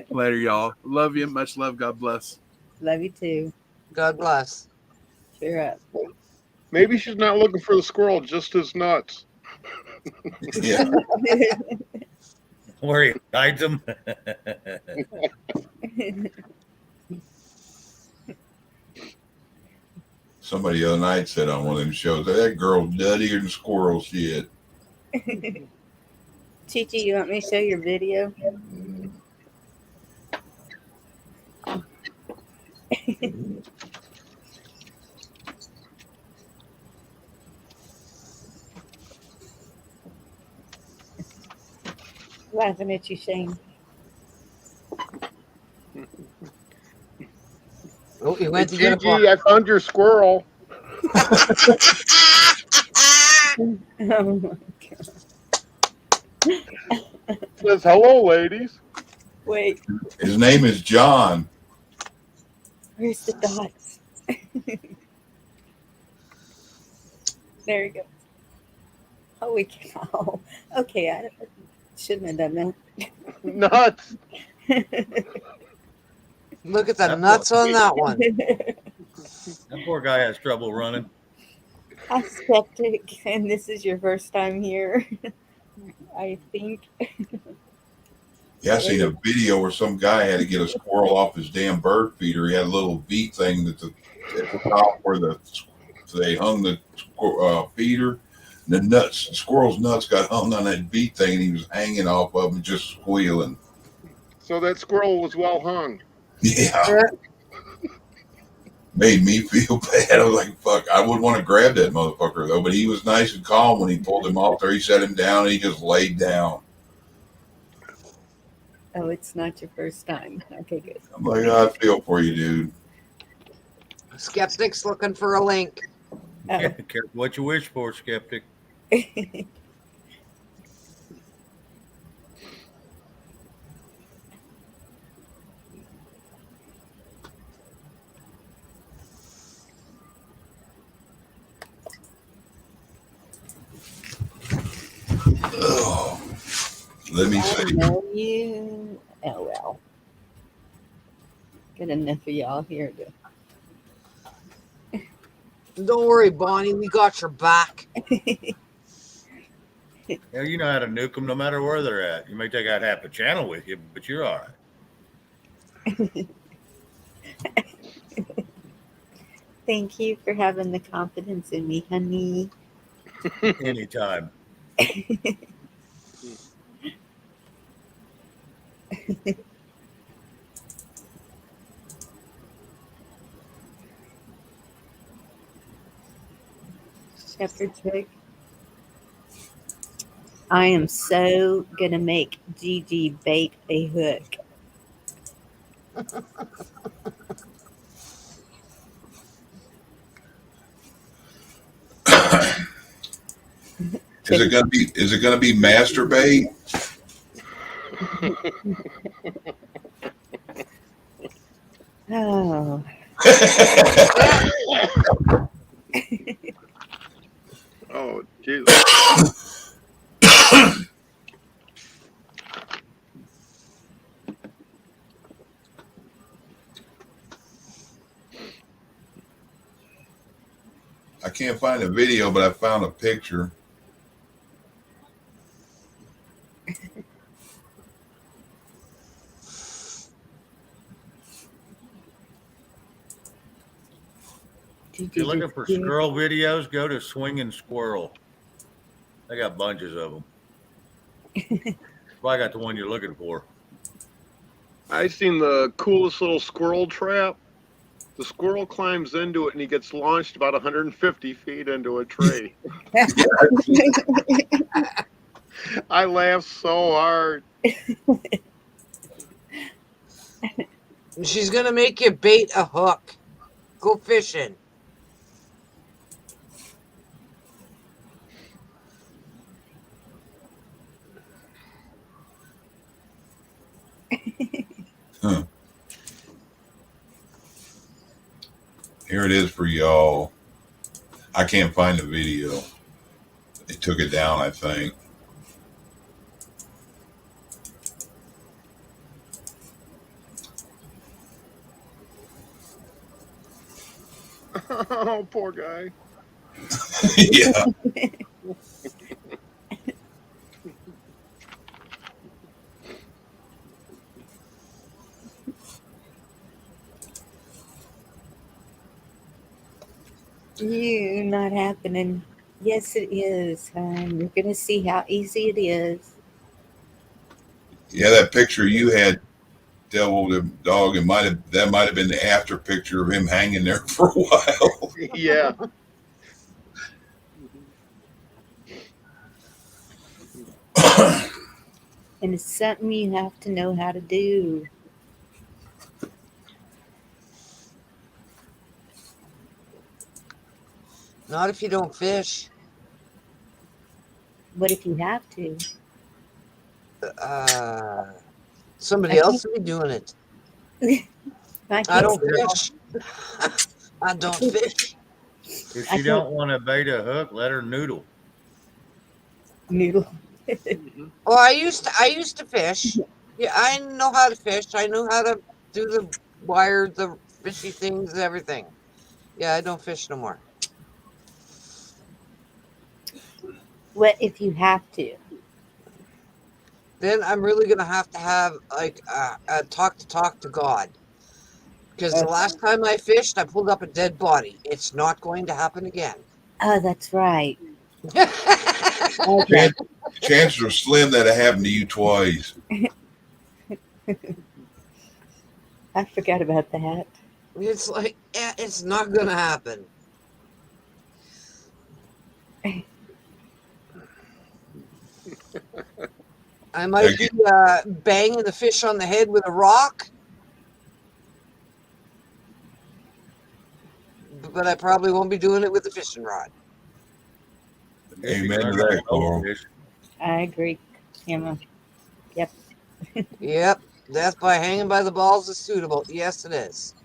Later, y'all. Love you. Much love. God bless. Love you too. God bless. Cheer up. Maybe she's not looking for the squirrel, just as nuts. Yeah. Where he hides them. Somebody the other night said on one of them shows that girl's nuttier than squirrel shit. Chichi, you want me to show your video? Laughing at you, Shane. Oh, you went to Hey, get a Gigi, I found your squirrel. Oh my Says hello, ladies. Wait, His name is John. where's the dots? There you go. Holy cow. Okay, I shouldn't have done Nuts. that. Look at the nuts on that one. That poor guy has trouble running. I'm skeptic, and this is your first time here. I think. Yeah, I seen a video where some guy had to get a squirrel off his damn bird feeder. He had a little V thing at the top where they hung the feeder. And the squirrel's nuts got hung on that V thing, and he was hanging off of him, just squealing. So that squirrel was well hung. Yeah. Made me feel bad. I was like, fuck, I wouldn't want to grab that motherfucker though, but he was nice and calm when he pulled him off there. He set him down and he just laid down. Oh, it's not your first time. Okay, good. I'm like, oh, I feel for you, dude. Skeptic's looking for a link. Yeah, careful what you wish for, skeptic. Oh, let me I see. know you. Oh well. Good enough of y'all here to. Don't worry, Bonnie. We got your back. Yeah, you know how to nuke them no matter where they're at. You may take out half the channel with you, but you're all right. Thank you for having the confidence in me, honey. Anytime. Shepherd's hook. I am so gonna make Gigi bait a hook. Is it gonna be masturbate? Oh. Oh, Jesus. I can't find a video, but I found a picture. If you're looking for squirrel videos, go to Swinging Squirrel. They got bunches of them. Probably got the one you're looking for. I seen the coolest little squirrel trap. The squirrel climbs into it and he gets launched about 150 feet into a tree. I laughed so hard. She's gonna make you bait a hook. Go fishing. Huh. Here it is for y'all. I can't find the video. They took it down, I think. Oh, poor guy. Yeah. You not happening. Yes, it is, hon. You're gonna see how easy it is. Yeah, that picture you had, Devil the dog, that might have been the after picture of him hanging there for a while. Yeah. And it's something you have to know how to do. Not if you don't fish. What if you have to? Somebody else will be doing it. I don't fish. I don't fish. If you don't want to bait a hook, let her noodle. Noodle. Well, I used to fish. Yeah, I know how to fish. I know how to do the wire, the fishy things, everything. Yeah, I don't fish no more. What if you have to? Then I'm really gonna have to have like a talk to God. Because the last time I fished, I pulled up a dead body. It's not going to happen again. Oh, that's right. Okay. Chances are slim that it happened to you twice. I forgot about that. It's like, yeah, it's not gonna happen. I might be banging the fish on the head with a rock, but I probably won't be doing it with a fishing rod. Amen to that, Carl. I agree, Emma. Yep. Yep, death by hanging by the balls is suitable. Yes, it is.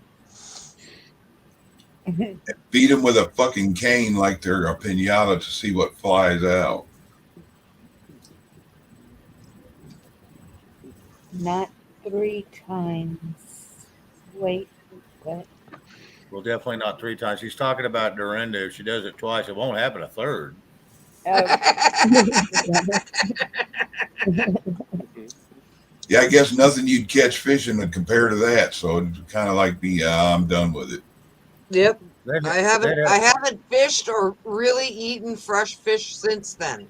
Beat them with a fucking cane like they're a pinata to see what flies out. Not 3 times. Wait, what? Well, definitely not 3 times. He's talking about Dorinda. If she does it twice, it won't happen a third. Yeah, I guess nothing you'd catch fishing would compare to that. So it'd kind of like be, I'm done with it. Yep. I haven't fished or really eaten fresh fish since then.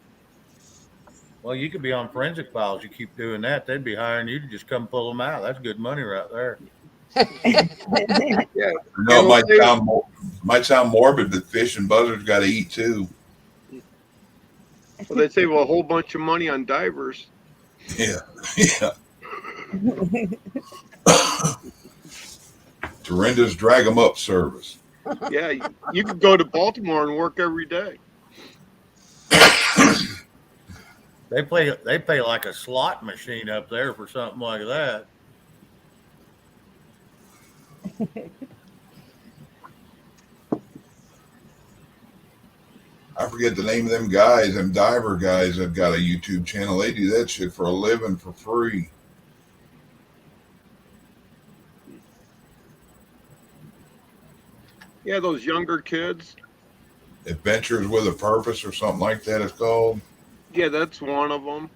Well, you could be on forensic files. You keep doing that, they'd be hiring you to just come pull them out. That's good money right there. Yeah. No, it might sound morbid, but fish and buzzards got to eat too. Well, they save a whole bunch of money on divers. Yeah, yeah. Dorinda's drag 'em up service. Yeah, you could go to Baltimore and work every day. They pay like a slot machine up there for something like that. I forget the name of them guys, them diver guys that got a YouTube channel. They do that shit for a living for free. Yeah, those younger kids. Adventures with a Purpose or something like that it's called. Yeah, that's one of them.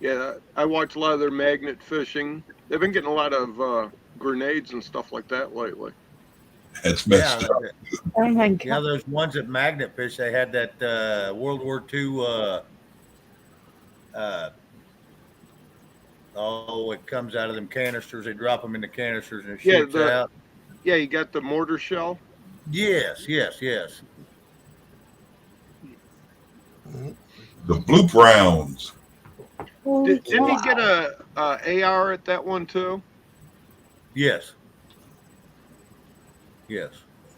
Yeah, I watch a lot of their magnet fishing. They've been getting a lot of grenades and stuff like that lately. It's messed up. Oh my God. Yeah, those ones at Magnet Fish, they had that World War II. It comes out of them canisters. They drop them in the canisters and it shoots out. Yeah, you got the mortar shell. Yes. The Bloop Rounds. Didn't he get a AR at that one too? Yes.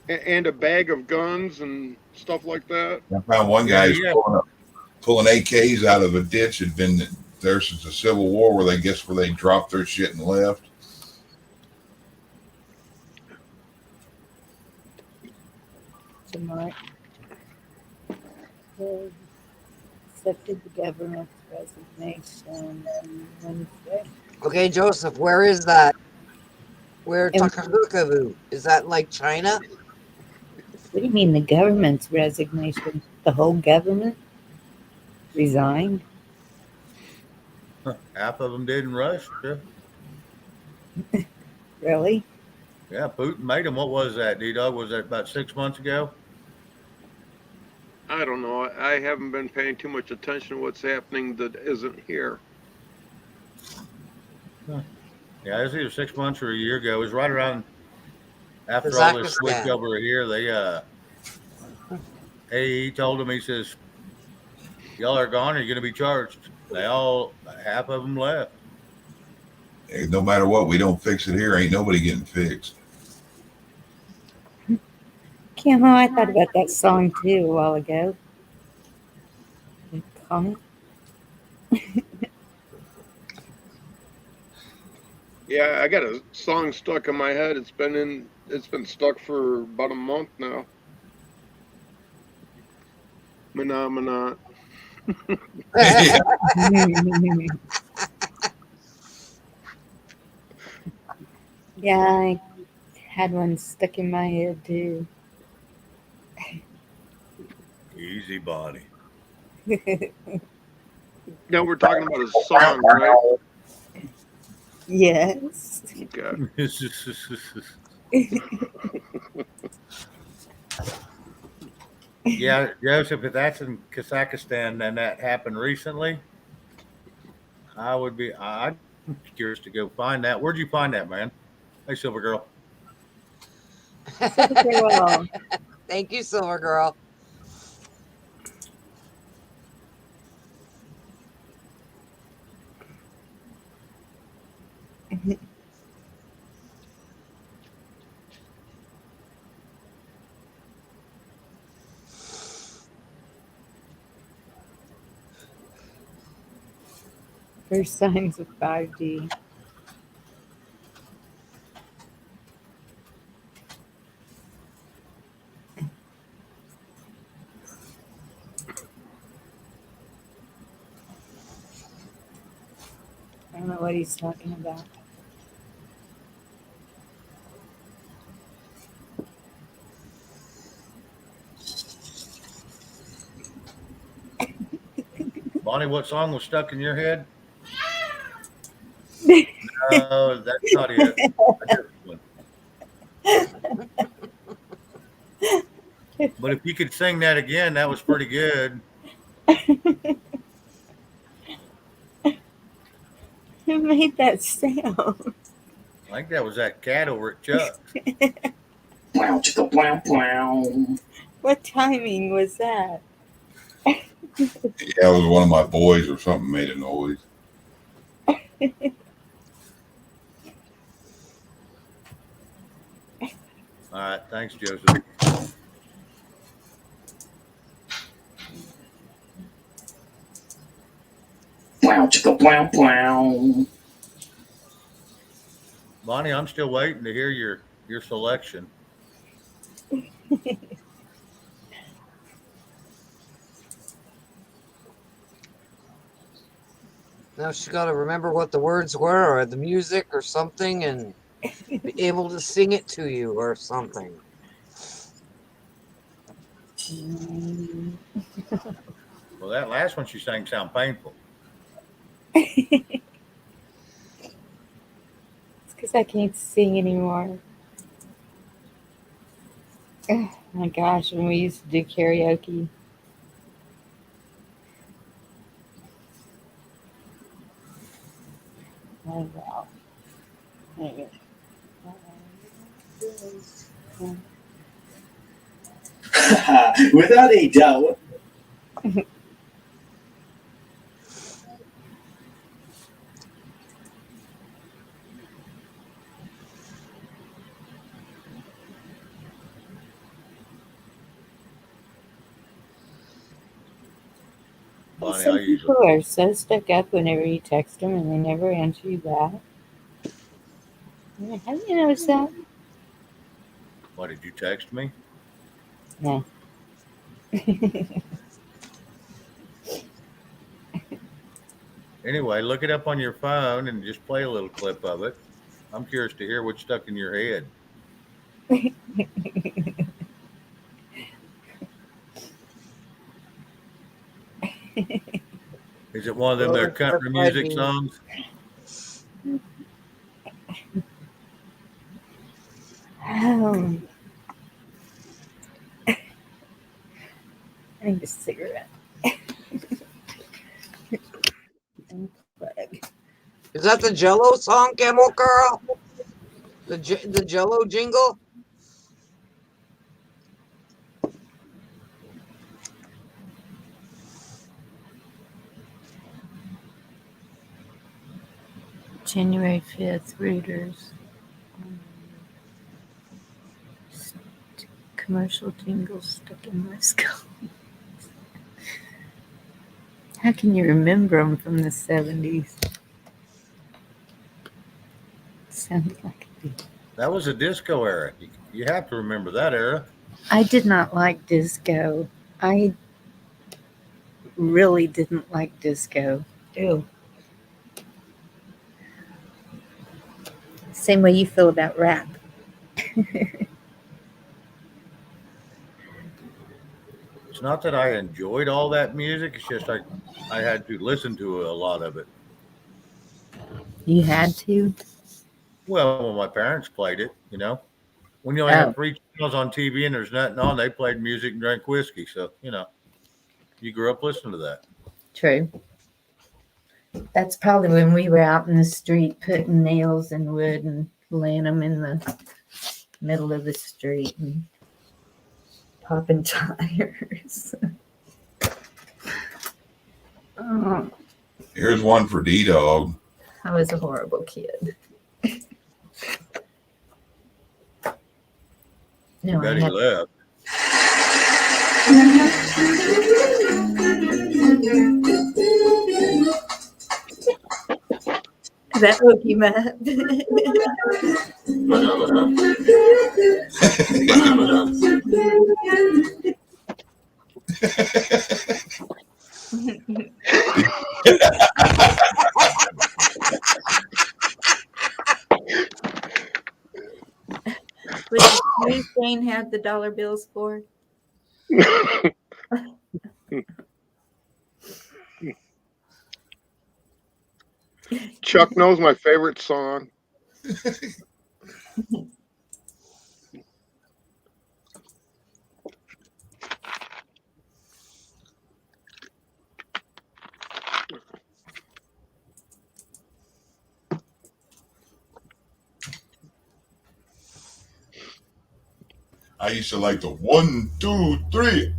And a bag of guns and stuff like that. I found one guy pulling AKs out of a ditch. Had been there since the Civil War, where they dropped their shit and left. Tonight. Accepted the government's resignation Wednesday. Okay, Joseph, where is that? Where Takahukavu? Is that like China? What do you mean the government's resignation? The whole government resigned? Half of them didn't rush. Yeah. Really? Yeah, Putin made him. What was that, D-Dog? Was that about 6 months ago? I don't know. I haven't been paying too much attention to what's happening that isn't here. Yeah, it was either 6 months or a year ago. It was right around after all this switch Kazakhstan. over here. He told him, he says, y'all are gone, or you're going to be charged. Half of them left. Hey, no matter what, we don't fix it here. Ain't nobody getting fixed. Camo, I thought about that song too a while ago. Comment. Yeah, I got a song stuck in my head. It's been stuck for about a month now. Mana. Yeah. Yeah, I had one stuck in my head too. Easy body. Now we're talking about a song, right? Yes. Okay. Yeah, Joseph, if that's in Kazakhstan and that happened recently, I'm curious to go find that. Where'd you find that, man? Hey, Silver Girl. Well, Thank you, Silver Girl. first signs of 5G. I don't know what he's talking about. Bonnie, what song was stuck in your head? No, that's not it. A different one. But if you could sing that again, that was pretty good. Who made that sound? I think that was that cat over at Chuck's. What timing was that? Yeah, it was one of my boys or something made a noise. All right, thanks, Joseph. Bonnie, I'm still waiting to hear your selection. Now she got to remember what the words were or the music or something and be able to sing it to you or something. Well, that last one she sang sound painful. It's because I can't sing anymore. Oh my gosh, when we used to do karaoke. Oh, wow. Anyway. Without a doubt. Bonnie, Some I usually people are so stuck up whenever you text them and they never answer you back. Yeah, have you noticed that? What, did you text me? No. Anyway, look it up on your phone and just play a little clip of it. I'm curious to hear what's stuck in your head. Is it one of them their country music songs? I need a cigarette. Unplug. Is that the Jello song, Camel Girl? The Jello jingle? January 5th, Reuters. Commercial jingles stuck in my skull. How can you remember them from the 70s? Sounded like a beat. That was a disco era. You have to remember that era. I did not like disco. I really didn't like disco. Ew. Same way you feel about rap. It's not that I enjoyed all that music. It's just I had to listen to a lot of it. You had to? Well, when my parents played it, you know. When you only have 3 channels on TV and there's nothing on, they played music and drank whiskey. So, you know, you grew up listening to that. True. That's probably when we were out in the street putting nails in wood and laying them in the middle of the street and popping tires. Oh, Here's one for D-Dog. I was a horrible kid. No, Bet I he had left. that woke him up. Was the blue Shane had the dollar bills for? Chuck knows my favorite song. I used to like the 1, 2, 3,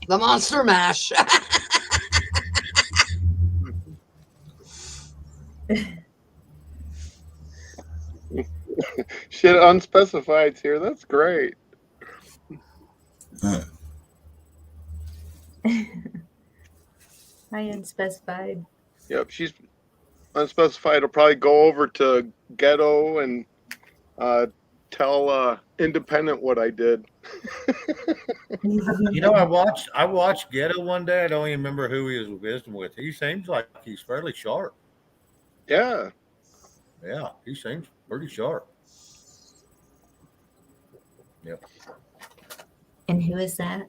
The Monster Mash. Shit, unspecified's here. That's great. Huh. I unspecified. Yep, she's unspecified. Will probably go over to Ghetto and tell Independent what I did. You know, I watched Ghetto one day. I don't even remember who he was visiting with. He seems like he's fairly sharp. Yeah. Yeah, he seems pretty sharp. Yep. And who is that?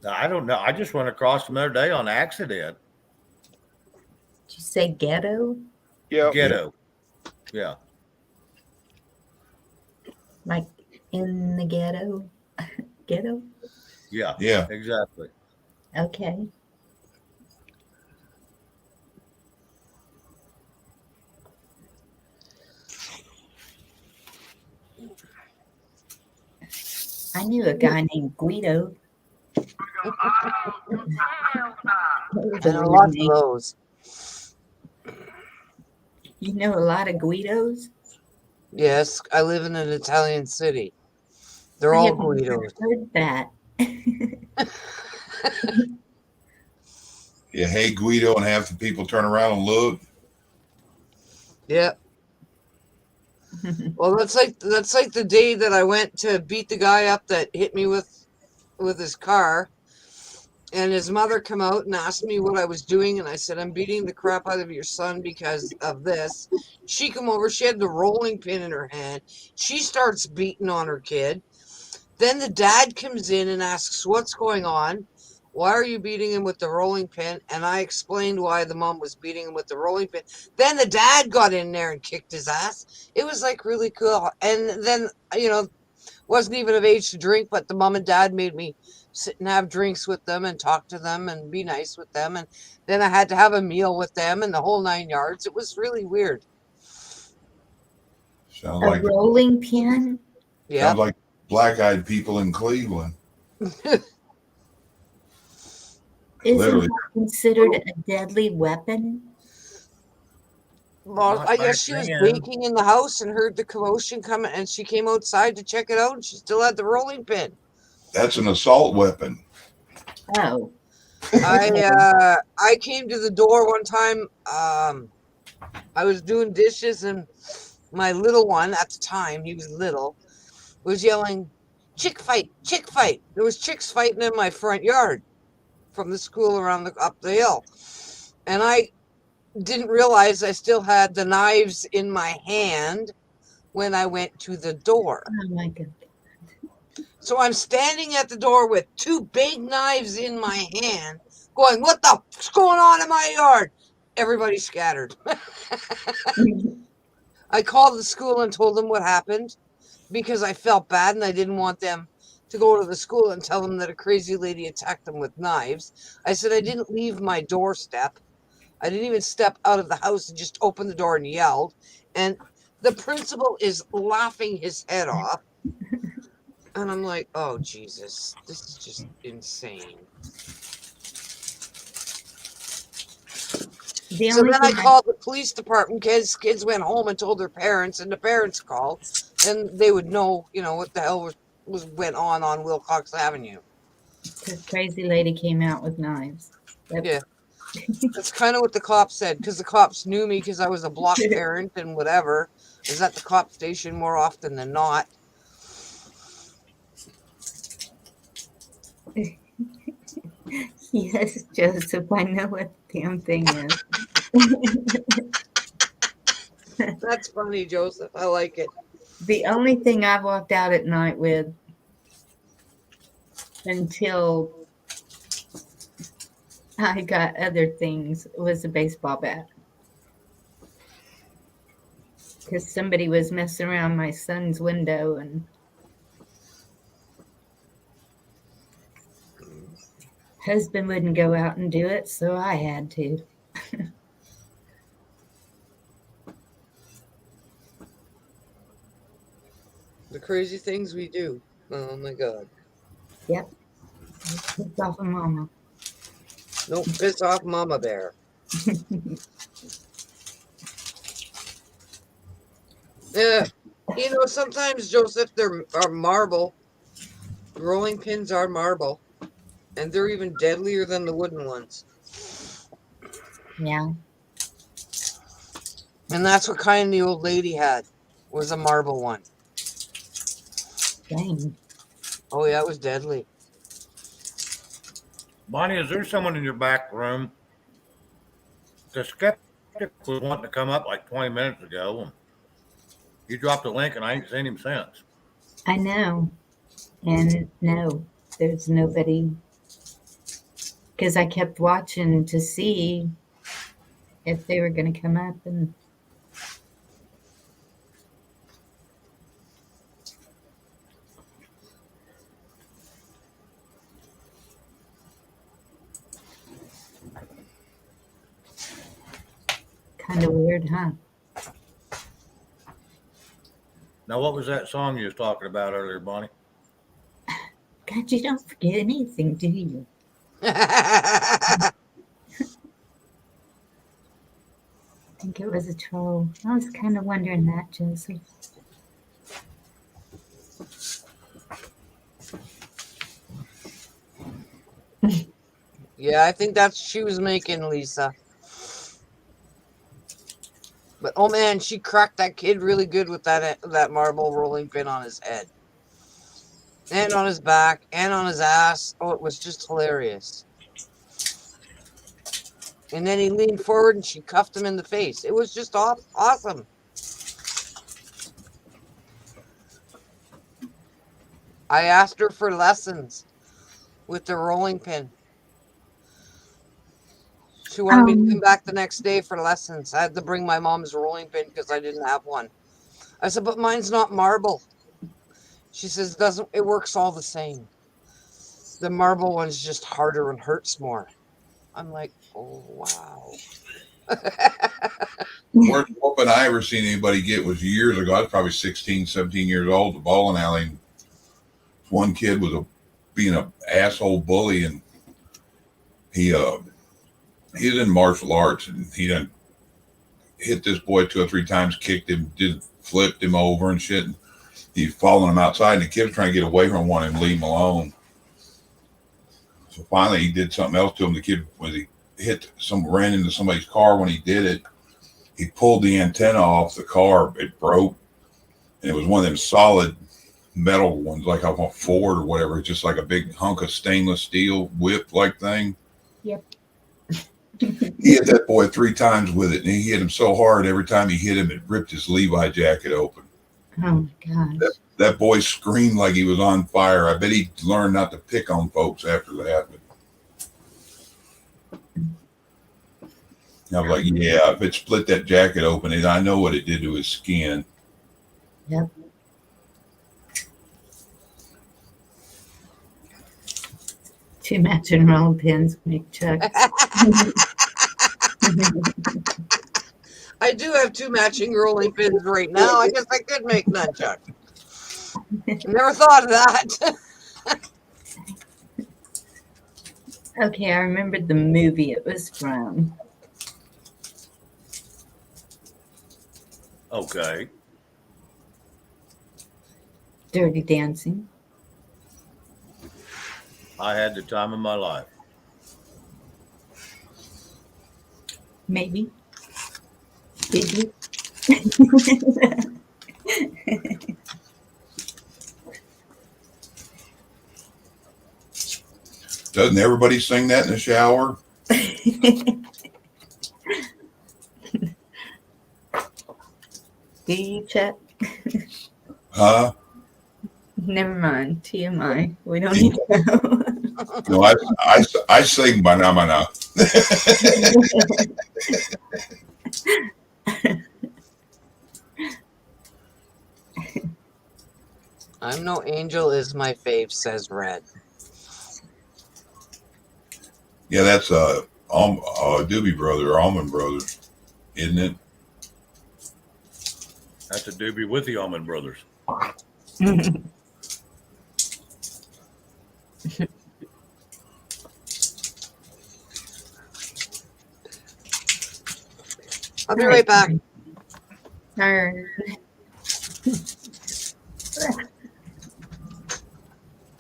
I don't know. I just went across him the other day on accident. Did you say Ghetto? Yeah. Ghetto. Yeah. Like in the ghetto? Ghetto? Yeah. Yeah. Exactly. Okay. I knew a guy named Guido. And a lot of those. You know a lot of Guidos? Yes, I live in an Italian city. They're I all have never Guidos. heard that. Yeah, hey Guido, and half the people turn around and look. Yep. Well, that's like the day that I went to beat the guy up that hit me with his car, and his mother come out and asked me what I was doing, and I said, I'm beating the crap out of your son because of this. She come over, she had the rolling pin in her hand. She starts beating on her kid. Then the dad comes in and asks what's going on. why are you beating him with the rolling pin? And I explained why the mom was beating him with the rolling pin. Then the dad got in there and kicked his ass. It was like really cool. And then, wasn't even of age to drink, but the mom and dad made me sit and have drinks with them and talk to them and be nice with them. And then I had to have a meal with them and the whole 9 yards. It was really weird. Sounds A like rolling pin? Yeah. sounds like black-eyed people in Cleveland. Isn't Literally. that considered a deadly weapon? Well, Not I back guess she was then. baking in the house and heard the commotion coming, and she came outside to check it out, and she still had the rolling pin. That's an assault weapon. Oh. I came to the door one time. I was doing dishes, and my little one at the time, he was little, was yelling, "Chick fight! Chick fight!" There was chicks fighting in my front yard from the school around up the hill, and I didn't realize I still had the knives in my hand when I went to the door. Oh my God. So I'm standing at the door with 2 big knives in my hand, going, "What the fuck's going on in my yard?" Everybody scattered. I called the school and told them what happened because I felt bad and I didn't want them to go to the school and tell them that a crazy lady attacked them with knives. I said I didn't leave my doorstep. I didn't even step out of the house and just open the door and yelled. And the principal is laughing his head off. And I'm like, oh, Jesus, this is just insane. So then I called the police department because kids went home and told their parents, and the parents called, and they would know, what the hell went on Wilcox Avenue. This crazy lady came out with knives. Yeah. That's kind of what the cops said, because the cops knew me because I was a block parent and whatever. I was at the cop station more often than not. Yes, Joseph, I know what the damn thing is. That's funny, Joseph. I like it. The only thing I walked out at night with until I got other things was a baseball bat. Because somebody was messing around my son's window and husband wouldn't go out and do it, so I had to. The crazy things we do. Oh my God. Yep. Piss off of Mama. Don't piss off Mama Bear. Yeah. Sometimes, Joseph, they're marble. Rolling pins are marble. And they're even deadlier than the wooden ones. Yeah. And that's what kind the old lady had, was a marble one. Dang. Oh, yeah, it was deadly. Bonnie, is there someone in your back room? The skeptic was wanting to come up like 20 minutes ago. And you dropped the link and I ain't seen him since. I know. And no, there's nobody. Because I kept watching to see if they were going to come up and. Kind of weird, huh? Now, what was that song you was talking about earlier, Bonnie? God, you don't forget anything, do you? I think it was a troll. I was kind of wondering that, Joseph. Yeah, I think that's what she was making, Lisa. But oh man, she cracked that kid really good with that marble rolling pin on his head. And on his back, and on his ass. Oh, it was just hilarious. And then he leaned forward and she cuffed him in the face. It was just awesome. I asked her for lessons with the rolling pin. She wanted me to come back the next day for lessons. I had to bring my mom's rolling pin because I didn't have one. I said, but mine's not marble. She says, doesn't it works all the same. The marble one's just harder and hurts more. I'm like, oh, wow. Worst whooping I ever seen anybody get was years ago. I was probably 16, 17 years old, the bowling alley. One kid was being an asshole bully, and he was in martial arts, and he done hit this boy 2 or 3 times, kicked him, flipped him over and shit. And he's following him outside, and the kid was trying to get away from him, wanting him to leave him alone. So finally, he did something else to him. The kid ran into somebody's car. When he did it, he pulled the antenna off the car. It broke, and it was one of them solid metal ones, like a Ford or whatever. It's just like a big hunk of stainless steel whip-like thing. Yep. He hit that boy 3 times with it, and he hit him so hard every time he hit him, it ripped his Levi jacket open. Oh my gosh. That boy screamed like he was on fire. I bet he learned not to pick on folks after that. But I was like, yeah, if it split that jacket open, and I know what it did to his skin. Yep. Two matching roll pins make chucks. I do have 2 matching rolling pins right now. I guess I could make nunchucks. Never thought of that. Okay, I remembered the movie it was from. Okay. Dirty Dancing. I had the time of my life. Maybe. Did you? Doesn't everybody sing that in the shower? Do you, Chet? Huh? Never mind. TMI. We don't need to know. No, I sing Banamana. I'm no angel is my fave, says Red. Yeah, that's Doobie Brother, or Allman Brothers, isn't it? That's a doobie with the Allman Brothers. I'll be right back.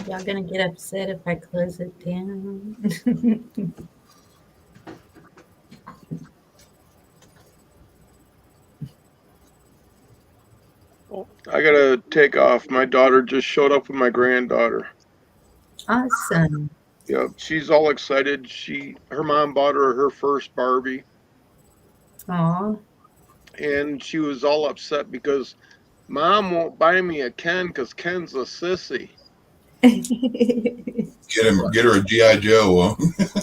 Y'all gonna get upset if I close it down? I gotta take off. My daughter just showed up with my granddaughter. Awesome. Yeah, she's all excited. Her mom bought her first Barbie, Aw. and she was all upset because Mom won't buy me a Ken because Ken's a sissy. Get her a G.I. Joe.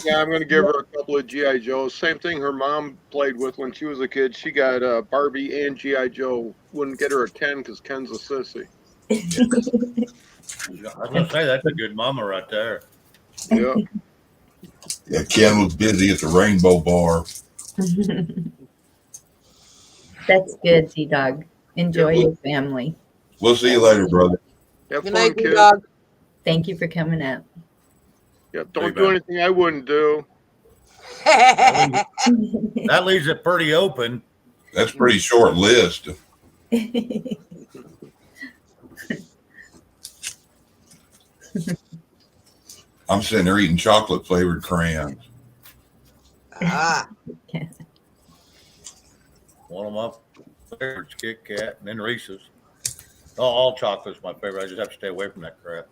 Yeah, I'm gonna give her a couple of G.I. Joes. Same thing her mom played with when she was a kid. She got Barbie and G.I. Joe. Wouldn't get her a Ken because Ken's a sissy. I was gonna say that's a good mama right there. Yeah. Yeah, Ken was busy at the Rainbow Bar. That's good, T-Dog. Enjoy your family. We'll see you later, brother. Have Good fun, night, kid. dog. Thank you for coming up. Yeah, don't do anything I wouldn't do. That leaves it pretty open. That's a pretty short list. I'm sitting there eating chocolate flavored crayons. Ah, One of my favorites, Kit Kat, and then Reese's. Oh, all chocolate's my favorite. I just have to stay away from that crap.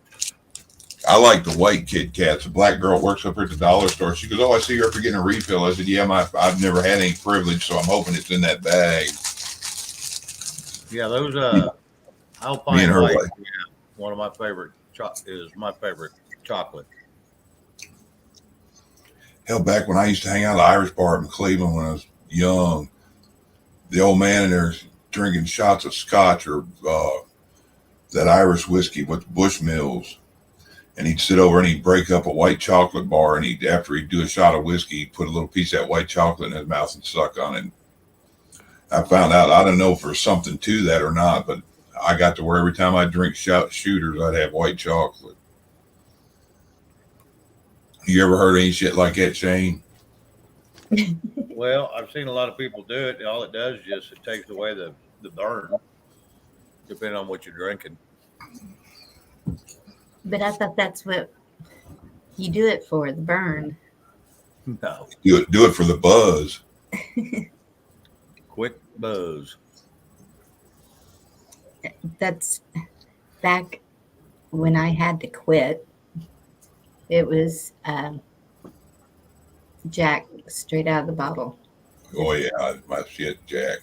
I like the white Kit Kats. A black girl works up here at the dollar store. She goes, "Oh, I see you're up for getting a refill." I said, "Yeah, I've never had any privilege, so I'm hoping it's in that bag." Yeah, those Me and Alpine her White. wife. Yeah, one of my favorite is my favorite chocolate. Hell, back when I used to hang out at the Irish bar in Cleveland when I was young, the old man in there drinking shots of scotch or that Irish whiskey with Bushmills. And he'd sit over and he'd break up a white chocolate bar, and after he'd do a shot of whiskey, he'd put a little piece of that white chocolate in his mouth and suck on it. I found out, I don't know if there's something to that or not, but I got to where every time I drink shooters, I'd have white chocolate. You ever heard any shit like that, Shane? Well, I've seen a lot of people do it. All it does is just it takes away the burn, depending on what you're drinking. But I thought that's what you do it for, the burn. No. Do it for the buzz. Quick buzz. That's back when I had to quit. It was Jack straight out of the bottle. Oh yeah, my shit, Jack.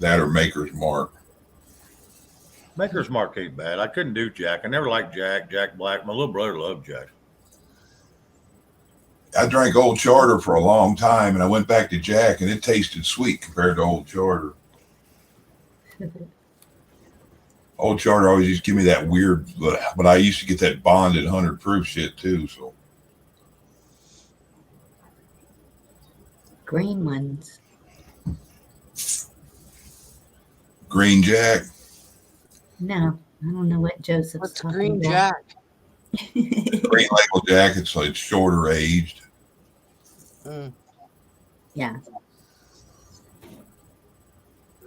That or Maker's Mark. Maker's Mark ain't bad. I couldn't do Jack. I never liked Jack Black. My little brother loved Jack. I drank Old Charter for a long time, and I went back to Jack, and it tasted sweet compared to Old Charter. Old Charter always used to give me that weird, but I used to get that bonded 100 proof shit too. So Green ones. Green Jack. No, I don't know what Joseph's What's talking Green about. Jack? Green Label Jack. It's like shorter aged. Yeah.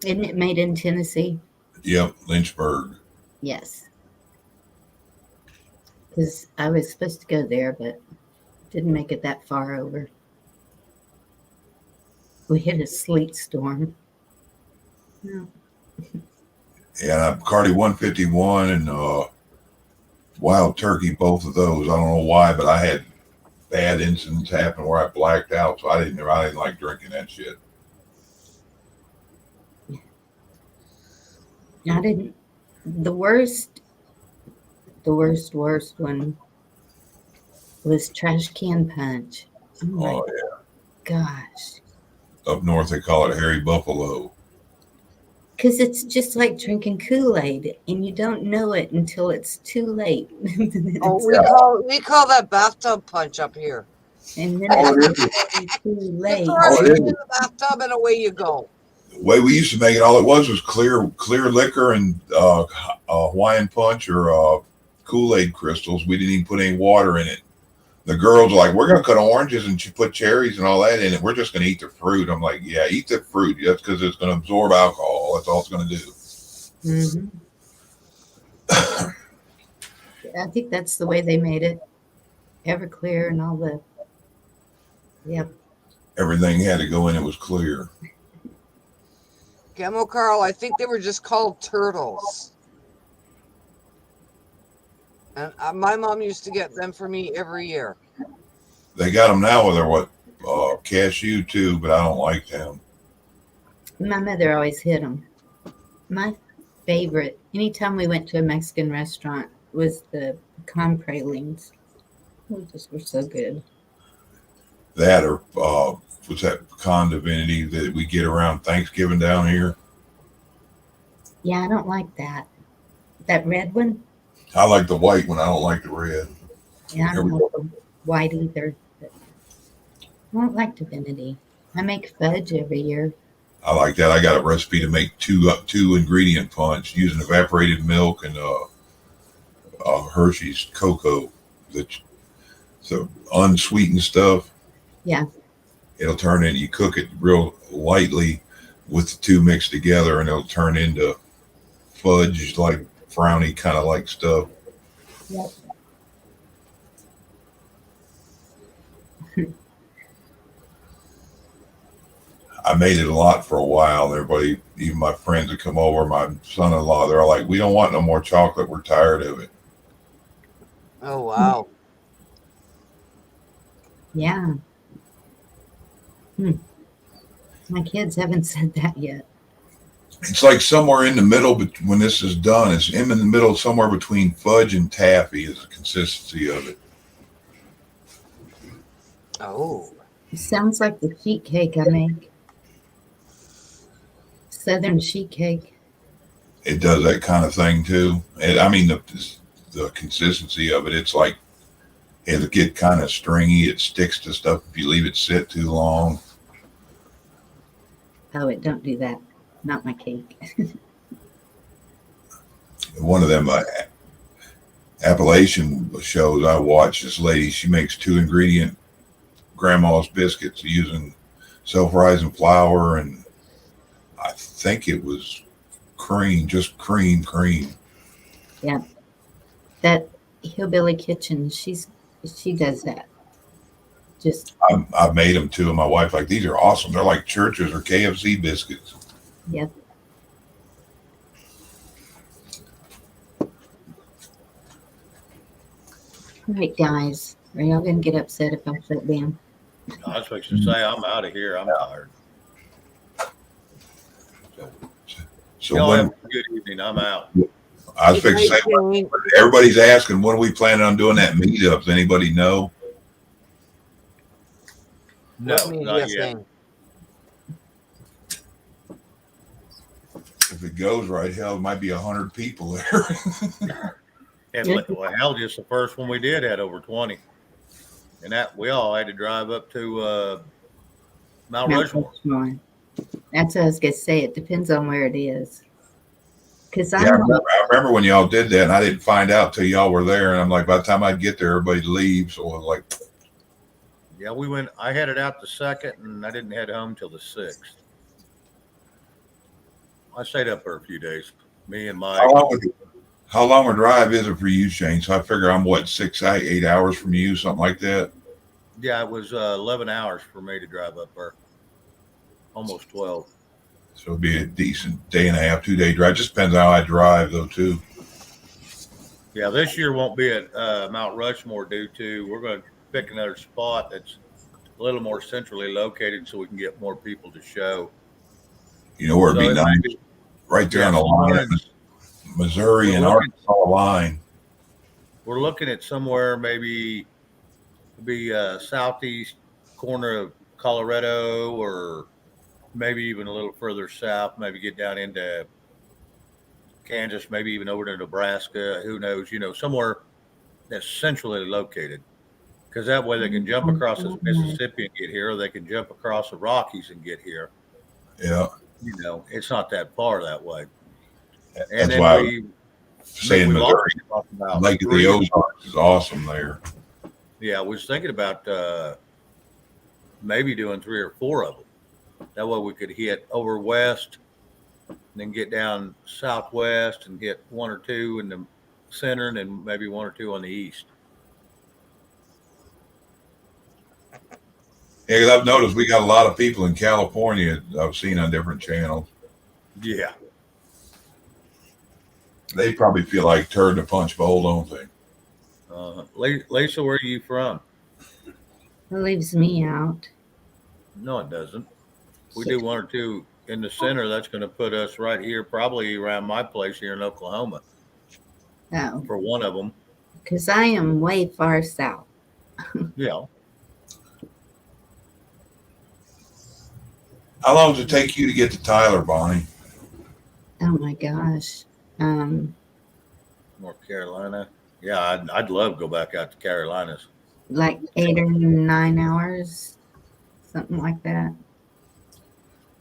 Isn't it made in Tennessee? Yep, Lynchburg. Yes. Because I was supposed to go there, but didn't make it that far over. We hit a sleet storm. No. Yeah, Cardi 151 and Wild Turkey, both of those. I don't know why, but I had bad incidents happen where I blacked out, so I didn't like drinking that shit. I didn't. The worst one was Trash Can Punch. Oh my Oh yeah. gosh. Up north they call it Hairy Buffalo. Because it's just like drinking Kool-Aid, and you don't know it until it's too late. Oh, we call that bathtub punch up here. And then Oh, it it's too late. Throw it it is. in the bathtub and away you go. The way we used to make it, all it was clear liquor and Hawaiian Punch or Kool-Aid crystals. We didn't even put any water in it. The girls are like, we're going to cut oranges and put cherries and all that in it. We're just going to eat the fruit. I'm like, yeah, eat the fruit. That's because it's going to absorb alcohol. That's all it's going to do. Mm-hmm. I think that's the way they made it. Everclear and all the. Yep. Everything had to go in. It was clear. Gemo Carl, I think they were just called turtles. And my mom used to get them for me every year. They got them now where they're cashew too, but I don't like them. My mother always hid them. My favorite, anytime we went to a Mexican restaurant, was the pecan pralines. They just were so good. That or what's that pecan divinity that we get around Thanksgiving down here? Yeah, I don't like that. That red one? I like the white one. I don't like the red. Yeah, I don't like the white either. But I don't like divinity. I make fudge every year. I like that. I got a recipe to make two ingredient punch using evaporated milk and Hershey's cocoa. So unsweetened stuff. Yeah. It'll turn into, you cook it real lightly with the two mixed together, and it'll turn into fudge, like brownie kind of like stuff. Yep. I made it a lot for a while. Everybody, even my friends that come over, my son-in-law, they're all like, we don't want no more chocolate. We're tired of it. Oh, wow. Yeah. My kids haven't said that yet. It's like somewhere in the middle, but when this is done, it's in the middle, somewhere between fudge and taffy is the consistency of it. Oh, It sounds like the sheet cake I make. Southern sheet cake. It does that kind of thing too. I mean, the consistency of it, it's like it'll get kind of stringy. It sticks to stuff if you leave it sit too long. Oh, it don't do that. Not my cake. One of them Appalachian shows I watch, this lady, she makes 2-ingredient grandma's biscuits using self-rising flour, and I think it was cream, just cream. Yeah. That Hillbilly Kitchen, she does that. Just, I've made them too, and my wife like, these are awesome. They're like Church's or KFC biscuits. yep. All right, guys. Are y'all going to get upset if I shut down? I was fixing to say I'm out of here. I'm tired. So Y'all when have a good evening. I'm out. I was fixing to say, everybody's asking, when are we planning on doing that meetup? Does anybody know? No, not yet. If it goes right, hell, it might be 100 people there. And well, hell, just the first one we did had over 20. And that we all had to drive up to Mount Rushmore. That's what I was going to say. It depends on where it is. Because Yeah, I remember when y'all did that, and I didn't find out till y'all were there. And I'm like, by the time I'd get there, everybody leaves. So I was like, Yeah, we went. I headed out the 2nd, and I didn't head home till the 6th. I stayed up for a few days. Me and Mike. how long a drive is it for you, Shane? So I figure I'm what, 8 hours from you, something like that. Yeah, it was 11 hours for me to drive up there. Almost 12. So it'd be a decent day and a half, 2-day drive. Just depends on how I drive, though, too. Yeah, this year won't be at Mount Rushmore due to we're going to pick another spot that's a little more centrally located so we can get more people to show. You know where it'd be nice? Right there on the line, Missouri and Arkansas line. We're looking at somewhere maybe southeast corner of Colorado, or maybe even a little further south, maybe get down into Kansas, maybe even over to Nebraska. Who knows? Somewhere that's centrally located, because that way they can jump across the Mississippi and get here, or they can jump across the Rockies and get here. Yeah. It's not that far that way. That's why I'm saying Missouri, Lake of the Ozarks is awesome there. Yeah, I was thinking about maybe doing 3 or 4 of them. That way we could hit over west, and then get down southwest and get 1 or 2 in the center, and then maybe 1 or 2 on the east. Yeah, because I've noticed we got a lot of people in California I've seen on different channels. Yeah. They probably feel like turd in a punch bowl, don't they? Lisa, where are you from? It leaves me out. No, it doesn't. We do 1 or 2 in the center. That's going to put us right here, probably around my place here in Oklahoma. Oh. For one of them. Because I am way far south. Yeah. How long does it take you to get to Tyler, Bonnie? Oh my gosh. North Carolina. Yeah, I'd love to go back out to Carolinas. Like 8 or 9 hours, something like that.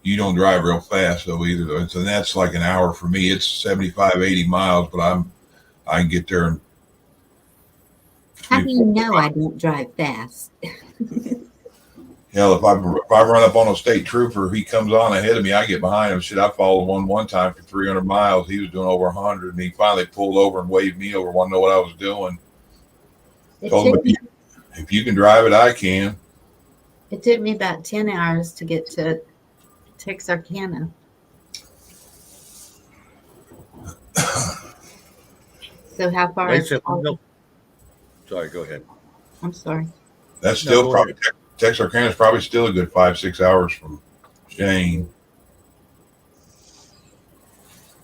You don't drive real fast though either, though. And that's like an hour for me. It's 75, 80 miles, but I can get there in. How do you know I don't drive fast? Hell, if I run up on a state trooper, he comes on ahead of me, I get behind him. Shit, I followed one time for 300 miles. He was doing over 100, and he finally pulled over and waved me over. Want to know what I was doing? Told him, if you can drive it, I can. It took me about 10 hours to get to Texarkana. So how far is it? Sorry, go ahead. I'm sorry. That's still probably Texarkana is probably still a good 5-6 hours from Shane.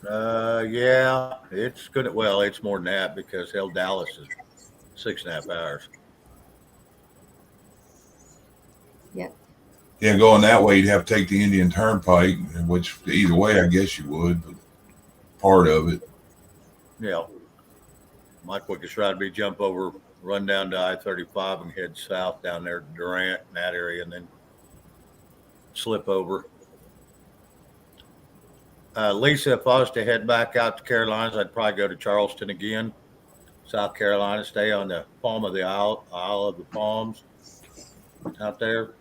Yeah, it's good. Well, it's more than that because hell, Dallas is 6.5 hours. Yeah, going that way, you'd have to take the Indian Turnpike, which either way, I guess you would, but part of it. Yeah. My quickest route would be jump over, run down to I-35 and head south down there to Durant and that area, and then slip over. Lisa, if I was to head back out to Carolinas, I'd probably go to Charleston again, South Carolina, stay on the palm of the Isle of the Palms out there.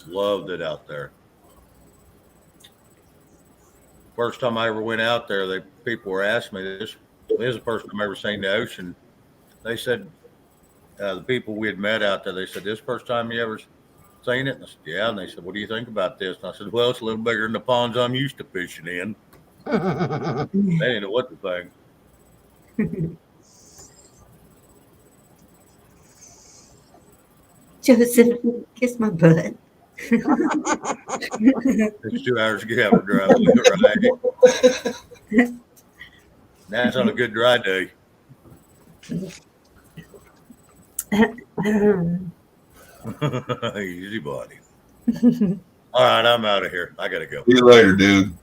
Loved it out there. First time I ever went out there, people were asking me, this is the first time I ever seen the ocean. They said, the people we had met out there, they said, this first time you ever seen it? And I said, yeah. And they said, what do you think about this? And I said, well, it's a little bigger than the ponds I'm used to fishing in. They didn't know what to think. Joseph, kiss my butt. It's 2 hours to get out of drive. Right? That's on a good dry day. Easy body. All right, I'm out of here. I gotta go. See you later, dude.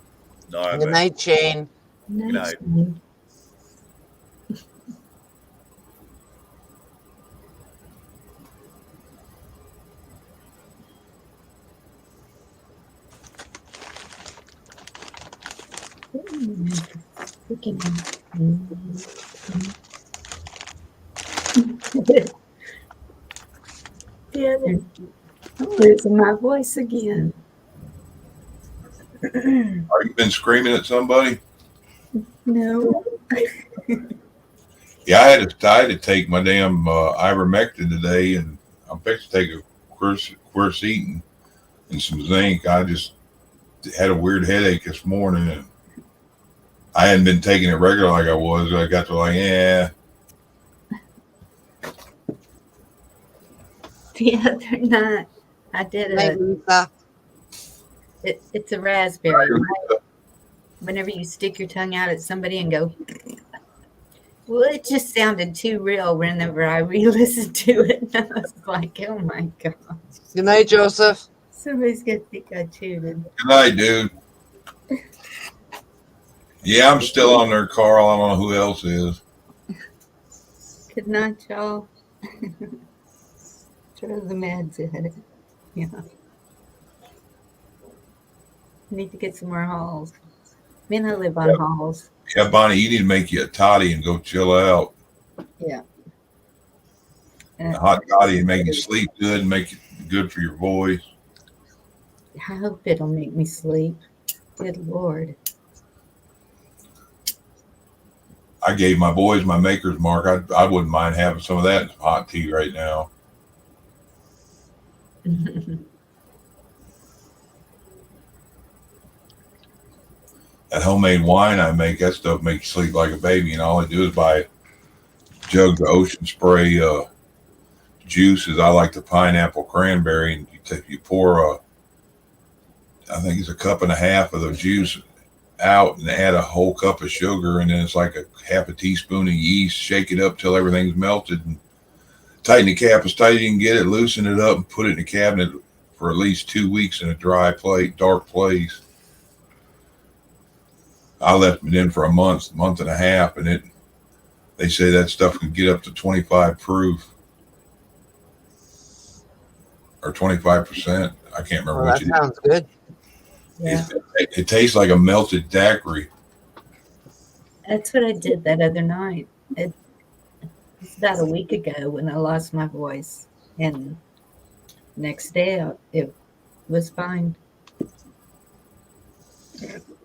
All right, Good man. night, Shane. Good night. Yeah, I'm losing my voice again. Are you been screaming at somebody? No. Yeah, I had to take my damn ivermectin today, and I'm fixing to take a quercetin and some zinc. I just had a weird headache this morning, and I hadn't been taking it regular like I was. I got to like, yeah. The other night, I did Night, Lisa. it's a raspberry. Right? Whenever you stick your tongue out at somebody and go, well, it just sounded too real whenever I re-listened to it. And I was like, oh my God. Good night, Joseph. Somebody's going to think I cheated. Good night, dude. Yeah, I'm still on there, Carl. I don't know who else is. Good night, y'all. Throw the meds at it. Yeah. Need to get some more halls. Man, I live on halls. Yeah, Bonnie, you need to make you a toddy and go chill out. Yeah. A hot toddy and make you sleep good and make it good for your voice. I hope it'll make me sleep. Good Lord. I gave my boys my Maker's Mark. I wouldn't mind having some of that in hot tea right now. That homemade wine I make, that stuff makes you sleep like a baby. And all I do is buy a jug of Ocean Spray juices. I like the pineapple cranberry, and you pour I think it's a cup and a half of the juice out and add a whole cup of sugar, and then it's like a half a teaspoon of yeast. Shake it up till everything's melted, and tighten the cap as tight as you can get it, loosen it up, and put it in the cabinet for at least 2 weeks in a dark place. I left it in for a month and a half, and they say that stuff can get up to 25 proof or 25%. I can't remember Well, that sounds good. Yeah. It tastes like a melted daiquiri. That's what I did that other night. It was about a week ago when I lost my voice. And next day it was fine.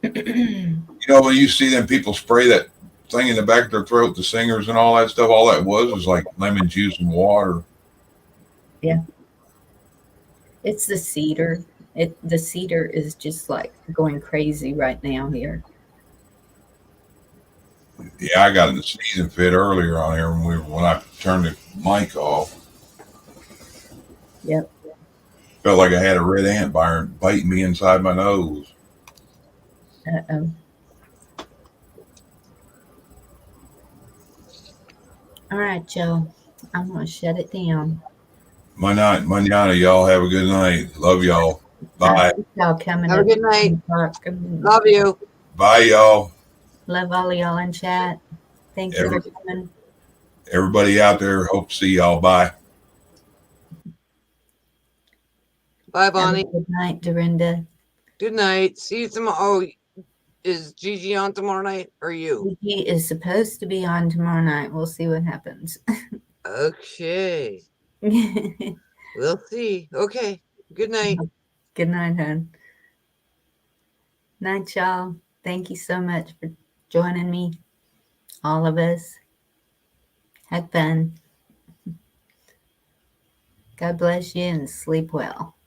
You know, when you see them people spray that thing in the back of their throat, the singers and all that stuff, all that was like lemon juice and water. Yeah. It's the cedar. The cedar is just like going crazy right now here. Yeah, I got in the season fit earlier on here when I turned the mic off. Yep. Felt like I had a red ant biting me inside my nose. Uh-oh. All right, Joe. I'm going to shut it down. Manana, y'all have a good night. Love y'all. Bye. Y'all coming Have a up. good night. Love Love you. Bye, y'all. all of y'all in chat. Thank you for coming. Everybody out there, hope to see y'all. Bye. Bye, Have a Bonnie. good night, Dorinda. Good night. See you tomorrow. Oh, is Gigi on tomorrow night or you? He is supposed to be on tomorrow night. We'll see what happens. Okay. We'll see. Okay. Good night. Good night, hon. Night, y'all. Thank you so much for joining me. All of us. Have fun. God bless you and sleep well.